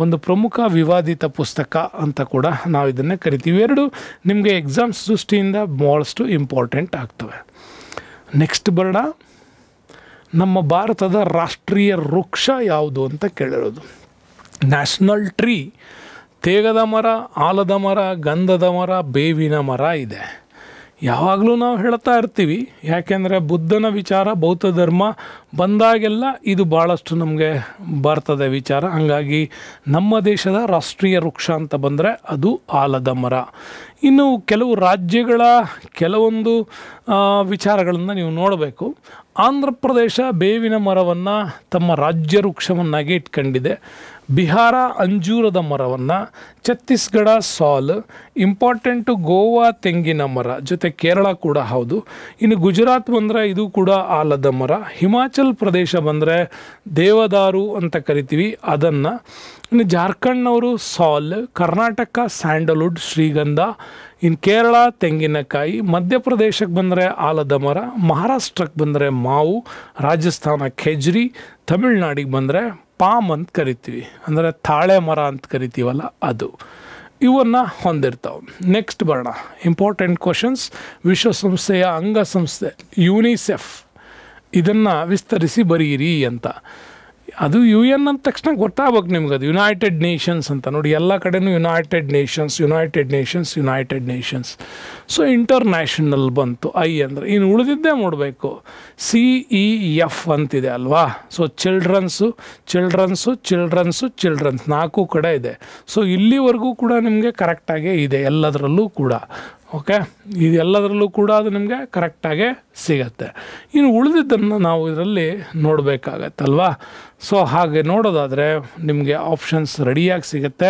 Speaker 1: ಒಂದು ಪ್ರಮುಖ ವಿವಾದಿತ ಪುಸ್ತಕ ಅಂತ ಕೂಡ ನಾವು ಇದನ್ನೇ ಕರಿತೀವಿ. 2 ನಿಮಗೆ ಎಕ್ಸಾಮ್ಸ್ ದೃಷ್ಟಿಯಿಂದ ಭಾಳಷ್ಟು ಇಂಪಾರ್ಟೆಂಟ್ ಆಗ್ತವೆ. ನೆಕ್ಸ್ಟ್ ಬರೋಣ, ನಮ್ಮ ಭಾರತದ ರಾಷ್ಟ್ರೀಯ ವೃಕ್ಷ ಯಾವುದು ಅಂತ ಕೇಳಿರೋದು. ನ್ಯಾಷನಲ್ ಟ್ರೀ ತೇಗದ ಮರ, ಆಲದ ಮರ, ಗಂಧದ ಮರ, ಬೇವಿನ ಮರ ಇದೆ. ಯಾವಾಗಲೂ ನಾವು ಹೇಳ್ತಾ ಇರ್ತೀವಿ, ಯಾಕೆಂದರೆ ಬುದ್ಧನ ವಿಚಾರ, ಬೌದ್ಧ ಧರ್ಮ ಬಂದಾಗೆಲ್ಲ ಇದು ಭಾಳಷ್ಟು ನಮಗೆ ಬರ್ತದೆ ವಿಚಾರ. ಹಾಗಾಗಿ ನಮ್ಮ ದೇಶದ ರಾಷ್ಟ್ರೀಯ ವೃಕ್ಷ ಅಂತ ಬಂದರೆ ಅದು ಆಲದ ಮರ. ಇನ್ನು ಕೆಲವು ರಾಜ್ಯಗಳ ಕೆಲವೊಂದು ವಿಚಾರಗಳನ್ನು ನೀವು ನೋಡಬೇಕು. ಆಂಧ್ರ ಪ್ರದೇಶ ಬೇವಿನ ಮರವನ್ನು ತಮ್ಮ ರಾಜ್ಯ ವೃಕ್ಷವನ್ನಾಗಿ ಇಟ್ಕೊಂಡಿದೆ. ಬಿಹಾರ ಅಂಜೂರದ ಮರವನ್ನು, ಛತ್ತೀಸ್ಗಢ ಸಾಲ್, ಇಂಪಾರ್ಟೆಂಟು ಗೋವಾ ತೆಂಗಿನ ಮರ, ಜೊತೆ ಕೇರಳ ಕೂಡ ಹೌದು. ಇನ್ನು ಗುಜರಾತ್ ಬಂದರೆ ಇದು ಕೂಡ ಆಲದ ಮರ. ಹಿಮಾಚಲ್ ಪ್ರದೇಶ ಬಂದರೆ ದೇವದಾರು ಅಂತ ಕರಿತೀವಿ ಅದನ್ನು. ಇನ್ನು ಜಾರ್ಖಂಡ್ನವರು ಸಾಲ್, ಕರ್ನಾಟಕ ಸ್ಯಾಂಡಲ್ವುಡ್ ಶ್ರೀಗಂಧ, ಇನ್ನು ಕೇರಳ ತೆಂಗಿನಕಾಯಿ, ಮಧ್ಯಪ್ರದೇಶಕ್ಕೆ ಬಂದರೆ ಆಲದ ಮರ, ಮಹಾರಾಷ್ಟ್ರಕ್ಕೆ ಬಂದರೆ ಮಾವು, ರಾಜಸ್ಥಾನ ಖೆಜ್ರಿ, ತಮಿಳ್ನಾಡಿಗೆ ಬಂದರೆ ಪಾಮ್ ಅಂತ ಕರಿತೀವಿ, ಅಂದರೆ ತಾಳೆ ಮರ ಅಂತ ಕರಿತೀವಲ್ಲ ಅದು. ಇವನ್ನು ಹೊಂದಿರ್ತಾವೆ. ನೆಕ್ಸ್ಟ್ ಬರೋಣ, ಇಂಪಾರ್ಟೆಂಟ್ ಕ್ವಶನ್ಸ್. ವಿಶ್ವಸಂಸ್ಥೆಯ ಅಂಗಸಂಸ್ಥೆ ಯುನಿಸೆಫ್, ಇದನ್ನು ವಿಸ್ತರಿಸಿ ಬರೀರಿ ಅಂತ. ಅದು ಯು ಎನ್ ಅಂದ ತಕ್ಷಣ ಗೊತ್ತಾಗಬೇಕು ನಿಮ್ಗೆ, ಅದು ಯುನೈಟೆಡ್ ನೇಷನ್ಸ್ ಅಂತ. ನೋಡಿ, ಎಲ್ಲ ಕಡೆನೂ united nations united nations united nations. So international ಬಂತು ಐ ಅಂದರೆ. ಇನ್ನು ಉಳಿದಿದ್ದೇ ಮಾಡಬೇಕು, CEF ಅಂತಿದೆ ಅಲ್ವಾ. So childrens childrens childrens childrens 4 ಕಡೆ ಇದೆ. ಸೊ ಇಲ್ಲಿವರೆಗೂ ಕೂಡ ನಿಮಗೆ ಕರೆಕ್ಟಾಗೇ ಇದೆ ಎಲ್ಲದರಲ್ಲೂ ಕೂಡ. ಓಕೆ, ಇದೆಲ್ಲದರಲ್ಲೂ ಕೂಡ ಅದು ನಿಮಗೆ ಕರೆಕ್ಟಾಗೇ ಸಿಗತ್ತೆ. ಇನ್ನು ಉಳಿದಿದ್ದನ್ನು ನಾವು ಇದರಲ್ಲಿ ನೋಡಬೇಕಾಗತ್ತಲ್ವಾ. ಸೊ ಹಾಗೆ ನೋಡೋದಾದರೆ ನಿಮಗೆ ಆಪ್ಷನ್ಸ್ ರೆಡಿಯಾಗಿ ಸಿಗುತ್ತೆ.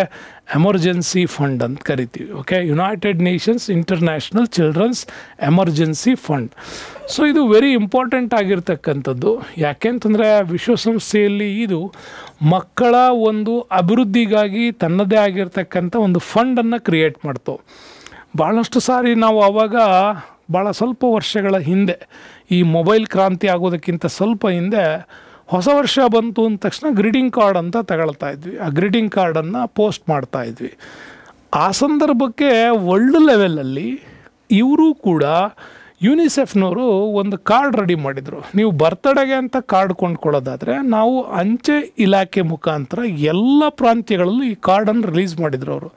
Speaker 1: ಎಮರ್ಜೆನ್ಸಿ ಫಂಡ್ ಅಂತ ಕರಿತೀವಿ. Okay, united nations international childrens emergency fund. So ಇದು ವೆರಿ ಇಂಪಾರ್ಟೆಂಟ್ ಆಗಿರ್ತಕ್ಕಂಥದ್ದು. ಯಾಕೆಂತಂದರೆ ವಿಶ್ವಸಂಸ್ಥೆಯಲ್ಲಿ ಇದು ಮಕ್ಕಳ ಒಂದು ಅಭಿವೃದ್ಧಿಗಾಗಿ ತನ್ನದೇ ಆಗಿರ್ತಕ್ಕಂಥ ಒಂದು ಫಂಡನ್ನು ಕ್ರಿಯೇಟ್ ಮಾಡ್ತು. ಭಾಳಷ್ಟು ಸಾರಿ ನಾವು ಆವಾಗ ಭಾಳ ಸ್ವಲ್ಪ ವರ್ಷಗಳ ಹಿಂದೆ, ಈ ಮೊಬೈಲ್ ಕ್ರಾಂತಿ ಆಗೋದಕ್ಕಿಂತ ಸ್ವಲ್ಪ ಹಿಂದೆ, ಹೊಸ ವರ್ಷ ಬಂತು ಅಂದ ತಕ್ಷಣ ಗ್ರೀಟಿಂಗ್ ಕಾರ್ಡ್ ಅಂತ ತಗೊಳ್ತಾ ಇದ್ವಿ. ಆ ಗ್ರೀಟಿಂಗ್ ಕಾರ್ಡನ್ನು ಪೋಸ್ಟ್ ಮಾಡ್ತಾ ಇದ್ವಿ. ಆ ಸಂದರ್ಭಕ್ಕೆ ವರ್ಲ್ಡ್ ಲೆವೆಲಲ್ಲಿ ಇವರು ಕೂಡ ಯುನಿಸೆಫ್ನವರು ಒಂದು ಕಾರ್ಡ್ ರೆಡಿ ಮಾಡಿದರು. ನೀವು ಬರ್ತಡೆಗೆ ಅಂತ ಕಾರ್ಡ್ ಕೊಂಡ್ಕೊಳ್ಳೋದಾದರೆ ನಾವು ಅಂಚೆ ಇಲಾಖೆ ಮುಖಾಂತರ ಎಲ್ಲ ಪ್ರಾಂತ್ಯಗಳಲ್ಲೂ ಈ ಕಾರ್ಡನ್ನು ರಿಲೀಸ್ ಮಾಡಿದರು ಅವರು.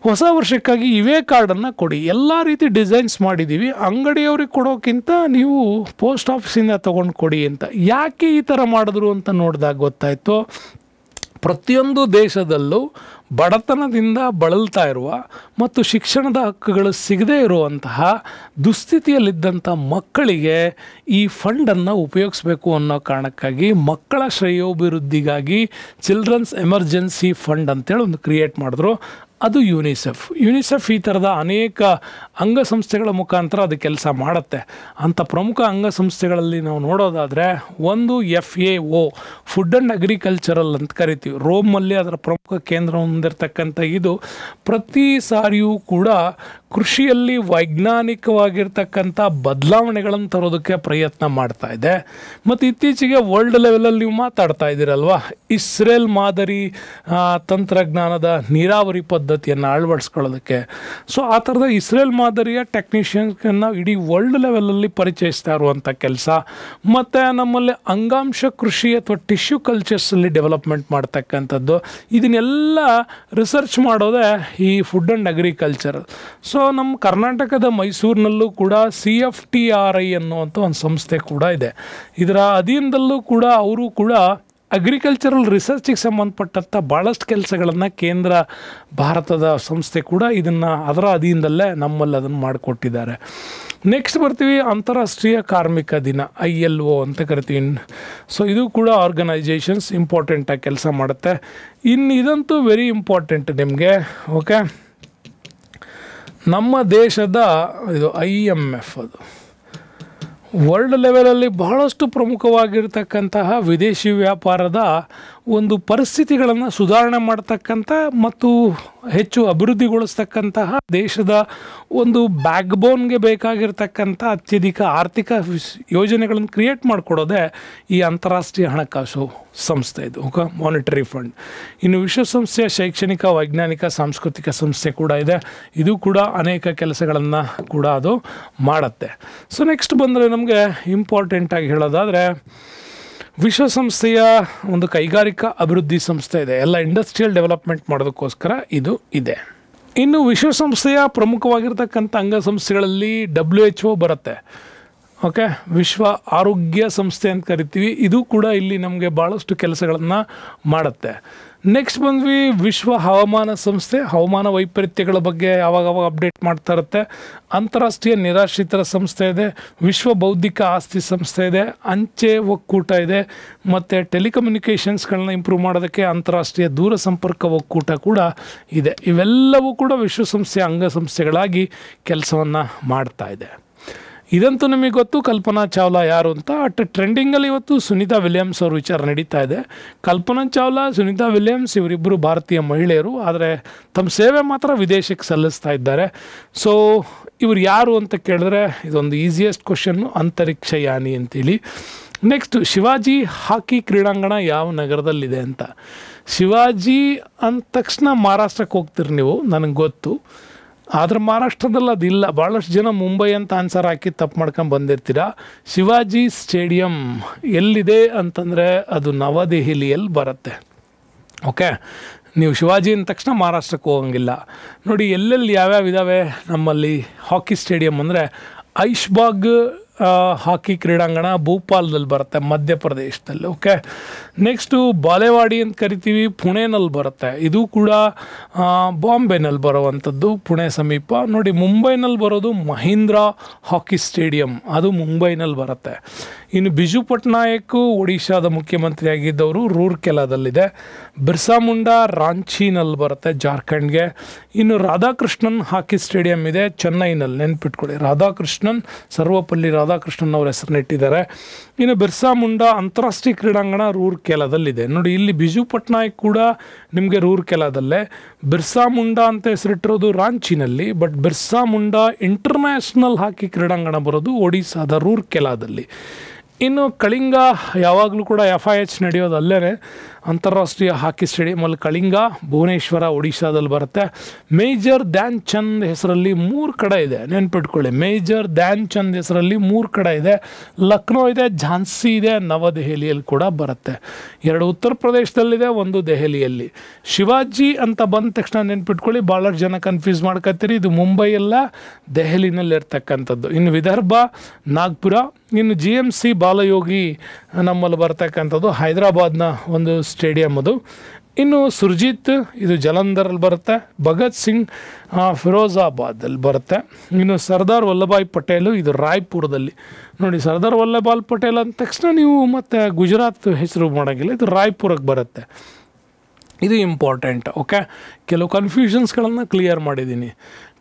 Speaker 1: ಹೊಸ ವರ್ಷಕ್ಕಾಗಿ ಇವೇ ಕಾರ್ಡನ್ನು ಕೊಡಿ, ಎಲ್ಲ ರೀತಿ ಡಿಸೈನ್ಸ್ ಮಾಡಿದ್ದೀವಿ, ಅಂಗಡಿಯವ್ರಿಗೆ ಕೊಡೋಕ್ಕಿಂತ ನೀವು ಪೋಸ್ಟ್ ಆಫೀಸಿಂದ ತೊಗೊಂಡು ಕೊಡಿ ಅಂತ. ಯಾಕೆ ಈ ಥರ ಮಾಡಿದ್ರು ಅಂತ ನೋಡಿದಾಗ ಗೊತ್ತಾಯಿತು, ಪ್ರತಿಯೊಂದು ದೇಶದಲ್ಲೂ ಬಡತನದಿಂದ ಬಳಲ್ತಾ ಇರುವ ಮತ್ತು ಶಿಕ್ಷಣದ ಹಕ್ಕುಗಳು ಸಿಗದೇ ಇರುವಂತಹ ದುಸ್ಥಿತಿಯಲ್ಲಿದ್ದಂಥ ಮಕ್ಕಳಿಗೆ ಈ ಫಂಡನ್ನು ಉಪಯೋಗಿಸ್ಬೇಕು ಅನ್ನೋ ಕಾರಣಕ್ಕಾಗಿ ಮಕ್ಕಳ ಶ್ರೇಯೋಭಿವೃದ್ಧಿಗಾಗಿ ಚಿಲ್ಡ್ರನ್ಸ್ ಎಮರ್ಜೆನ್ಸಿ ಫಂಡ್ ಅಂತೇಳಿ ಒಂದು ಕ್ರಿಯೇಟ್ ಮಾಡಿದ್ರು. ಅದು ಯುನಿಸೆಫ್ ಈ ಥರದ ಅನೇಕ ಅಂಗಸಂಸ್ಥೆಗಳ ಮುಖಾಂತರ ಅದು ಕೆಲಸ ಮಾಡುತ್ತೆ. ಅಂಥ ಪ್ರಮುಖ ಅಂಗಸಂಸ್ಥೆಗಳಲ್ಲಿ ನಾವು ನೋಡೋದಾದರೆ ಒಂದು FAO, ಫುಡ್ ಆ್ಯಂಡ್ ಅಗ್ರಿಕಲ್ಚರಲ್ ಅಂತ ಕರಿತೀವಿ. ರೋಮಲ್ಲಿ ಅದರ ಪ್ರಮುಖ ಕೇಂದ್ರ ಹೊಂದಿರತಕ್ಕಂಥ ಇದು ಪ್ರತಿ ಸಾರಿಯೂ ಕೂಡ ಕೃಷಿಯಲ್ಲಿ ವೈಜ್ಞಾನಿಕವಾಗಿರ್ತಕ್ಕಂಥ ಬದಲಾವಣೆಗಳನ್ನು ತರೋದಕ್ಕೆ ಪ್ರಯತ್ನ ಮಾಡ್ತಾ ಇದೆ. ಮತ್ತು ಇತ್ತೀಚೆಗೆ ವರ್ಲ್ಡ್ ಲೆವೆಲಲ್ಲಿ ನೀವು ಮಾತಾಡ್ತಾ ಇದ್ದೀರಲ್ವ, ಇಸ್ರೇಲ್ ಮಾದರಿ ತಂತ್ರಜ್ಞಾನದ ನೀರಾವರಿ ಪದ್ಧತಿಯನ್ನು ಅಳವಡಿಸ್ಕೊಳ್ಳೋದಕ್ಕೆ. ಸೊ ಆ ಥರದ ಇಸ್ರೇಲ್ ಮಾದರಿಯ ಟೆಕ್ನಿಷಿಯನ್ಸ್ನ ಇಡೀ ವರ್ಲ್ಡ್ ಲೆವೆಲಲ್ಲಿ ಪರಿಚಯಿಸ್ತಾ ಇರುವಂಥ ಕೆಲಸ. ಮತ್ತು ನಮ್ಮಲ್ಲಿ ಅಂಗಾಂಶ ಕೃಷಿ ಅಥವಾ ಟಿಶ್ಯೂ ಕಲ್ಚರ್ಸಲ್ಲಿ ಡೆವಲಪ್ಮೆಂಟ್ ಮಾಡ್ತಕ್ಕಂಥದ್ದು, ಇದನ್ನೆಲ್ಲ ರಿಸರ್ಚ್ ಮಾಡೋದೇ ಈ ಫುಡ್ ಆ್ಯಂಡ್ ಅಗ್ರಿಕಲ್ಚರ್. ಸೊ ನಮ್ಮ ಕರ್ನಾಟಕದ ಮೈಸೂರಿನಲ್ಲೂ ಕೂಡ CFTRI ಅನ್ನುವಂಥ ಒಂದು ಸಂಸ್ಥೆ ಕೂಡ ಇದೆ. ಇದರ ಅಧೀನದಲ್ಲೂ ಕೂಡ ಅವರು ಕೂಡ ಅಗ್ರಿಕಲ್ಚರಲ್ ರಿಸರ್ಚಿಗೆ ಸಂಬಂಧಪಟ್ಟಂಥ ಭಾಳಷ್ಟು ಕೆಲಸಗಳನ್ನು ಕೇಂದ್ರ ಭಾರತದ ಸಂಸ್ಥೆ ಕೂಡ ಇದನ್ನು ಅದರ ಅಧೀನದಲ್ಲೇ ನಮ್ಮಲ್ಲಿ ಅದನ್ನು ಮಾಡಿಕೊಟ್ಟಿದ್ದಾರೆ. ನೆಕ್ಸ್ಟ್ ಬರ್ತೀವಿ, ಅಂತಾರಾಷ್ಟ್ರೀಯ ಕಾರ್ಮಿಕ ದಿನ ILO ಅಂತ ಕರಿತೀವಿ. ಸೊ ಇದು ಕೂಡ ಆರ್ಗನೈಜೇಷನ್ಸ್ ಇಂಪಾರ್ಟೆಂಟಾಗಿ ಕೆಲಸ ಮಾಡುತ್ತೆ. ಇನ್ನು ಇದಂತೂ ವೆರಿ ಇಂಪಾರ್ಟೆಂಟ್ ನಿಮಗೆ. ಓಕೆ, ನಮ್ಮ ದೇಶದ ಇದು IMF, ಅದು ವರ್ಲ್ಡ್ ಲೆವೆಲಲ್ಲಿ ಬಹಳಷ್ಟು ಪ್ರಮುಖವಾಗಿರ್ತಕ್ಕಂತಹ ವಿದೇಶಿ ವ್ಯಾಪಾರದ ಒಂದು ಪರಿಸ್ಥಿತಿಗಳನ್ನು ಸುಧಾರಣೆ ಮಾಡ್ತಕ್ಕಂಥ ಮತ್ತು ಹೆಚ್ಚು ಅಭಿವೃದ್ಧಿಗೊಳಿಸ್ತಕ್ಕಂತಹ ದೇಶದ ಒಂದು ಬ್ಯಾಕ್ಬೋನ್ಗೆ ಬೇಕಾಗಿರ್ತಕ್ಕಂಥ ಅತ್ಯಧಿಕ ಆರ್ಥಿಕ ಯೋಜನೆಗಳನ್ನು ಕ್ರಿಯೇಟ್ ಮಾಡಿಕೊಡೋದೇ ಈ ಅಂತಾರಾಷ್ಟ್ರೀಯ ಹಣಕಾಸು ಸಂಸ್ಥೆ ಇದು. Okay, monetary fund. ಇನ್ನು ವಿಶ್ವಸಂಸ್ಥೆಯ ಶೈಕ್ಷಣಿಕ, ವೈಜ್ಞಾನಿಕ, ಸಾಂಸ್ಕೃತಿಕ ಸಂಸ್ಥೆ ಕೂಡ ಇದೆ. ಇದು ಕೂಡ ಅನೇಕ ಕೆಲಸಗಳನ್ನು ಕೂಡ ಅದು ಮಾಡುತ್ತೆ. ಸೊ ನೆಕ್ಸ್ಟ್ ಬಂದರೆ ನಮಗೆ ಇಂಪಾರ್ಟೆಂಟಾಗಿ ಹೇಳೋದಾದರೆ ವಿಶ್ವಸಂಸ್ಥೆಯ ಒಂದು ಕೈಗಾರಿಕಾ ಅಭಿವೃದ್ಧಿ ಸಂಸ್ಥೆ ಇದೆ. ಎಲ್ಲ ಇಂಡಸ್ಟ್ರಿಯಲ್ ಡೆವಲಪ್ಮೆಂಟ್ ಮಾಡೋದಕ್ಕೋಸ್ಕರ ಇದು ಇದೆ. ಇನ್ನು ವಿಶ್ವಸಂಸ್ಥೆಯ ಪ್ರಮುಖವಾಗಿರ್ತಕ್ಕಂಥ ಅಂಗಸಂಸ್ಥೆಗಳಲ್ಲಿ WHO ಬರುತ್ತೆ. ಓಕೆ, ವಿಶ್ವ ಆರೋಗ್ಯ ಸಂಸ್ಥೆ ಅಂತ ಕರಿತೀವಿ. ಇದು ಕೂಡ ಇಲ್ಲಿ ನಮಗೆ ಭಾಳಷ್ಟು ಕೆಲಸಗಳನ್ನು ಮಾಡುತ್ತೆ. ನೆಕ್ಸ್ಟ್ ಬಂದ್ವಿ ವಿಶ್ವ ಹವಾಮಾನ ಸಂಸ್ಥೆ ಹವಾಮಾನ ವೈಪರೀತ್ಯಗಳ ಬಗ್ಗೆ ಯಾವಾಗವಾಗ ಅಪ್ಡೇಟ್ ಮಾಡ್ತಾ ಇರುತ್ತೆ. ಅಂತಾರಾಷ್ಟ್ರೀಯ ನಿರಾಶ್ರಿತರ ಸಂಸ್ಥೆ ಇದೆ, ವಿಶ್ವ ಬೌದ್ಧಿಕ ಆಸ್ತಿ ಸಂಸ್ಥೆ ಇದೆ, ಅಂಚೆ ಒಕ್ಕೂಟ ಇದೆ, ಮತ್ತು ಟೆಲಿಕಮ್ಯುನಿಕೇಷನ್ಸ್ಗಳನ್ನ ಇಂಪ್ರೂವ್ ಮಾಡೋದಕ್ಕೆ ಅಂತಾರಾಷ್ಟ್ರೀಯ ದೂರ ಸಂಪರ್ಕ ಒಕ್ಕೂಟ ಕೂಡ ಇದೆ. ಇವೆಲ್ಲವೂ ಕೂಡ ವಿಶ್ವಸಂಸ್ಥೆಯ ಅಂಗಸಂಸ್ಥೆಗಳಾಗಿ ಕೆಲಸವನ್ನು ಮಾಡ್ತಾ ಇದೆ. ಇದಂತೂ ನಿಮಗೆ ಗೊತ್ತು ಕಲ್ಪನಾ ಚಾವ್ಲಾ ಯಾರು ಅಂತ. ಟ್ರೆಂಡಿಂಗಲ್ಲಿ ಇವತ್ತು ಸುನೀತಾ ವಿಲಿಯಮ್ಸ್ ಅವ್ರ ವಿಚಾರ ನಡೀತಾ ಇದೆ. ಕಲ್ಪನಾ ಚಾವ್ಲಾ, ಸುನೀತಾ ವಿಲಿಯಮ್ಸ್ ಇವರಿಬ್ಬರು ಭಾರತೀಯ ಮಹಿಳೆಯರು, ಆದರೆ ತಮ್ಮ ಸೇವೆ ಮಾತ್ರ ವಿದೇಶಕ್ಕೆ ಸಲ್ಲಿಸ್ತಾ ಇದ್ದಾರೆ. ಸೊ ಇವರು ಯಾರು ಅಂತ ಕೇಳಿದ್ರೆ ಇದೊಂದು ಈಸಿಯೆಸ್ಟ್ ಕ್ವಶನ್ನು, ಅಂತರಿಕ್ಷಯಾನಿ ಅಂತೇಳಿ. ನೆಕ್ಸ್ಟ್, ಶಿವಾಜಿ ಹಾಕಿ ಕ್ರೀಡಾಂಗಣ ಯಾವ ನಗರದಲ್ಲಿದೆ ಅಂತ. ಶಿವಾಜಿ ಅಂದ ತಕ್ಷಣ ಮಹಾರಾಷ್ಟ್ರಕ್ಕೆ ಹೋಗ್ತೀರಿ ನೀವು, ನನಗೆ ಗೊತ್ತು. ಆದರೆ ಮಹಾರಾಷ್ಟ್ರದಲ್ಲಿ ಅದಿಲ್ಲ. ಭಾಳಷ್ಟು ಜನ ಮುಂಬೈ ಅಂತ ಆನ್ಸರ್ ಹಾಕಿ ತಪ್ಪು ಮಾಡ್ಕೊಂಡು ಬಂದಿರ್ತೀರ. ಶಿವಾಜಿ ಸ್ಟೇಡಿಯಂ ಎಲ್ಲಿದೆ ಅಂತಂದರೆ ಅದು ನವದೆಹಲಿಯಲ್ಲಿ ಬರುತ್ತೆ. ಓಕೆ, ನೀವು ಶಿವಾಜಿ ಅಂದ ತಕ್ಷಣ ಮಹಾರಾಷ್ಟ್ರಕ್ಕೆ ಹೋಗಂಗಿಲ್ಲ. ನೋಡಿ ಎಲ್ಲೆಲ್ಲಿ ಯಾವ್ಯಾವ ಇದ್ದಾವೆ ನಮ್ಮಲ್ಲಿ ಹಾಕಿ ಸ್ಟೇಡಿಯಂ ಅಂದರೆ ಐಶ್ಬಾಗ್ ಹಾಕಿ ಕ್ರೀಡಾಂಗಣ ಭೋಪಾಲ್ದಲ್ಲಿ ಬರುತ್ತೆ, ಮಧ್ಯಪ್ರದೇಶದಲ್ಲಿ. ಓಕೆ, ನೆಕ್ಸ್ಟು ಬಾಲೆವಾಡಿ ಅಂತ ಕರಿತೀವಿ, ಪುಣೆನಲ್ಲಿ ಬರುತ್ತೆ. ಇದು ಕೂಡ ಬಾಂಬೆನಲ್ಲಿ ಬರುವಂಥದ್ದು, ಪುಣೆ ಸಮೀಪ. ನೋಡಿ ಮುಂಬೈನಲ್ಲಿ ಬರೋದು ಮಹೀಂದ್ರ ಹಾಕಿ ಸ್ಟೇಡಿಯಂ, ಅದು ಮುಂಬೈನಲ್ಲಿ ಬರುತ್ತೆ. ಇನ್ನು ಬಿಜು ಪಟ್ನಾಯಕ್ ಒಡಿಶಾದ ಮುಖ್ಯಮಂತ್ರಿ ಆಗಿದ್ದವರು ರೂರ್ಕೆಲಾದಲ್ಲಿದೆ. ಬಿರ್ಸಾ ಮುಂಡಾ ರಾಂಚಿನಲ್ಲಿ ಬರುತ್ತೆ, ಜಾರ್ಖಂಡ್ಗೆ. ಇನ್ನು ರಾಧಾಕೃಷ್ಣನ್ ಹಾಕಿ ಸ್ಟೇಡಿಯಂ ಇದೆ ಚೆನ್ನೈನಲ್ಲಿ, ನೆನ್ಪಿಟ್ಕೊಳ್ಳಿ. ರಾಧಾಕೃಷ್ಣನ್, ಸರ್ವಪಲ್ಲಿ ರಾಧಾಕೃಷ್ಣನ್ ಅವ್ರ ಹೆಸರನ್ನ ಇಟ್ಟಿದ್ದಾರೆ. ಇನ್ನು ಬಿರ್ಸಾ ಮುಂಡಾ ಅಂತಾರಾಷ್ಟ್ರೀಯ ಕ್ರೀಡಾಂಗಣ ರೂರ್ಕೆಲಾದಲ್ಲಿದೆ. ನೋಡಿ ಇಲ್ಲಿ ಬಿಜು ಪಟ್ನಾಯಕ್ ಕೂಡ ನಿಮಗೆ ರೂರ್ಕೆಲಾದಲ್ಲೇ, ಬಿರ್ಸಾ ಮುಂಡಾ ಅಂತ ಹೆಸರಿಟ್ಟಿರೋದು ರಾಂಚಿನಲ್ಲಿ, ಬಟ್ ಬಿರ್ಸಾ ಮುಂಡಾ ಇಂಟರ್ನ್ಯಾಷನಲ್ ಹಾಕಿ ಕ್ರೀಡಾಂಗಣ ಬರೋದು ಒಡಿಸ್ಸಾದ ರೂರ್ಕೆಲಾದಲ್ಲಿ. ಇನ್ನು ಕಳಿಂಗ ಯಾವಾಗಲೂ ಕೂಡ FIH ನಡೆಯೋದು ಅಲ್ಲೇ, ಅಂತಾರಾಷ್ಟ್ರೀಯ ಹಾಕಿ ಸ್ಟೇಡಿಯಮಲ್ಲಿ ಕಳಿಂಗ, ಭುವನೇಶ್ವರ ಒಡಿಶಾದಲ್ಲಿ ಬರುತ್ತೆ. ಮೇಜರ್ ಧ್ಯಾನ್ ಚಂದ್ ಹೆಸರಲ್ಲಿ 3 ಕಡೆ ಇದೆ, ನೆನ್ಪಿಟ್ಕೊಳ್ಳಿ. ಮೇಜರ್ ಧ್ಯಾನ್ ಚಂದ್ ಹೆಸರಲ್ಲಿ 3 ಕಡೆ ಇದೆ. ಲಕ್ನೋ ಇದೆ, ಝಾನ್ಸಿ ಇದೆ, ನವದೆಹಲಿಯಲ್ಲಿ ಕೂಡ ಬರುತ್ತೆ. 2 ಉತ್ತರ ಪ್ರದೇಶದಲ್ಲಿದೆ, 1 ದೆಹಲಿಯಲ್ಲಿ. ಶಿವಾಜಿ ಅಂತ ಬಂದ ತಕ್ಷಣ ನೆನ್ಪಿಟ್ಕೊಳ್ಳಿ, ಭಾಳಷ್ಟು ಜನ ಕನ್ಫ್ಯೂಸ್ ಮಾಡ್ಕೊತೀರಿ, ಇದು ಮುಂಬೈಯಲ್ಲ ದೆಹಲಿನಲ್ಲಿ ಇರ್ತಕ್ಕಂಥದ್ದು. ಇನ್ನು ವಿದರ್ಭ ನಾಗ್ಪುರ. ಇನ್ನು GMC ಬಾಲಯೋಗಿ ನಮ್ಮಲ್ಲಿ ಬರ್ತಕ್ಕಂಥದ್ದು ಹೈದರಾಬಾದ್ನ ಒಂದು ಸ್ಟೇಡಿಯಂ ಅದು. ಇನ್ನು ಸುರ್ಜಿತ್ ಇದು ಜಲಂಧರಲ್ಲಿ ಬರುತ್ತೆ. ಭಗತ್ ಸಿಂಗ್ ಫಿರೋಜಾಬಾದಲ್ಲಿ ಬರುತ್ತೆ. ಇನ್ನು ಸರ್ದಾರ್ ವಲ್ಲಭಾಯ್ ಪಟೇಲು ಇದು ರಾಯ್ಪುರದಲ್ಲಿ. ನೋಡಿ ಸರ್ದಾರ್ ವಲ್ಲಭಾಯ್ ಪಟೇಲ್ ಅಂದ ತಕ್ಷಣ ನೀವು ಮತ್ತೆ ಗುಜರಾತ್ ಹೆಸರು ಮಾಡೋಂಗಿಲ್ಲ, ಇದು ರಾಯ್ಪುರಕ್ಕೆ ಬರುತ್ತೆ. ಇದು ಇಂಪಾರ್ಟೆಂಟ್. ಓಕೆ, ಕೆಲವು ಕನ್ಫ್ಯೂಷನ್ಸ್ಗಳನ್ನು ಕ್ಲಿಯರ್ ಮಾಡಿದ್ದೀನಿ.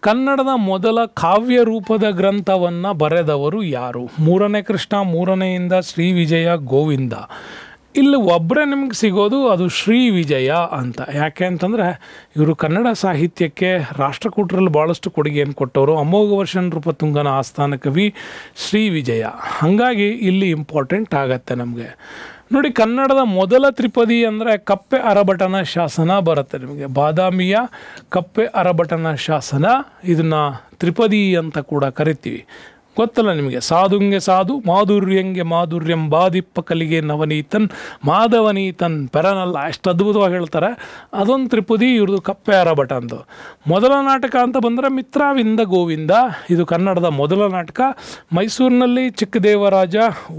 Speaker 1: ಕನ್ನಡದ ಮೊದಲ ಕಾವ್ಯ ರೂಪದ ಗ್ರಂಥವನ್ನು ಬರೆದವರು ಯಾರು? 3ನೇ ಕೃಷ್ಣ, 3ನೇಯಿಂದ ಶ್ರೀ ವಿಜಯ ಗೋವಿಂದ. ಇಲ್ಲಿ ಒಬ್ಬರೇ ನಿಮ್ಗೆ ಸಿಗೋದು, ಅದು ಶ್ರೀ ವಿಜಯ ಅಂತ. ಯಾಕೆ ಅಂತಂದರೆ ಇವರು ಕನ್ನಡ ಸಾಹಿತ್ಯಕ್ಕೆ ರಾಷ್ಟ್ರಕೂಟರಲ್ಲಿ ಭಾಳಷ್ಟು ಕೊಡುಗೆಯನ್ನು ಕೊಟ್ಟವರು. ಅಮೋಘ ವರ್ಷ ನೃಪತುಂಗನ ಆಸ್ಥಾನ ಕವಿ ಶ್ರೀ ವಿಜಯ. ಹಾಗಾಗಿ ಇಲ್ಲಿ ಇಂಪಾರ್ಟೆಂಟ್ ಆಗತ್ತೆ ನಮಗೆ. ನೋಡಿ ಕನ್ನಡದ ಮೊದಲ ತ್ರಿಪದಿ ಅಂದರೆ ಕಪ್ಪೆ ಅರಭಟನ ಶಾಸನ ಬರುತ್ತೆ ನಿಮಗೆ. ಬಾದಾಮಿಯ ಕಪ್ಪೆ ಅರಭಟನ ಶಾಸನ, ಇದನ್ನು ತ್ರಿಪದಿ ಅಂತ ಕೂಡ ಕರಿತೀವಿ. ಗೊತ್ತಲ್ಲ ನಿಮಗೆ. ಸಾಧುಂಗೆ ಸಾಧು, ಮಾಧುರ್ಯಂಗೆ ಮಾಧುರ್ಯಂ, ಬಾದಿಪ್ಪ ಕಲಿಗೆ ನವನೀತನ್, ಮಾಧವನೀತನ್ ಪೆರನಲ್ಲ, ಎಷ್ಟು ಅದ್ಭುತವಾಗಿ ಹೇಳ್ತಾರೆ. ಅದೊಂದು ತ್ರಿಪದಿ ಇವ್ರದ್ದು ಕಪ್ಪೆ ಅರಭಟ ಅಂತ. ಮೊದಲ ನಾಟಕ ಅಂತ ಬಂದರೆ ಮಿತ್ರವಿಂದ ಗೋವಿಂದ, ಇದು ಕನ್ನಡದ ಮೊದಲ ನಾಟಕ. ಮೈಸೂರಿನಲ್ಲಿ ಚಿಕ್ಕದೇವರಾಜ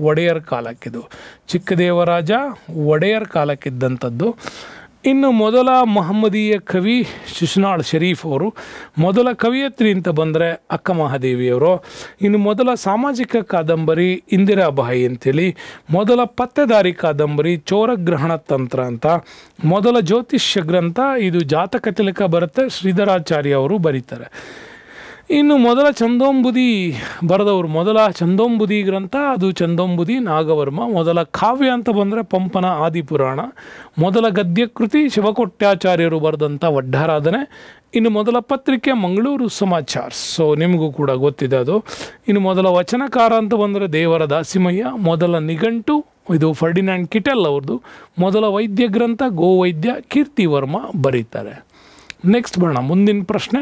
Speaker 1: ಒಡೆಯರ್ ಕಾಲಕ್ಕಿದು, ಚಿಕ್ಕದೇವರಾಜ ಒಡೆಯರ್ ಕಾಲಕ್ಕಿದ್ದಂಥದ್ದು. ಇನ್ನು ಮೊದಲ ಮಹಮ್ಮದೀಯ ಕವಿ ಶಿಶುನಾಳ್ ಶರೀಫ್ ಅವರು. ಮೊದಲ ಕವಿಯತ್ರಿ ಅಂತ ಬಂದರೆ ಅಕ್ಕ ಮಹಾದೇವಿಯವರು. ಇನ್ನು ಮೊದಲ ಸಾಮಾಜಿಕ ಕಾದಂಬರಿ ಇಂದಿರಾಬಾಯಿ ಅಂತೇಳಿ. ಮೊದಲ ಪತ್ತೆದಾರಿ ಕಾದಂಬರಿ ಚೋರಗ್ರಹಣ ತಂತ್ರ ಅಂತ. ಮೊದಲ ಜ್ಯೋತಿಷ್ಯ ಗ್ರಂಥ ಇದು ಜಾತಕ ತಿಲಕ ಬರುತ್ತೆ, ಶ್ರೀಧರಾಚಾರ್ಯ ಅವರು ಬರೀತಾರೆ. ಇನ್ನು ಮೊದಲ ಚಂದೋಂಬುದಿ ಬರೆದವರು, ಮೊದಲ ಚಂದೋಂಬುದಿ ಗ್ರಂಥ ಅದು ಚಂದೋಂಬುದಿ ನಾಗವರ್ಮ. ಮೊದಲ ಕಾವ್ಯ ಅಂತ ಬಂದರೆ ಪಂಪನ ಆದಿಪುರಾಣ. ಮೊದಲ ಗದ್ಯಕೃತಿ ಶಿವಕೊಟ್ಯಾಚಾರ್ಯರು ಬರೆದಂಥ ವಡ್ಡಾರಾಧನೆ. ಇನ್ನು ಮೊದಲ ಪತ್ರಿಕೆ ಮಂಗಳೂರು ಸಮಾಚಾರ, ಸೊ ನಿಮಗೂ ಕೂಡ ಗೊತ್ತಿದೆ ಅದು. ಇನ್ನು ಮೊದಲ ವಚನಕಾರ ಅಂತ ಬಂದರೆ ದೇವರ ದಾಸಿಮಯ್ಯ. ಮೊದಲ ನಿಘಂಟು ಇದು ಫರ್ಡಿನಾಂಡ್ ಕಿಟೆಲ್ ಅವ್ರದ್ದು. ಮೊದಲ ವೈದ್ಯ ಗ್ರಂಥ ಗೋವೈದ್ಯ ಕೀರ್ತಿವರ್ಮ ಬರೀತಾರೆ. ನೆಕ್ಸ್ಟ್ ಬರೋಣ ಮುಂದಿನ ಪ್ರಶ್ನೆ.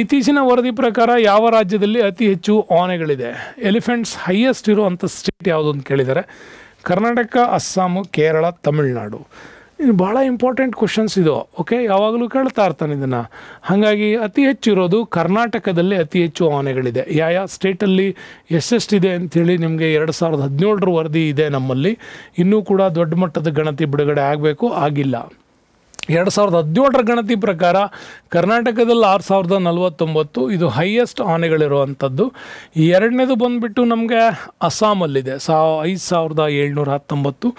Speaker 1: ಇತ್ತೀಚಿನ ವರದಿ ಪ್ರಕಾರ ಯಾವ ರಾಜ್ಯದಲ್ಲಿ ಅತಿ ಹೆಚ್ಚು ಆನೆಗಳಿದೆ? ಎಲಿಫೆಂಟ್ಸ್ ಹೈಯೆಸ್ಟ್ ಇರುವಂಥ ಸ್ಟೇಟ್ ಯಾವುದು ಅಂತ ಕೇಳಿದ್ದಾರೆ. ಕರ್ನಾಟಕ, ಅಸ್ಸಾಮು, ಕೇರಳ, ತಮಿಳುನಾಡು. ಇದು ಭಾಳ ಇಂಪಾರ್ಟೆಂಟ್ ಕ್ವಶನ್ಸ್ ಇದು. ಓಕೆ, ಯಾವಾಗಲೂ ಕೇಳ್ತಾ ಇರ್ತಾನೆ ಇದನ್ನು. ಹಾಗಾಗಿ ಅತಿ ಹೆಚ್ಚು ಇರೋದು ಕರ್ನಾಟಕದಲ್ಲಿ ಅತಿ ಹೆಚ್ಚು ಆನೆಗಳಿದೆ. ಯಾವ ಸ್ಟೇಟಲ್ಲಿ ಎಷ್ಟೆಷ್ಟಿದೆ ಅಂಥೇಳಿ ನಿಮಗೆ 2017 ವರದಿ ಇದೆ ನಮ್ಮಲ್ಲಿ. ಇನ್ನೂ ಕೂಡ ದೊಡ್ಡ ಮಟ್ಟದ ಗಣತಿ ಬಿಡುಗಡೆ ಆಗಬೇಕು, ಆಗಿಲ್ಲ. 2017 ಗಣತಿ ಪ್ರಕಾರ ಕರ್ನಾಟಕದಲ್ಲಿ 6049, ಇದು ಹೈಯೆಸ್ಟ್ ಆನೆಗಳಿರುವಂಥದ್ದು. ಎರಡನೇದು ಬಂದುಬಿಟ್ಟು ನಮಗೆ ಅಸ್ಸಾಮಲ್ಲಿದೆ 5719.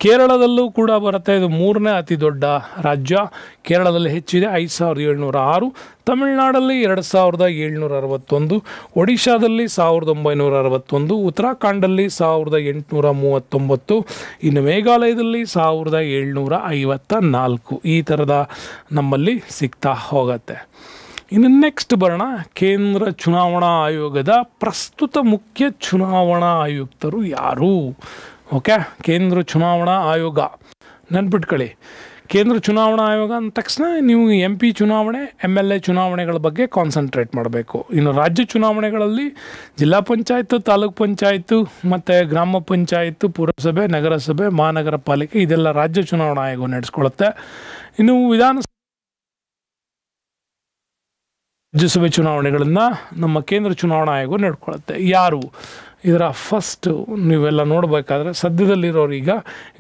Speaker 1: ಕೇರಳದಲ್ಲೂ ಕೂಡ ಬರುತ್ತೆ, ಇದು ಮೂರನೇ ಅತಿ ದೊಡ್ಡ ರಾಜ್ಯ. ಕೇರಳದಲ್ಲಿ ಹೆಚ್ಚಿದೆ 5706. ತಮಿಳುನಾಡಲ್ಲಿ 2761, ಒಡಿಶಾದಲ್ಲಿ 1961, ಉತ್ತರಾಖಂಡಲ್ಲಿ 1839, ಇನ್ನು ಮೇಘಾಲಯದಲ್ಲಿ 1754. ಈ ಥರದ ನಮ್ಮಲ್ಲಿ ಸಿಗ್ತಾ ಹೋಗುತ್ತೆ. ಇನ್ನು ನೆಕ್ಸ್ಟ್ ಬರೋಣ, ಕೇಂದ್ರ ಚುನಾವಣಾ ಆಯೋಗದ ಪ್ರಸ್ತುತ ಮುಖ್ಯ ಚುನಾವಣಾ ಆಯುಕ್ತರು ಯಾರು? ಓಕೆ, ಕೇಂದ್ರ ಚುನಾವಣಾ ಆಯೋಗ ನೆನ್ಪಿಟ್ಕೊಳ್ಳಿ. ಕೇಂದ್ರ ಚುನಾವಣಾ ಆಯೋಗ ಅಂದ ತಕ್ಷಣ ನೀವು MP ಚುನಾವಣೆ, MLA ಚುನಾವಣೆಗಳ ಬಗ್ಗೆ ಕಾನ್ಸಂಟ್ರೇಟ್ ಮಾಡಬೇಕು. ಇನ್ನು ರಾಜ್ಯ ಚುನಾವಣೆಗಳಲ್ಲಿ ಜಿಲ್ಲಾ ಪಂಚಾಯತ್, ತಾಲೂಕು ಪಂಚಾಯತ್ ಮತ್ತು ಗ್ರಾಮ ಪಂಚಾಯತ್, ಪುರಸಭೆ, ನಗರಸಭೆ, ಮಹಾನಗರ ಪಾಲಿಕೆ ಇದೆಲ್ಲ ರಾಜ್ಯ ಚುನಾವಣಾ ಆಯೋಗ ನಡೆಸ್ಕೊಳ್ಳುತ್ತೆ. ಇನ್ನು ರಾಜ್ಯಸಭೆ ಚುನಾವಣೆಗಳನ್ನು ನಮ್ಮ ಕೇಂದ್ರ ಚುನಾವಣಾ ಆಯೋಗ ನಡ್ಕೊಳ್ಳುತ್ತೆ. ಯಾರು ಇದರ ಫಸ್ಟ್ ನೀವೆಲ್ಲ ನೋಡಬೇಕಾದ್ರೆ ಸದ್ಯದಲ್ಲಿರೋರು ಈಗ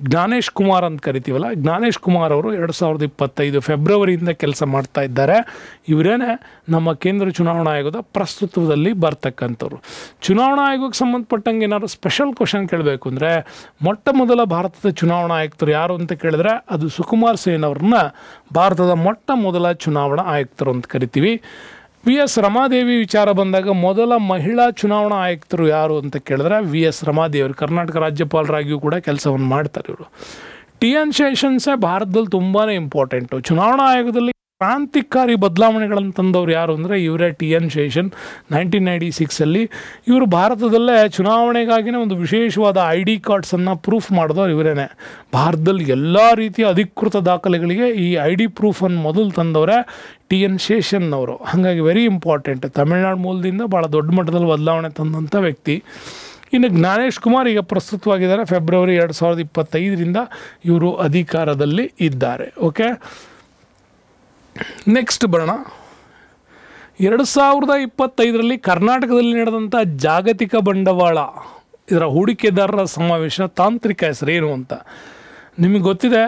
Speaker 1: ಜ್ಞಾನೇಶ್ ಕುಮಾರ್ ಅಂತ ಕರಿತೀವಲ್ಲ, ಜ್ಞಾನೇಶ್ ಕುಮಾರ್ ಅವರು 2025 ಫೆಬ್ರವರಿಯಿಂದ ಕೆಲಸ ಮಾಡ್ತಾ ಇದ್ದಾರೆ. ಇವರೇನೆ ನಮ್ಮ ಕೇಂದ್ರ ಚುನಾವಣಾ ಆಯೋಗದ ಪ್ರಸ್ತುತದಲ್ಲಿ ಬರ್ತಕ್ಕಂಥವ್ರು. ಚುನಾವಣಾ ಆಯೋಗಕ್ಕೆ ಸಂಬಂಧಪಟ್ಟಂಗೆ ಏನಾದ್ರು ಸ್ಪೆಷಲ್ ಕ್ವಶನ್ ಕೇಳಬೇಕು ಅಂದರೆ, ಮೊಟ್ಟ ಮೊದಲ ಭಾರತದ ಚುನಾವಣಾ ಆಯುಕ್ತರು ಯಾರು ಅಂತ ಕೇಳಿದ್ರೆ ಅದು ಸುಕುಮಾರ್ ಸೇನ್ ಅವ್ರನ್ನ ಭಾರತದ ಮೊಟ್ಟ ಮೊದಲ ಚುನಾವಣಾ ಆಯುಕ್ತರು ಅಂತ ಕರಿತೀವಿ. VS ರಮಾದೇವಿ ವಿಚಾರ ಬಂದಾಗ ಮೊದಲ ಮಹಿಳಾ ಚುನಾವಣಾ ಆಯುಕ್ತರು ಯಾರು ಅಂತ ಕೇಳಿದ್ರೆ VS ರಮಾದೇವಿ ಅವರು. ಕರ್ನಾಟಕ ರಾಜ್ಯಪಾಲರಾಗಿಯೂ ಕೂಡ ಕೆಲಸವನ್ನು ಮಾಡ್ತಾರೆ ಇವರು. TN ಶೇಷನ್ಸೇ ಭಾರತದಲ್ಲಿ ತುಂಬಾ ಇಂಪಾರ್ಟೆಂಟು. ಚುನಾವಣಾ ಆಯೋಗದಲ್ಲಿ ಕ್ರಾಂತಿಕಾರಿ ಬದಲಾವಣೆಗಳನ್ನು ತಂದವರು ಯಾರು ಅಂದರೆ ಇವರೇ TN ಶೇಷನ್. 1996 ಇವರು ಭಾರತದಲ್ಲೇ ಚುನಾವಣೆಗಾಗಿನೇ ಒಂದು ವಿಶೇಷವಾದ ID ಕಾರ್ಡ್ಸನ್ನು ಪ್ರೂಫ್ ಮಾಡಿದವರು ಇವರೇನೆ. ಭಾರತದಲ್ಲಿ ಎಲ್ಲ ರೀತಿಯ ಅಧಿಕೃತ ದಾಖಲೆಗಳಿಗೆ ಈ ID ಪ್ರೂಫನ್ನು ಮೊದಲು ತಂದವರೇ TN ಶೇಷನ್ ಅವರು. ಹಾಗಾಗಿ ವೆರಿ ಇಂಪಾರ್ಟೆಂಟ್. ತಮಿಳುನಾಡು ಮೂಲದಿಂದ ಭಾಳ ದೊಡ್ಡ ಮಟ್ಟದಲ್ಲಿ ಬದಲಾವಣೆ ತಂದಂಥ ವ್ಯಕ್ತಿ. ಇನ್ನು ಜ್ಞಾನೇಶ್ ಕುಮಾರ್ ಈಗ ಪ್ರಸ್ತುತವಾಗಿದ್ದಾರೆ. ಫೆಬ್ರವರಿ 2025 ಇವರು ಅಧಿಕಾರದಲ್ಲಿ ಇದ್ದಾರೆ. ಓಕೆ, ನೆಕ್ಸ್ಟ್ ಬರೋಣ. 2025 ಕರ್ನಾಟಕದಲ್ಲಿ ನಡೆದಂಥ ಜಾಗತಿಕ ಬಂಡವಾಳ ಇದರ ಹೂಡಿಕೆದಾರರ ಸಮಾವೇಶ ತಾಂತ್ರಿಕ ಹೆಸರೇನು ಅಂತ ನಿಮಗೆ ಗೊತ್ತಿದೆ.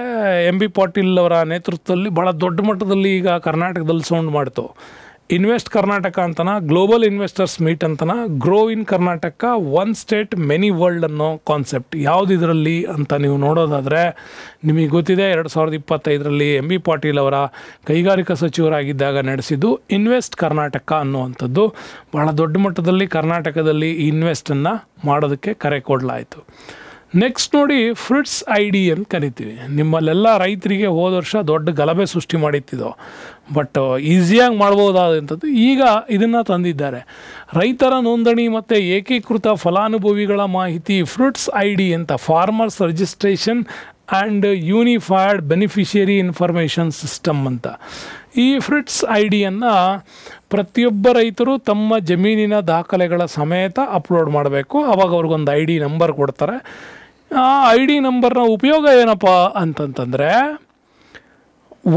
Speaker 1: MB ಪಾಟೀಲ್ ಅವರ ನೇತೃತ್ವದಲ್ಲಿ ಭಾಳ ದೊಡ್ಡ ಮಟ್ಟದಲ್ಲಿ ಈಗ ಕರ್ನಾಟಕದಲ್ಲಿ ಸೌಂಡ್ ಮಾಡ್ತು. ಇನ್ವೆಸ್ಟ್ ಕರ್ನಾಟಕ ಅಂತನ, ಗ್ಲೋಬಲ್ ಇನ್ವೆಸ್ಟರ್ಸ್ ಮೀಟ್ ಅಂತನ, grow in Karnataka, one state many world ಅನ್ನೋ ಕಾನ್ಸೆಪ್ಟ್ ಯಾವುದು ಇದರಲ್ಲಿ ಅಂತ ನೀವು ನೋಡೋದಾದರೆ ನಿಮಗೆ ಗೊತ್ತಿದೆ. 2025 MB ಪಾಟೀಲ್ ಅವರ ಕೈಗಾರಿಕಾ ಸಚಿವರಾಗಿದ್ದಾಗ ನಡೆಸಿದ್ದು ಇನ್ವೆಸ್ಟ್ ಕರ್ನಾಟಕ ಅನ್ನುವಂಥದ್ದು. ಭಾಳ ದೊಡ್ಡ ಮಟ್ಟದಲ್ಲಿ ಕರ್ನಾಟಕದಲ್ಲಿ ಈ ಇನ್ವೆಸ್ಟನ್ನು ಮಾಡೋದಕ್ಕೆ ಕರೆ ಕೊಡಲಾಯಿತು. ನೆಕ್ಸ್ಟ್ ನೋಡಿ, ಫ್ರೂಟ್ಸ್ ID ಅಂತ ಕರಿತೀವಿ. ನಿಮ್ಮಲ್ಲೆಲ್ಲ ರೈತರಿಗೆ ಹೋದ ವರ್ಷ ದೊಡ್ಡ ಗಲಭೆ ಸೃಷ್ಟಿ ಮಾಡಿತ್ತಿದ್ದೋ, ಬಟ್ ಈಸಿಯಾಗಿ ಮಾಡ್ಬೋದಾದಂಥದ್ದು ಈಗ ಇದನ್ನು ತಂದಿದ್ದಾರೆ. ರೈತರ ನೋಂದಣಿ ಮತ್ತು ಏಕೀಕೃತ ಫಲಾನುಭವಿಗಳ ಮಾಹಿತಿ ಫ್ರೂಟ್ಸ್ ID ಅಂತ, farmers registration and unified beneficiary information system ಅಂತ. ಈ ಫ್ರೂಟ್ಸ್ IDಯನ್ನು ಪ್ರತಿಯೊಬ್ಬ ರೈತರು ತಮ್ಮ ಜಮೀನಿನ ದಾಖಲೆಗಳ ಸಮೇತ ಅಪ್ಲೋಡ್ ಮಾಡಬೇಕು. ಆವಾಗ ಅವ್ರಿಗೊಂದು ID ನಂಬರ್ ಕೊಡ್ತಾರೆ. ಆ ID ನಂಬರ್ನ ಉಪಯೋಗ ಏನಪ್ಪ ಅಂತಂತಂದರೆ,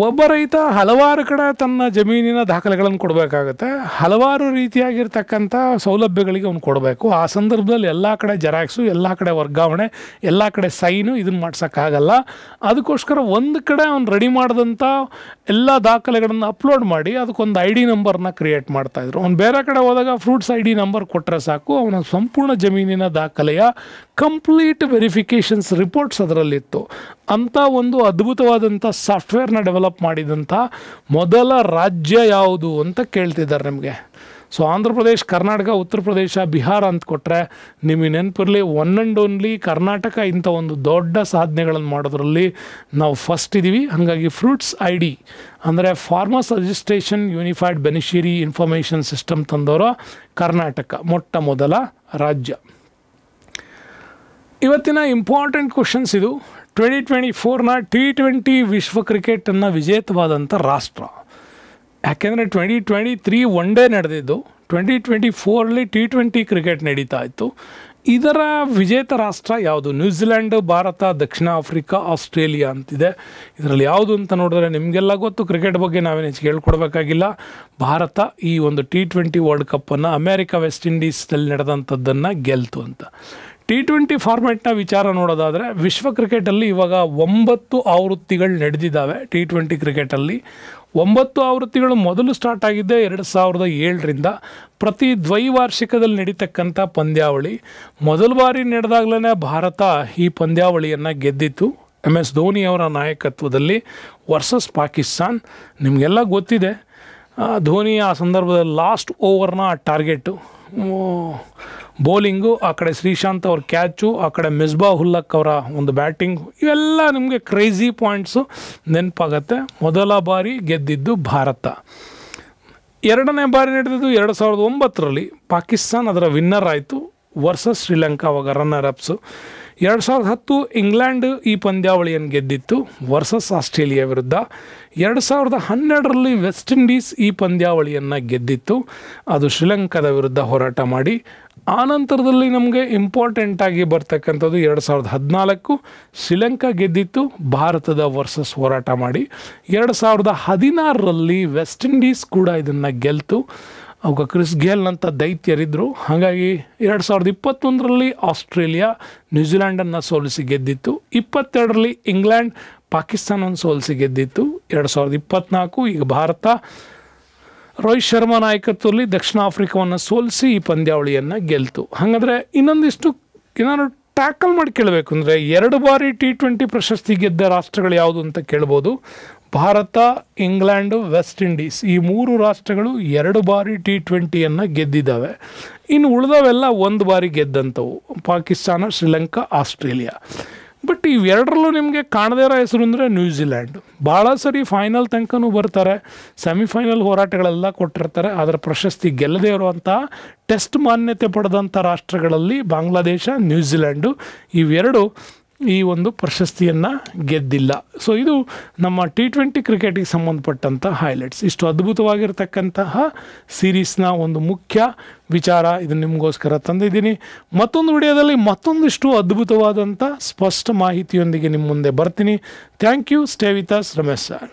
Speaker 1: ಒಬ್ಬ ರೈತ ಹಲವಾರು ಕಡೆ ತನ್ನ ಜಮೀನಿನ ದಾಖಲೆಗಳನ್ನು ಕೊಡಬೇಕಾಗತ್ತೆ. ಹಲವಾರು ರೀತಿಯಾಗಿರ್ತಕ್ಕಂಥ ಸೌಲಭ್ಯಗಳಿಗೆ ಅವ್ನು ಕೊಡಬೇಕು. ಆ ಸಂದರ್ಭದಲ್ಲಿ ಎಲ್ಲ ಕಡೆ ಜೆರಾಕ್ಸು, ಎಲ್ಲ ಕಡೆ ವರ್ಗಾವಣೆ, ಎಲ್ಲ ಕಡೆ ಸೈನು ಇದನ್ನು ಮಾಡ್ಸೋಕ್ಕಾಗಲ್ಲ. ಅದಕ್ಕೋಸ್ಕರ ಒಂದು ಕಡೆ ಅವ್ನು ರೆಡಿ ಮಾಡಿದಂಥ ಎಲ್ಲ ದಾಖಲೆಗಳನ್ನು ಅಪ್ಲೋಡ್ ಮಾಡಿ ಅದಕ್ಕೊಂದು ID ನಂಬರ್ನ ಕ್ರಿಯೇಟ್ ಮಾಡ್ತಾಯಿದ್ರು. ಅವ್ನು ಬೇರೆ ಕಡೆ ಹೋದಾಗ ಫ್ರೂಟ್ಸ್ ID ನಂಬರ್ ಕೊಟ್ಟರೆ ಸಾಕು, ಅವನ ಸಂಪೂರ್ಣ ಜಮೀನಿನ ದಾಖಲೆಯ ಕಂಪ್ಲೀಟ್ ವೆರಿಫಿಕೇಷನ್ಸ್ ರಿಪೋರ್ಟ್ಸ್ ಅದರಲ್ಲಿತ್ತು. ಅಂಥ ಒಂದು ಅದ್ಭುತವಾದಂಥ ಸಾಫ್ಟ್ವೇರ್ನ ಡೆವಲಪ್ ಮಾಡಿದಂಥ ಮೊದಲ ರಾಜ್ಯ ಯಾವುದು ಅಂತ ಕೇಳ್ತಿದ್ದಾರೆ ನಮಗೆ. ಸೊ ಆಂಧ್ರ ಪ್ರದೇಶ್, ಕರ್ನಾಟಕ, ಉತ್ತರ ಪ್ರದೇಶ, ಬಿಹಾರ ಅಂತ ಕೊಟ್ಟರೆ ನಿಮಗೆ ನೆನಪಿರಲಿ, ಒನ್ ಆ್ಯಂಡ್ ಓನ್ಲಿ ಕರ್ನಾಟಕ ಇಂಥ ಒಂದು ದೊಡ್ಡ ಸಾಧನೆಗಳನ್ನು ಮಾಡೋದ್ರಲ್ಲಿ ನಾವು ಫಸ್ಟ್ ಇದ್ದೀವಿ. ಹಾಗಾಗಿ ಫ್ರೂಟ್ಸ್ ID ಅಂದರೆ farmers registration unified beneficiary information system ತಂದವರು ಕರ್ನಾಟಕ ಮೊಟ್ಟ ಮೊದಲ ರಾಜ್ಯ. ಇವತ್ತಿನ ಇಂಪಾರ್ಟೆಂಟ್ ಕ್ವಶನ್ಸ್ ಇದು. 2024ನ T20 ವಿಶ್ವ ಕ್ರಿಕೆಟನ್ನು ವಿಜೇತವಾದಂಥ ರಾಷ್ಟ್ರ. ಯಾಕೆಂದರೆ 2023 ಒನ್ ಡೇ ನಡೆದಿದ್ದು, 2024 T20 ಕ್ರಿಕೆಟ್ ನಡೀತಾ ಇತ್ತು. ಇದರ ವಿಜೇತ ರಾಷ್ಟ್ರ ಯಾವುದು? ನ್ಯೂಜಿಲೆಂಡ್, ಭಾರತ, ದಕ್ಷಿಣ ಆಫ್ರಿಕಾ, ಆಸ್ಟ್ರೇಲಿಯಾ ಅಂತಿದೆ. ಇದರಲ್ಲಿ ಯಾವುದು ಅಂತ ನೋಡಿದ್ರೆ ನಿಮಗೆಲ್ಲ ಗೊತ್ತು. ಕ್ರಿಕೆಟ್ ಬಗ್ಗೆ ನಾವೇನು ಹೆಚ್ಚಿಗೆ ಹೇಳ್ಕೊಡ್ಬೇಕಾಗಿಲ್ಲ. ಭಾರತ ಈ ಒಂದು T20 ವರ್ಲ್ಡ್ ಕಪ್ಪನ್ನು ಅಮೇರಿಕಾ ವೆಸ್ಟ್ ಇಂಡೀಸ್ನಲ್ಲಿ ನಡೆದಂಥದ್ದನ್ನು ಗೆಲ್ತು ಅಂತ. T20 ಫಾರ್ಮ್ಯಾಟ್ನ ವಿಚಾರ ನೋಡೋದಾದರೆ ವಿಶ್ವ ಕ್ರಿಕೆಟಲ್ಲಿ ಇವಾಗ 9 ಆವೃತ್ತಿಗಳು ನಡೆದಿದ್ದಾವೆ. T20 ಕ್ರಿಕೆಟಲ್ಲಿ 9 ಆವೃತ್ತಿಗಳು ಮೊದಲು ಸ್ಟಾರ್ಟ್ ಆಗಿದ್ದೆ 2007ರಿಂದ. ಪ್ರತಿ ದ್ವೈವಾರ್ಷಿಕದಲ್ಲಿ ನಡೀತಕ್ಕಂಥ ಪಂದ್ಯಾವಳಿ. ಮೊದಲ ಬಾರಿ ನಡೆದಾಗಲೇ ಭಾರತ ಈ ಪಂದ್ಯಾವಳಿಯನ್ನು ಗೆದ್ದಿತ್ತು MS ಧೋನಿ ಅವರ ನಾಯಕತ್ವದಲ್ಲಿ ವರ್ಸಸ್ ಪಾಕಿಸ್ತಾನ್. ನಿಮಗೆಲ್ಲ ಗೊತ್ತಿದೆ, ಧೋನಿ ಆ ಸಂದರ್ಭದಲ್ಲಿ ಲಾಸ್ಟ್ ಓವರ್ನ ಟಾರ್ಗೆಟು, ಬೌಲಿಂಗು, ಆ ಕಡೆ ಶ್ರೀಶಾಂತ್ ಅವ್ರ ಕ್ಯಾಚು, ಆ ಕಡೆ ಮಿಸ್ಬಾ ಉಲ್-ಹಕ್ ಅವರ ಒಂದು ಬ್ಯಾಟಿಂಗು, ಇವೆಲ್ಲ ನಿಮಗೆ ಕ್ರೇಜಿ ಪಾಯಿಂಟ್ಸು ನೆನಪಾಗತ್ತೆ. ಮೊದಲ ಬಾರಿ ಗೆದ್ದಿದ್ದು ಭಾರತ. ಎರಡನೇ ಬಾರಿ ನಡೆದಿದ್ದು 2009ರಲ್ಲಿ. ಪಾಕಿಸ್ತಾನ್ ಅದರ ವಿನ್ನರ್ ಆಯಿತು ವರ್ಸಸ್ ಶ್ರೀಲಂಕಾ, ಅವಾಗ ರನ್ನರ್ ಅಪ್ಸು. 2010 ಇಂಗ್ಲೆಂಡ್ ಈ ಪಂದ್ಯಾವಳಿಯನ್ನು ಗೆದ್ದಿತ್ತು ವರ್ಸಸ್ ಆಸ್ಟ್ರೇಲಿಯಾ ವಿರುದ್ಧ. 2012ರಲ್ಲಿ ವೆಸ್ಟ್ ಇಂಡೀಸ್ ಈ ಪಂದ್ಯಾವಳಿಯನ್ನು ಗೆದ್ದಿತ್ತು, ಅದು ಶ್ರೀಲಂಕಾದ ವಿರುದ್ಧ ಹೋರಾಟ ಮಾಡಿ. ಆನಂತರದಲ್ಲಿ ನಮಗೆ ಇಂಪಾರ್ಟೆಂಟಾಗಿ ಬರ್ತಕ್ಕಂಥದ್ದು 2014 ಶ್ರೀಲಂಕಾ ಗೆದ್ದಿತ್ತು ಭಾರತದ ವರ್ಸಸ್ ಹೋರಾಟ ಮಾಡಿ. 2016ರಲ್ಲಿ ವೆಸ್ಟ್ ಇಂಡೀಸ್ ಕೂಡ ಇದನ್ನು ಗೆಲ್ತು, ಅವಾಗ ಕ್ರಿಸ್ ಗೇಲ್ನಂಥ ದೈತ್ಯರಿದ್ದರು. ಹಾಗಾಗಿ 2021ರಲ್ಲಿ ಆಸ್ಟ್ರೇಲಿಯಾ ನ್ಯೂಜಿಲ್ಯಾಂಡನ್ನು ಸೋಲಿಸಿ ಗೆದ್ದಿತ್ತು. 22ರಲ್ಲಿ ಇಂಗ್ಲೆಂಡ್ ಪಾಕಿಸ್ತಾನವನ್ನು ಸೋಲಿಸಿ ಗೆದ್ದಿತ್ತು. 2024 ಈಗ ಭಾರತ ರೋಹಿತ್ ಶರ್ಮಾ ನಾಯಕತ್ವದಲ್ಲಿ ದಕ್ಷಿಣ ಆಫ್ರಿಕಾವನ್ನು ಸೋಲಿಸಿ ಈ ಪಂದ್ಯಾವಳಿಯನ್ನು ಗೆಲ್ತು. ಹಾಗಾದರೆ ಇನ್ನೊಂದಿಷ್ಟು ಏನಾದ್ರು ಟ್ಯಾಕಲ್ ಮಾಡಿ ಕೇಳಬೇಕು ಅಂದರೆ 2 ಬಾರಿ T20 ಪ್ರಶಸ್ತಿ ಗೆದ್ದ ರಾಷ್ಟ್ರಗಳು ಯಾವುದು ಅಂತ ಕೇಳ್ಬೋದು. ಭಾರತ, ಇಂಗ್ಲೆಂಡು, ವೆಸ್ಟ್ ಇಂಡೀಸ್ ಈ 3 ರಾಷ್ಟ್ರಗಳು 2 ಬಾರಿ T20ಯನ್ನು ಗೆದ್ದಿದ್ದಾವೆ. ಇನ್ನು ಉಳಿದವೆಲ್ಲ 1 ಬಾರಿ ಗೆದ್ದಂಥವು, ಪಾಕಿಸ್ತಾನ, ಶ್ರೀಲಂಕಾ, ಆಸ್ಟ್ರೇಲಿಯಾ. ಬಟ್ ಇವೆರಡರಲ್ಲೂ ನಿಮಗೆ ಕಾಣದೇ ಇರೋ ಹೆಸರು ಅಂದರೆ ನ್ಯೂಜಿಲ್ಯಾಂಡ್. ಭಾಳ ಸರಿ ಫೈನಲ್ ತನಕನೂ ಬರ್ತಾರೆ, ಸೆಮಿಫೈನಲ್ ಹೋರಾಟಗಳೆಲ್ಲ ಕೊಟ್ಟಿರ್ತಾರೆ, ಅದರ ಪ್ರಶಸ್ತಿ ಗೆಲ್ಲದೇ ಇರುವಂಥ ಟೆಸ್ಟ್ ಮಾನ್ಯತೆ ಪಡೆದಂಥ ರಾಷ್ಟ್ರಗಳಲ್ಲಿ ಬಾಂಗ್ಲಾದೇಶ, ನ್ಯೂಜಿಲ್ಯಾಂಡು ಇವೆರಡು ಈ ಒಂದು ಪ್ರಶಸ್ತಿಯನ್ನು ಗೆದ್ದಿಲ್ಲ. ಸೊ ಇದು ನಮ್ಮ T20 ಕ್ರಿಕೆಟಿಗೆ ಸಂಬಂಧಪಟ್ಟಂಥ ಹೈಲೈಟ್ಸ್. ಇಷ್ಟು ಅದ್ಭುತವಾಗಿರ್ತಕ್ಕಂತಹ ಸೀರೀಸ್ನ ಒಂದು ಮುಖ್ಯ ವಿಚಾರ ಇದನ್ನು ನಿಮಗೋಸ್ಕರ ತಂದಿದ್ದೀನಿ. ಮತ್ತೊಂದು ವಿಡಿಯೋದಲ್ಲಿ ಮತ್ತೊಂದಿಷ್ಟು ಅದ್ಭುತವಾದಂಥ ಸ್ಪಷ್ಟ ಮಾಹಿತಿಯೊಂದಿಗೆ ನಿಮ್ಮ ಮುಂದೆ ಬರ್ತೀನಿ. Thank you. Stay with us. Ramesh sir.